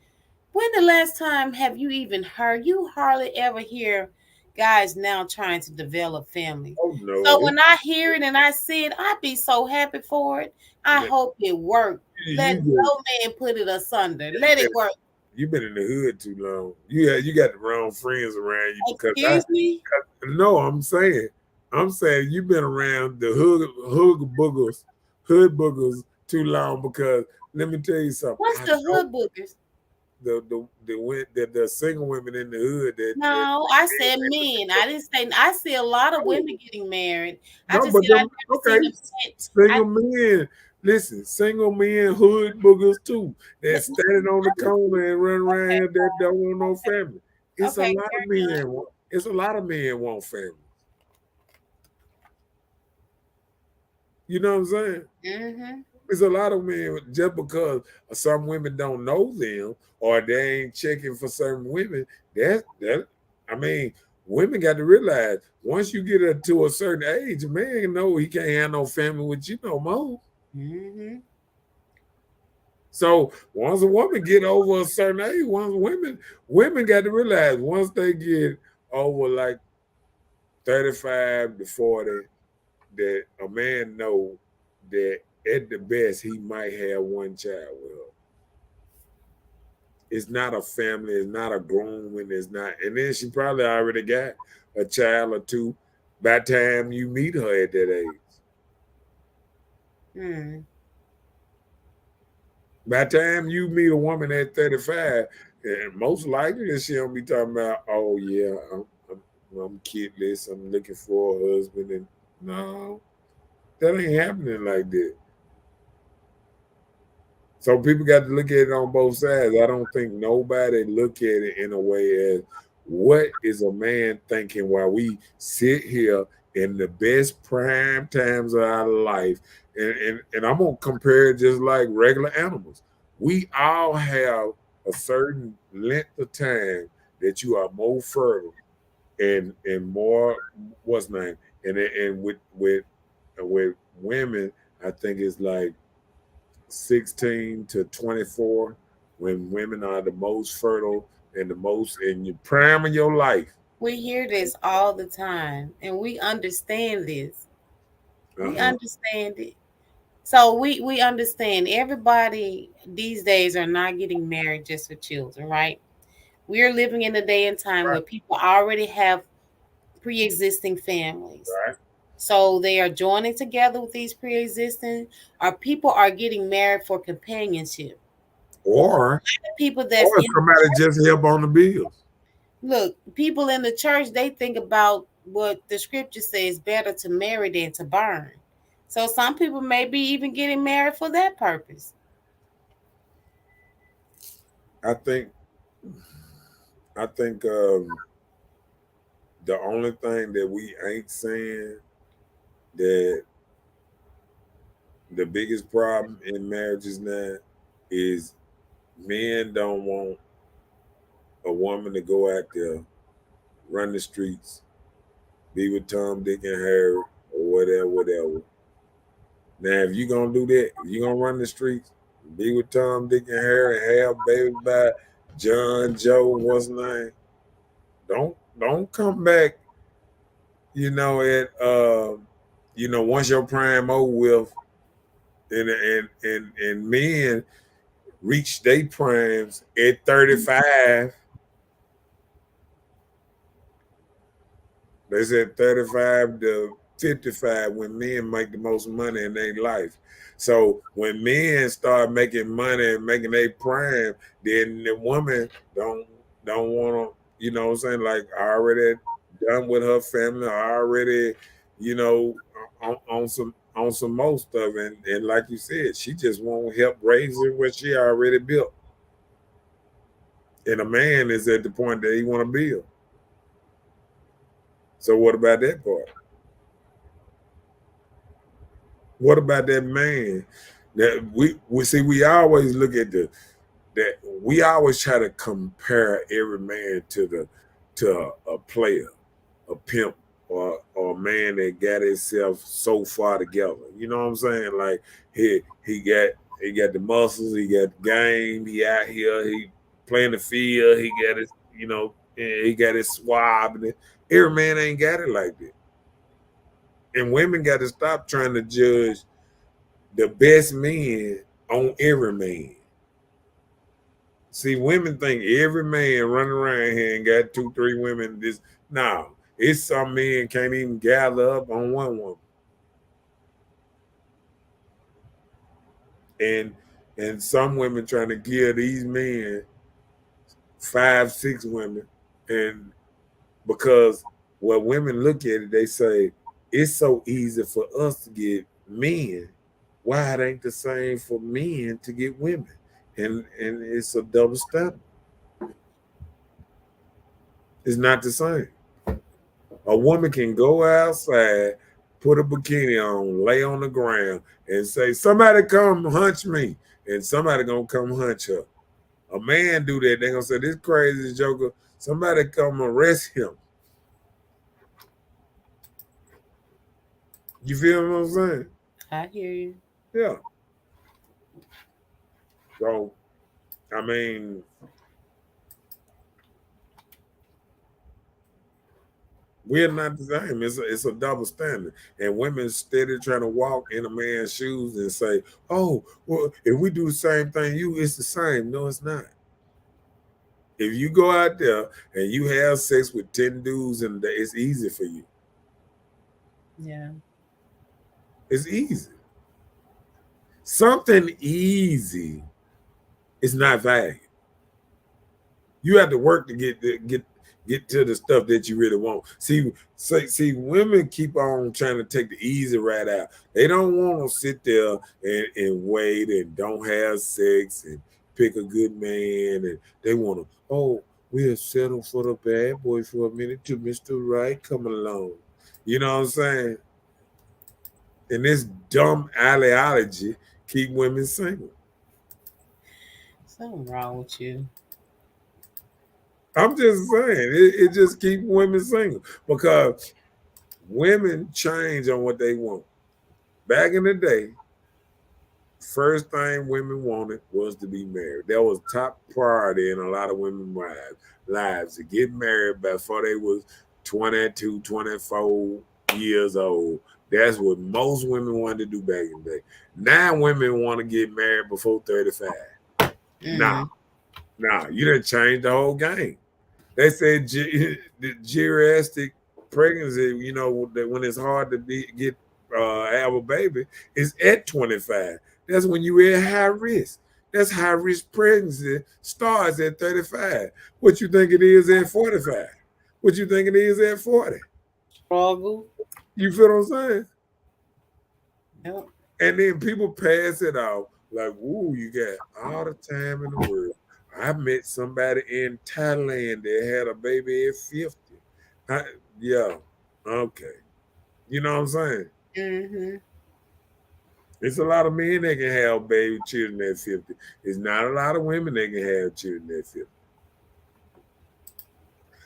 When the last time have you even heard? You hardly ever hear guys now trying to develop families. Oh So no. when I hear it and I see it, I'd be so happy for it. I Man, hope it works. Let you no man put it asunder. you Let it been work. you been in the hood too long. You got the wrong friends around you because I Excuse me? no, I'm saying you've been around the hood boogers too long because let me tell you something. What's I the know hood bookers? the single women in the hood that No, I said men. I didn't say. I see a lot of women getting married. I no, just but said I them never okay, seen them. I single men. Listen, single men, hood boogers too. That n- standing on the corner and run around here that don't want no family. It's a okay, lot of men. It's a lot of men want family. You know what I'm saying? mm-hmm. There's a lot of men just because some women don't know them or they ain't checking for certain women. That I mean, women got to realize once you get up to a certain age, a man know he can't have no family with you no more. Mm-hmm. So once a woman get over a certain age, once women got to realize once they get over like 35 to 40, that a man know that at the best he might have one child with her. It's not a family, it's not a grooming, it's not, and then she probably already got a child or two by the time you meet her at that age. Mm. By the time you meet a woman at 35, and most likely she don't be talking about, oh yeah, I'm kidless, I'm looking for a husband, and no, that ain't happening like that. So people got to look at it on both sides. I don't think nobody look at it in a way as what is a man thinking while we sit here in the best prime times of our life. And I'm gonna compare it just like regular animals. We all have a certain length of time that you are more fertile and more what's name and with women, I think it's like 16 to 24 when women are the most fertile and the most in your prime of your life. We hear this all the time, and we understand this. We Uh-huh. understand it. So we understand everybody these days are not getting married just for children, right? We are living in a day and time Right. where people already have pre-existing families. Right. So they are joining together with these pre-existing, or people are getting married for companionship. Or People that's or in somebody just help on the bills. look, people in the church, they think about what the scripture says better to marry than to burn. So some people may be even getting married for that purpose. I think I think the only thing that we ain't saying that the biggest problem in marriages now is men don't want a woman to go out there, run the streets, be with Tom, Dick, and Harry, or whatever, whatever. Now, if you gonna do that, if you gonna run the streets, be with Tom, Dick, and Harry, and have babies by John, Joe, what's his name? Don't come back. Once your prime over with, and men reach their primes at 35. They said 35 to 55 when men make the most money in their life. So when men start making money and making their prime, then the woman don't want to, what I'm saying? Like already done with her family, already, you know, on some most of it. And like you said, she just won't help raise it what she already built. And a man is at the point that he want to build. So what about that part? What about that man? That we see we always look at that we always try to compare every man to a player, a pimp, or a man that got himself so far together. You know what I'm saying? Like he got the muscles, he got the game, he out here, he playing the field, he got his he got his swab Every man ain't got it like that. And women got to stop trying to judge the best men on every man. See, women think every man running around here and got 2, 3 women. This no, it's some men can't even gather up on one woman. And some women trying to give these men 5, 6 women. And because when women look at it, they say it's so easy for us to get men. Why it ain't the same for men to get women? And it's a double standard. It's not the same. A woman can go outside, put a bikini on, lay on the ground, and say, "Somebody come hunch me," and somebody gonna come hunch her. A man do that, they gonna say, "This crazy joker, somebody come arrest him." You feel what I'm saying? I hear you. Yeah. So, I mean, we're not the same. It's a double standard. And women steady trying to walk in a man's shoes and say, "Oh, well, if we do the same thing, it's the same." No, it's not. If you go out there and you have sex with 10 dudes in a day, it's easy for you. Yeah. It's easy. Something easy is not valued. You have to work to get to the stuff that you really want. See, women keep on trying to take the easy ride out. They don't want to sit there and wait and don't have sex and pick a good man, and they want to, oh, we'll settle for the bad boy for a minute till Mr. Right come along. You know what I'm saying? And this dumb ideology keep women single. Something wrong with you. I'm just saying, it just keep women single because women change on what they want. Back in the day, first thing women wanted was to be married. That was top priority in a lot of women's lives to get married before they was 22, 24 years old. That's what most women wanted to do back in the day. Now women want to get married before 35. Nah, you done changed the whole game. They said the geriatric pregnancy, that when it's hard to have a baby, is at 25. That's when you're at high risk. That's high risk pregnancy starts at 35. What you think it is at 45? What you think it is at 40? Struggle. You feel what I'm saying? Yep. And then people pass it off like, "Ooh, you got all the time in the world." I met somebody in Thailand that had a baby at 50. Yeah, okay. You know what I'm saying? Mm-hmm. It's a lot of men that can have baby children at 50. It's not a lot of women that can have children at 50.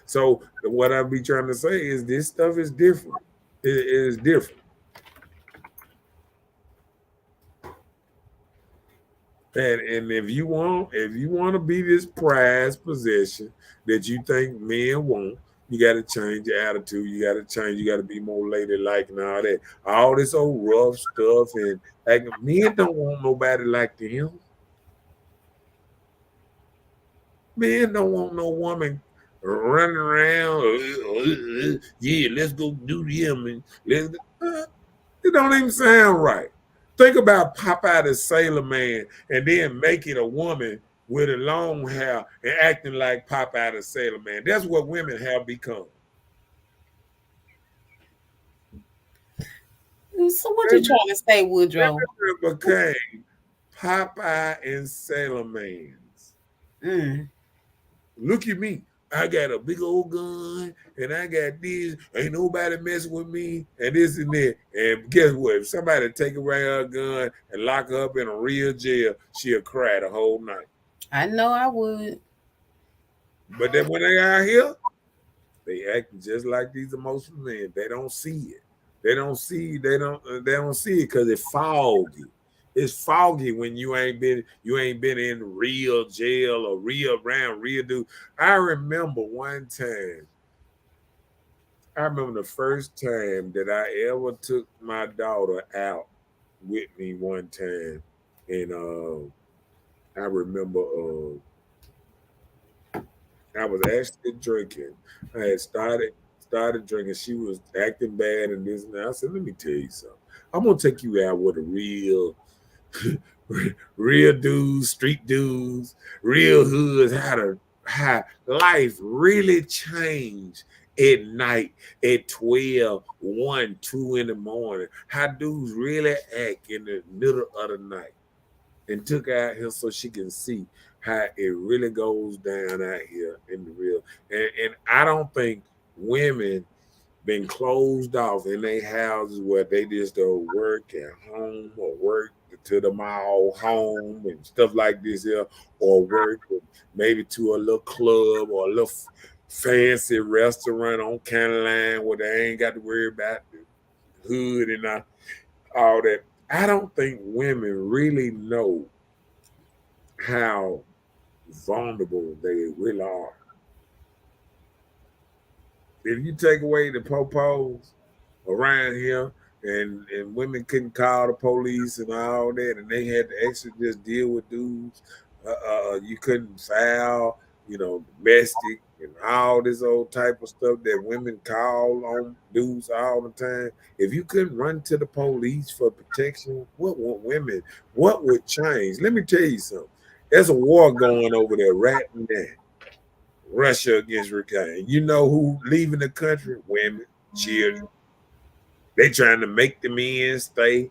So what I be trying to say is this stuff is different. It is different. And if you want to be this prized possession that you think men want, you got to change your attitude. You got to change. You got to be more ladylike and all that. All this old rough stuff and like men don't want nobody like them. Men don't want no woman running around. Yeah, let's go do them and let's. It don't even sound right. Think about Popeye the Sailor Man and then make it a woman with a long hair and acting like Popeye the Sailor Man. That's what women have become. So what you Women, trying to say, Woodrow? women became Popeye and Sailor Mans. Mm. Look at me. I got a big old gun and I got this. Ain't nobody messing with me and this and that. And guess what? If somebody take away her gun and lock her up in a real jail, she'll cry the whole night. I know I would. But then when they out here, they act just like these emotional men. They don't see it. They don't see. They don't see it because it's foggy. It's foggy when you ain't been in real jail or real around real dude. I remember one time I remember the first time that I ever took my daughter out with me one time, and I remember I was actually drinking. I had started drinking. She was acting bad and this and that. I said, "Let me tell you something. I'm gonna take you out with a real dudes, street dudes, real hoods. How life really changed at night at 12, 1, 2 in the morning. How dudes really act in the middle of the night." And took out here so she can see how it really goes down out here in the real. And I don't think women been closed off in their houses where they just don't work at home or work to the mall home and stuff like this here, or work maybe to a little club or a little fancy restaurant on county line where they ain't got to worry about the hood and all that. I don't think women really know how vulnerable they really are. If you take away the popos around here and women couldn't call the police and all that, and they had to actually just deal with dudes, you couldn't file, domestic and all this old type of stuff that women call on dudes all the time. If you couldn't run to the police for protection, what would change? Let me tell you something. There's a war going over there right now. Russia against Ukraine. You know who leaving the country? Women, children. They trying to make the men stay,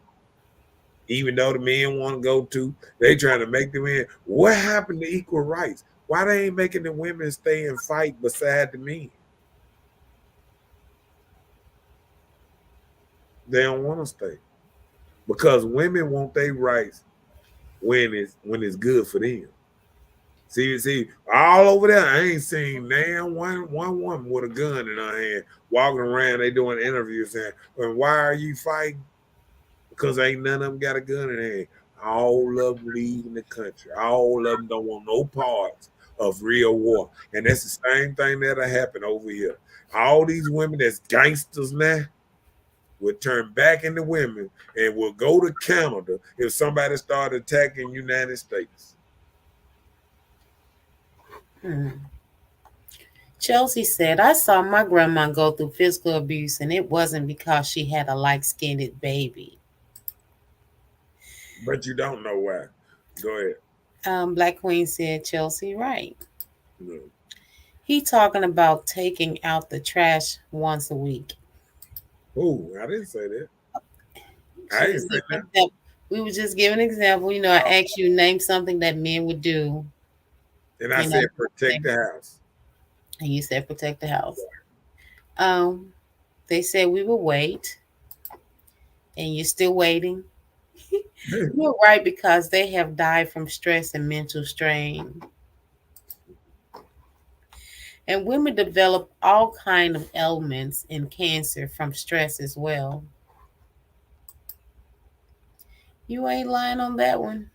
even though the men want to go to. They trying to make the men. What happened to equal rights? Why they ain't making the women stay and fight beside the men? They don't want to stay because women want their rights when it's good for them. See, all over there, I ain't seen damn one woman with a gun in her hand walking around. They doing interviews saying, "Well, why are you fighting?" Because ain't none of them got a gun in their hand. All of them leaving the country. All of them don't want no parts of real war. And that's the same thing that'll happen over here. All these women that's gangsters now will turn back into women and will go to Canada if somebody start attacking United States. Hmm. Chelsea said, I saw my grandma go through physical abuse, and it wasn't because she had a light skinned baby. But you don't know why. Go ahead. Black Queen said, Chelsea, right. No. He talking about taking out the trash once a week. Oh, I didn't say that. I She didn't was say giving that. an example. We were just giving an example. Oh, I asked you name something that men would do. and I You know, said protect the house. and you said protect the house. Um, they said we will wait, and you're still waiting. You're right because they have died from stress and mental strain. And women develop all kind of ailments and cancer from stress as well. You ain't lying on that one.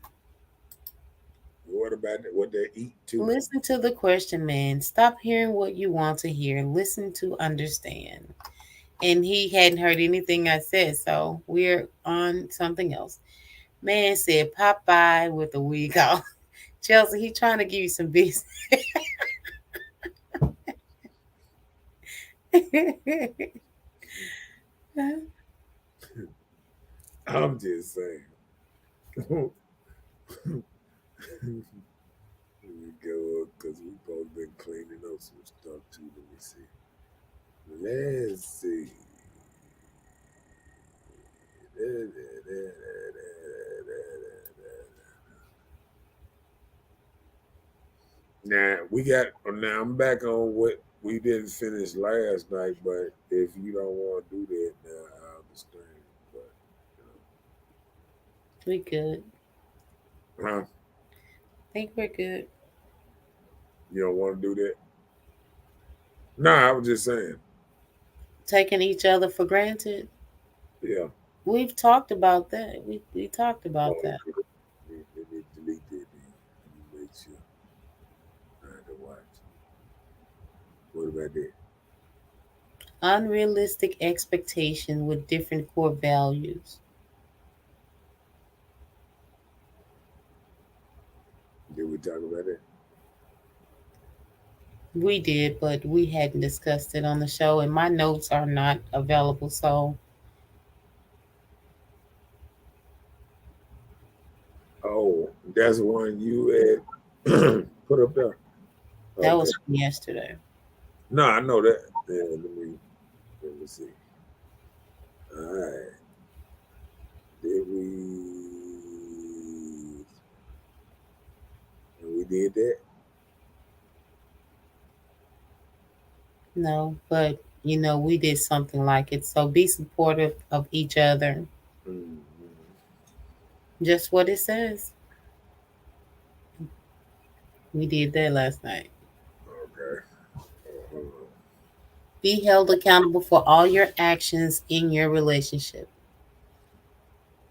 What about that? What they eat too? Listen to the question, man. Stop hearing what you want to hear. Listen to understand. And he hadn't heard anything I said, so we're on something else. Man said Popeye with a wig off. Chelsea, he trying to give you some business. I'm just saying. Let me go up because we both been cleaning up some stuff too. Let me see. Let's see. Now now I'm back on what we didn't finish last night, but if you don't want to do that now, I understand. But We good. huh? Think we're good. You don't want to do that? No, I was just saying. Taking each other for granted. Yeah. We've talked about that. We talked about Oh, that. okay. Let me delete that then. Let me make sure I have to watch. What about that? Unrealistic expectations with different core values. Did we talk about it? We did, but we hadn't discussed it on the show, and my notes are not available. So Oh, that's one you had put up there. that Okay. was from yesterday. No, I know that. Yeah, let me see. All right. Did we did that? No, but we did something like it. So be supportive of each other. Mm-hmm. Just what it says. We did that last night. Okay. Uh, Be held accountable for all your actions in your relationship.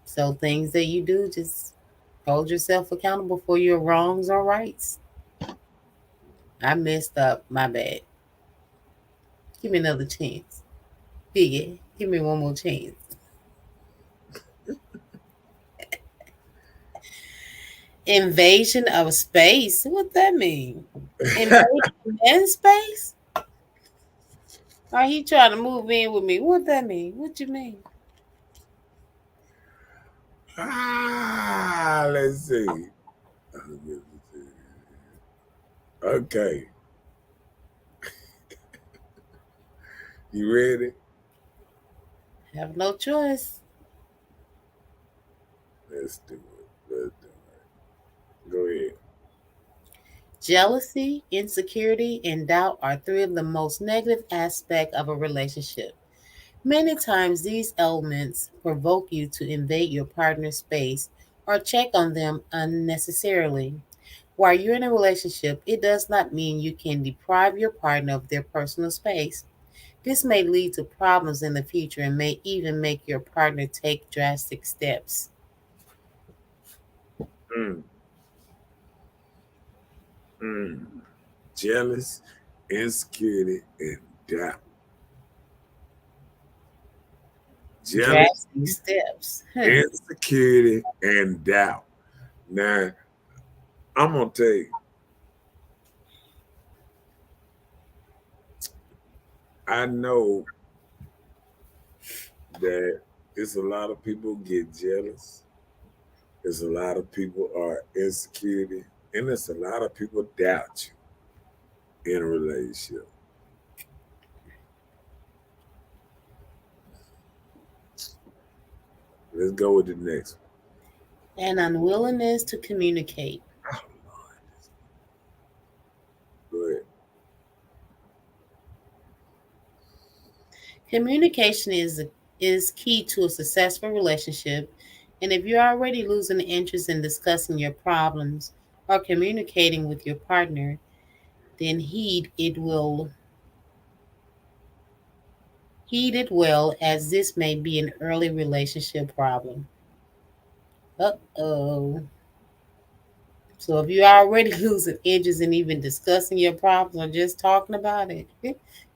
So things that you do, just hold yourself accountable for your wrongs or rights. I messed up. My bad. Give me another chance. Biggie, give me one more chance. Invasion of space? What that mean? Invasion in space? Are he trying to move in with me? What that mean? What you mean? let's see. Okay. You ready? Have no choice. Let's do it. Let's do it. Go ahead. Jealousy, insecurity, and doubt are three of the most negative aspects of a relationship. Many times, these elements provoke you to invade your partner's space or check on them unnecessarily. While you're in a relationship, it does not mean you can deprive your partner of their personal space. This may lead to problems in the future and may even make your partner take drastic steps. Mm, mm. Jealous, insecurity, and doubt. Jealous, Drastic steps. insecurity, and doubt. Now, I'm gonna tell you, I know that it's a lot of people get jealous. There's a lot of people are insecurity, and there's a lot of people doubt you in a relationship. Let's go with the next An unwillingness to communicate. one. Oh Lord, go ahead. Communication is key to a successful relationship, and if you're already losing interest in discussing your problems or communicating with your partner, then heed it well, as this may be an early relationship problem. Uh-oh. So if you're already losing interest in even discussing your problems or just talking about it,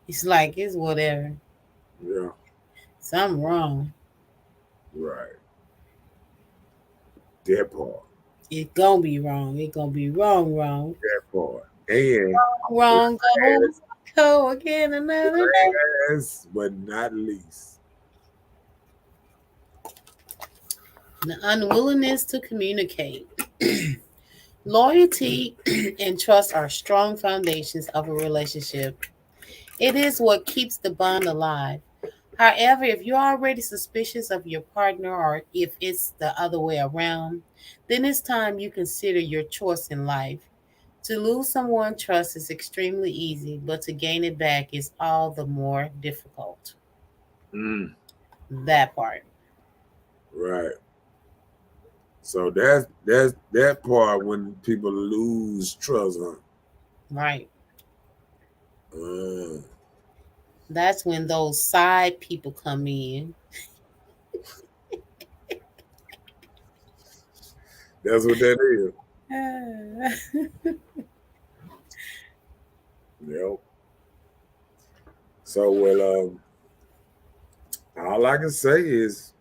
it's like it's whatever. Yeah, Something wrong. right. That part. It's gonna be wrong. It's gonna be wrong, wrong. That part. And Wrong, go, last, go again another day. last but not least. The unwillingness to communicate. Loyalty and trust are strong foundations of a relationship. It is what keeps the bond alive. However, if you're already suspicious of your partner or if it's the other way around, then it's time you consider your choice in life. To lose someone's trust is extremely easy, but to gain it back is all the more difficult. Mm, That part. right. So that's that part when people lose trust, huh? Right. Uh, That's when those side people come in. that's what that is. Yep. So well, All I can say is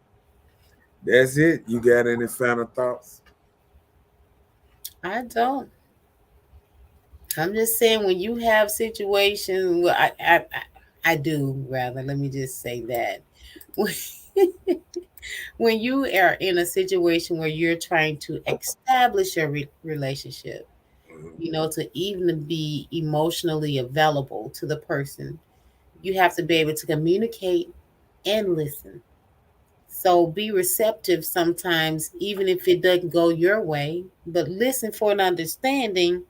that's it. You got any final thoughts? I don't. I'm just saying when you have situations, well, I do rather. Let me just say that when you are in a situation where you're trying to establish a relationship, Mhm. to even be emotionally available to the person, you have to be able to communicate and listen. So be receptive sometimes, even if it doesn't go your way, but listen for an understanding,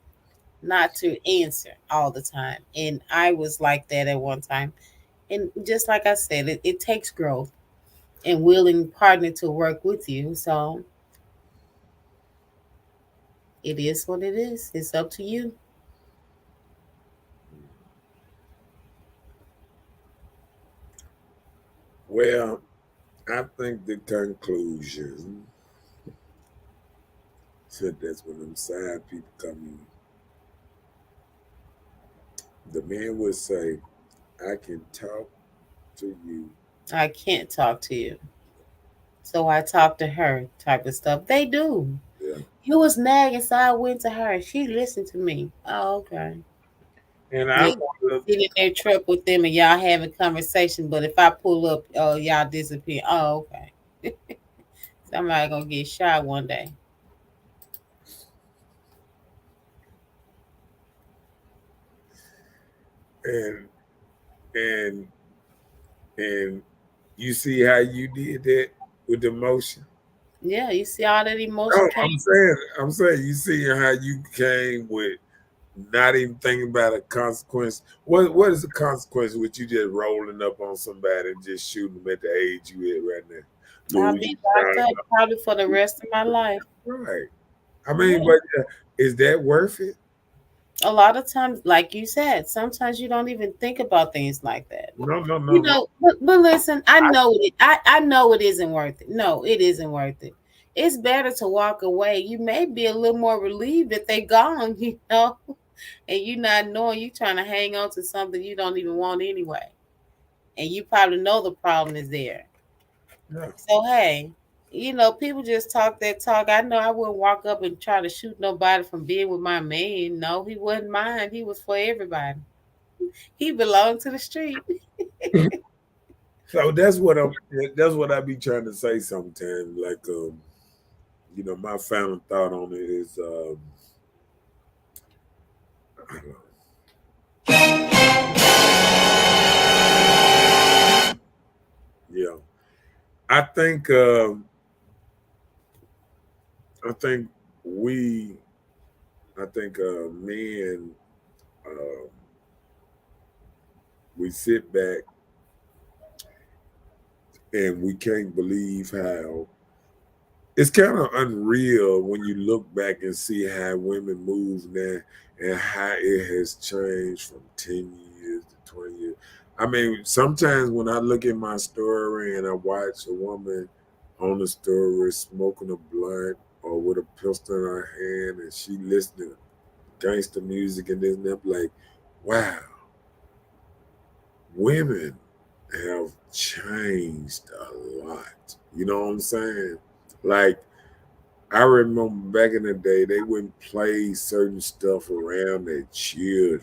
not to answer all the time. And I was like that at one time. And just like I said, it takes growth and willing partner to work with you. So it is what it is. It's up to you. Well, I think the conclusion, so that's when them side people come in. The man would say, I can talk to you. I can't talk to you. So I talk to her type of stuff. They do. Yeah. You was nagging, so I went to her. She listened to me. Oh, okay. And I Then you want sit in their truck with them and y'all having conversation. But if I pull up, oh, y'all disappear. Oh, okay. Somebody gonna get shot one day. and and you see how you did that with the emotion. Yeah, you see all that emotion No, came. I'm saying, you see how you came with not even thinking about a consequence. What is the consequence with you just rolling up on somebody and just shooting them at the age you at right now? I'll Lose be your locked up job. probably for the rest of my life. Right. I mean, Yeah. but is that worth it? A lot of times, like you said, sometimes you don't even think about things like that. No, no, no, no. But listen, I know it isn't worth it. No, it isn't worth it. It's better to walk away. You may be a little more relieved that they gone, and you not knowing you trying to hang on to something you don't even want anyway. And you probably know the problem is there. Yeah. So hey, people just talk that talk. I know I wouldn't walk up and try to shoot nobody from being with my man. No, he wasn't mine. He was for everybody. He belonged to the street. So that's what I be trying to say sometimes. Like my final thought on it is I don't know. Yeah. I think I think we I think men uh, we sit back and we can't believe how it's kind of unreal when you look back and see how women move now and how it has changed from 10 years to 20 years. I mean, sometimes when I look at my story and I watch a woman on the story smoking a blunt or with a pistol in her hand and she listening to gangster music and this and that, I'm like, wow, women have changed a lot. You know what I'm saying? Like, I remember back in the day, they wouldn't play certain stuff around their children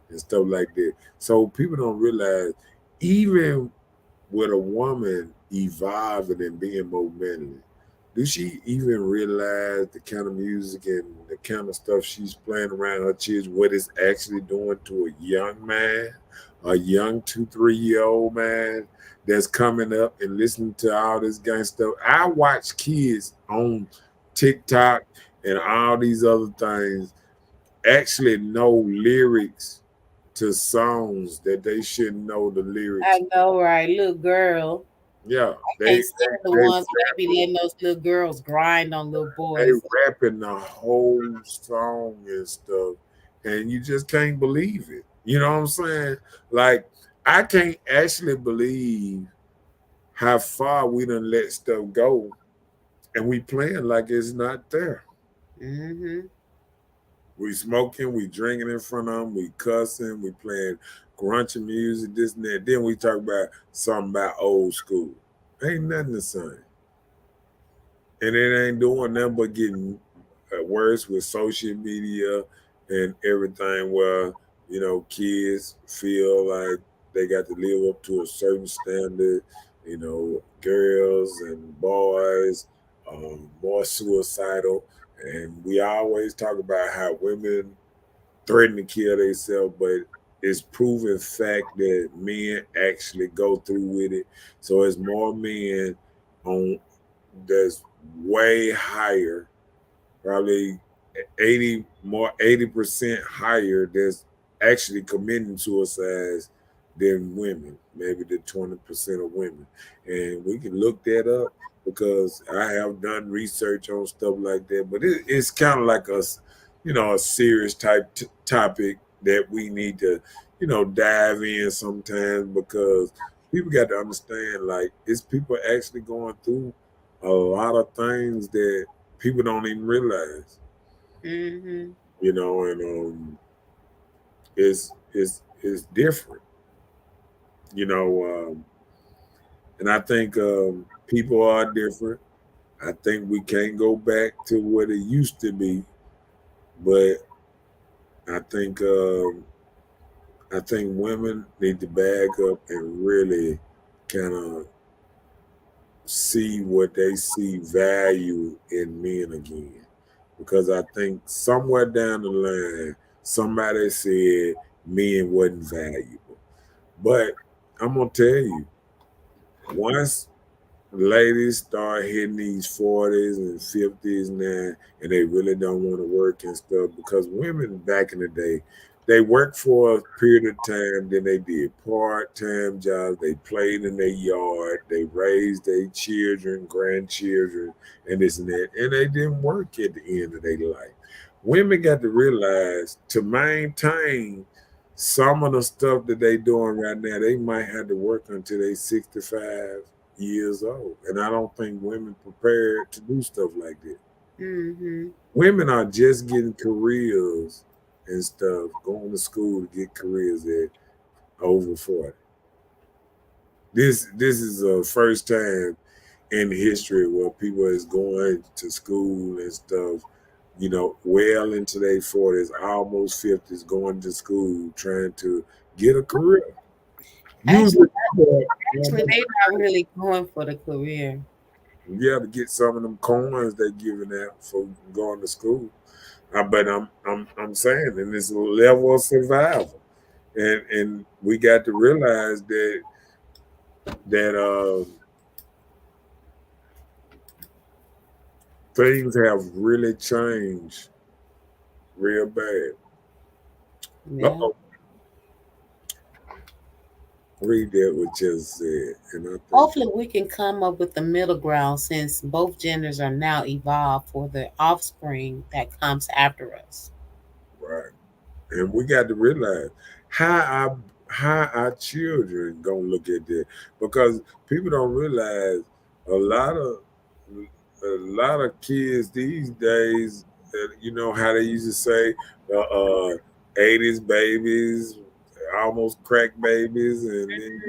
and stuff like that. So people don't realize, even with a woman evolving and being more manly, do she even realize the kind of music and the kind of stuff she's playing around her kids, what it's actually doing to a young man, a young 2, 3 year old man that's coming up and listening to all this gang stuff? I watch kids on TikTok and all these other things actually know lyrics to songs that they shouldn't know the I lyrics. know, right? Little girl. Yeah, I can't stand the they ones where they be letting those little girls grind on little they boys. rapping the whole song and stuff, and you just can't believe it. You know what I'm saying? Like, I can't actually believe how far we done let stuff go, and we playing like it's not there. Hmm. We smoking, we drinking in front of them, we cussing, we playing grungy music, this and that. Then we talk about something about old school. Ain't nothing the same. And it ain't doing nothing but getting worse with social media and everything where, kids feel like they got to live up to a certain standard, girls and boys more suicidal. And we always talk about how women threaten to kill themselves, but it's proven fact that men actually go through with it. So it's more men on that's way higher, probably 80% higher that's actually committing suicides than women, maybe the 20% of women. And we can look that up because I have done research on stuff like that. But it's kind of like a serious type topic that we need to, dive in sometimes because people got to understand like it's people actually going through a lot of things that people don't even realize, Mm-hmm. and it's different, you know, and I think people are different. I think we can't go back to what it used to be, but I think women need to back up and really kind of see what they see value in men again. Because I think somewhere down the line, somebody said men wasn't valuable. But I'm gonna tell you, once ladies start hitting these 40s and 50s now, and they really don't want to work and stuff, because women back in the day, they worked for a period of time, then they did part-time jobs, they played in their yard, they raised their children, grandchildren, and this and that, and they didn't work at the end of their life. Women got to realize to maintain some of the stuff that they doing right now, they might have to work until they 65 years old. And I don't think women prepared to do stuff like that. Mm-hmm. Women are just getting careers and stuff, going to school to get careers at over 40. This is a first time in history where people is going to school and stuff, well into their 40s, almost 50s, going to school, trying to get a career. Actually, Usually, they're not really going for the career. you have to get some of them coins they giving out for going to school. But I'm saying, and it's a level of survival, and we got to realize that things have really changed real bad. Yeah. Uh-oh, read that what you just said, and I think Hopefully, we can come up with a middle ground since both genders are now evolved for the offspring that comes after us. right. And we got to realize how our children gonna look at that because people don't realize a lot of kids these days. You know how they used to say, '80s babies, almost crack babies, and then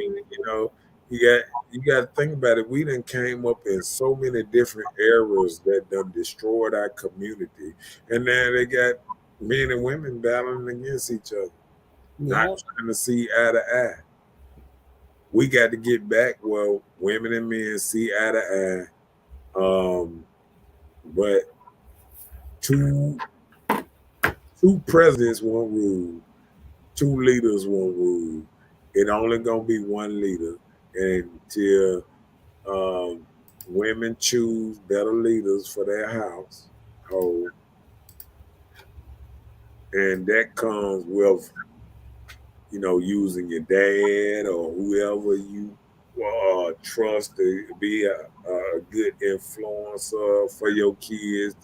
you got to think about it. We done came up in so many different eras that done destroyed our community, and now they got men and women battling against each other, not Yep. trying to see eye to eye. We got to get back where women and men see eye to eye. But two presidents won't rule, two leaders won't rule. It only gonna be one leader until um, women choose better leaders for their household, and that comes with using your dad or whoever you trust to be a good influencer for your kids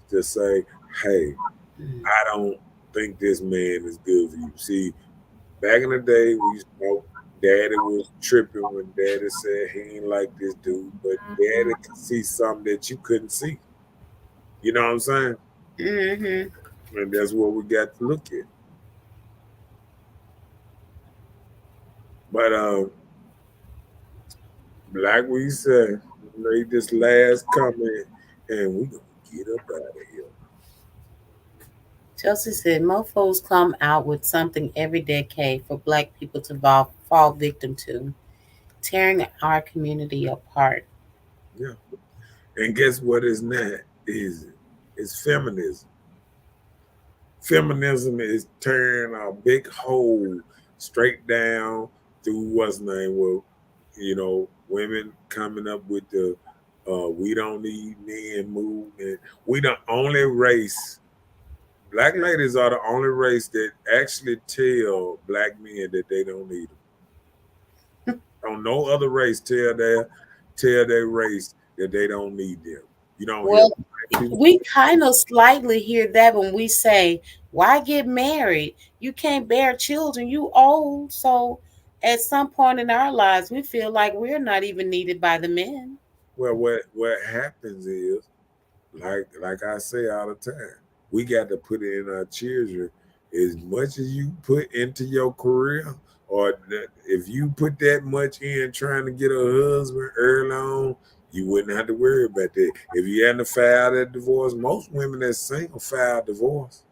to say, hey, Mm. I don't think this man is good for you. See, back in the day, daddy was tripping when daddy said he ain't like this dude, but daddy could see something that you couldn't see. You know what I'm saying? Mm-hmm. And that's what we got to look at. But like we said, made this last comment, and we gonna get up out of here. Chelsea said mofos come out with something every decade for black people to fall victim to, tearing our community apart. Yeah. And guess what is not? Is it's feminism. Feminism is tearing a big hole straight down through what's name. Well, women coming up with the we don't need men movement. We the only race. Black ladies are the only race that actually tell black men that they don't need them. On no other race tell their race that they don't need them. You don't hear Well, black people. we kind of slightly hear that when we say, why get married? You can't bear children. You old. So at some point in our lives, we feel like we're not even needed by the men. Well, what happens is, like I say all the time, we got to put it in our children as much as you put into your career, or if you put that much in trying to get a husband early on, you wouldn't have to worry about that. If you hadn't filed a divorce, most women that's single file divorce,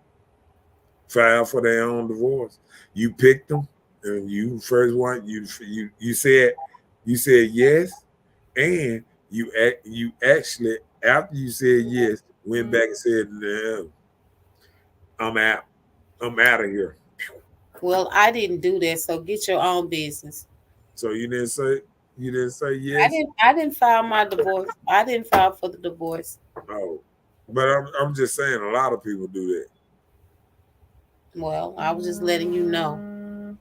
file for their own divorce. You picked them, and you first one you said yes, and you actually after you said yes went back and said no, I'm out. I'm out of here. Well, I didn't do that. So get your own business. So you didn't say yes. I didn't file my divorce. I didn't file for the divorce. Oh, but I'm just saying a lot of people do that. Well, I was just letting you know.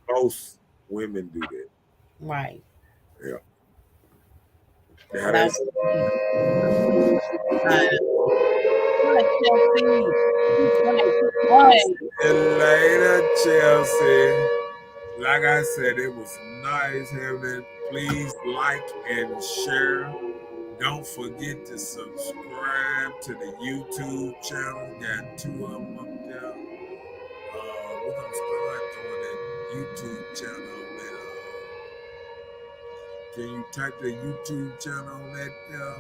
Most women do that. Right. Yeah. How Now, they Chelsea, right. later, Chelsea. Like I said, it was nice having it. Please like and share. Don't forget to subscribe to the YouTube channel. Got two of them up there. We're gonna start doing that YouTube channel. Can you type the YouTube channel on that there?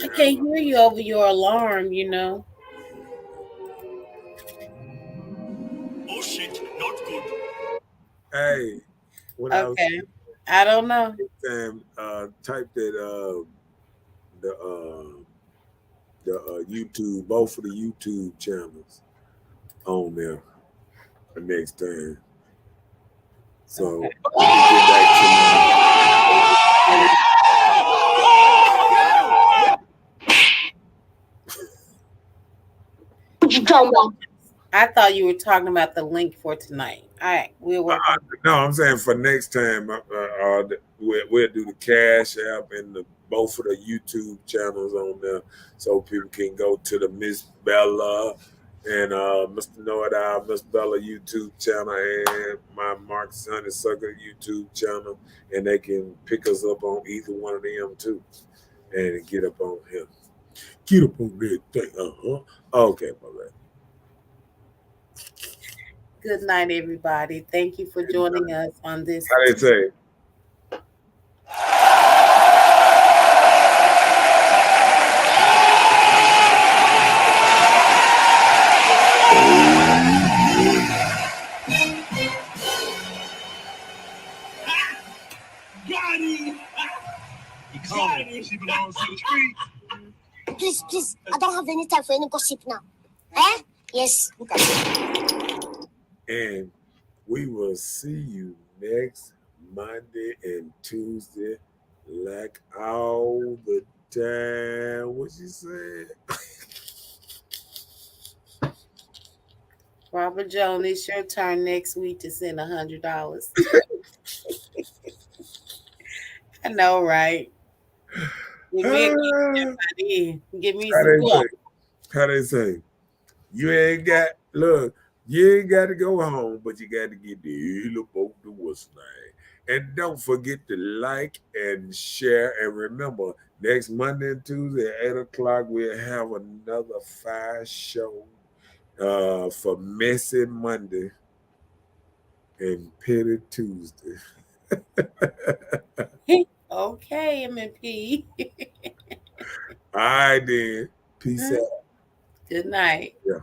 I can't hear you over your alarm, Oh shit, not good. Hey, when I was Okay. I don't know. saying, type that the YouTube, both of the YouTube channels on there the next time. So Okay. let me get back to What you talking about? I thought you were talking about the link for tonight. All right, we'll work on it. no, I'm saying for next time, we'll do the Cash App and both of the YouTube channels on there, so people can go to the Miss Bella and Mr. Know It All, Miss Bella YouTube channel, and my Marcus Honeysucker YouTube channel, and they can pick us up on either one of them too, and get up on him. Get up on that thing. Okay, my bad. Good night, everybody. Thank you for joining us on this. How they say? Got him! He called her. She belongs to the street. Please, I don't have any time for any gossip now. Eh? Yes. Look at And we will see you next Monday and Tuesday, like all the time. What you said? Robert Jones, it's your turn next week to send $100. I know, right? Give me How some they say? How they say? You ain't got to go home, but you got to get the hell about the what's name. And don't forget to like and share. And remember, next Monday and Tuesday at 8 o'clock, we'll have another fire show for Messy Monday and Petty Tuesday. Okay, MNP. All right, then. Peace out. Good night. Yeah.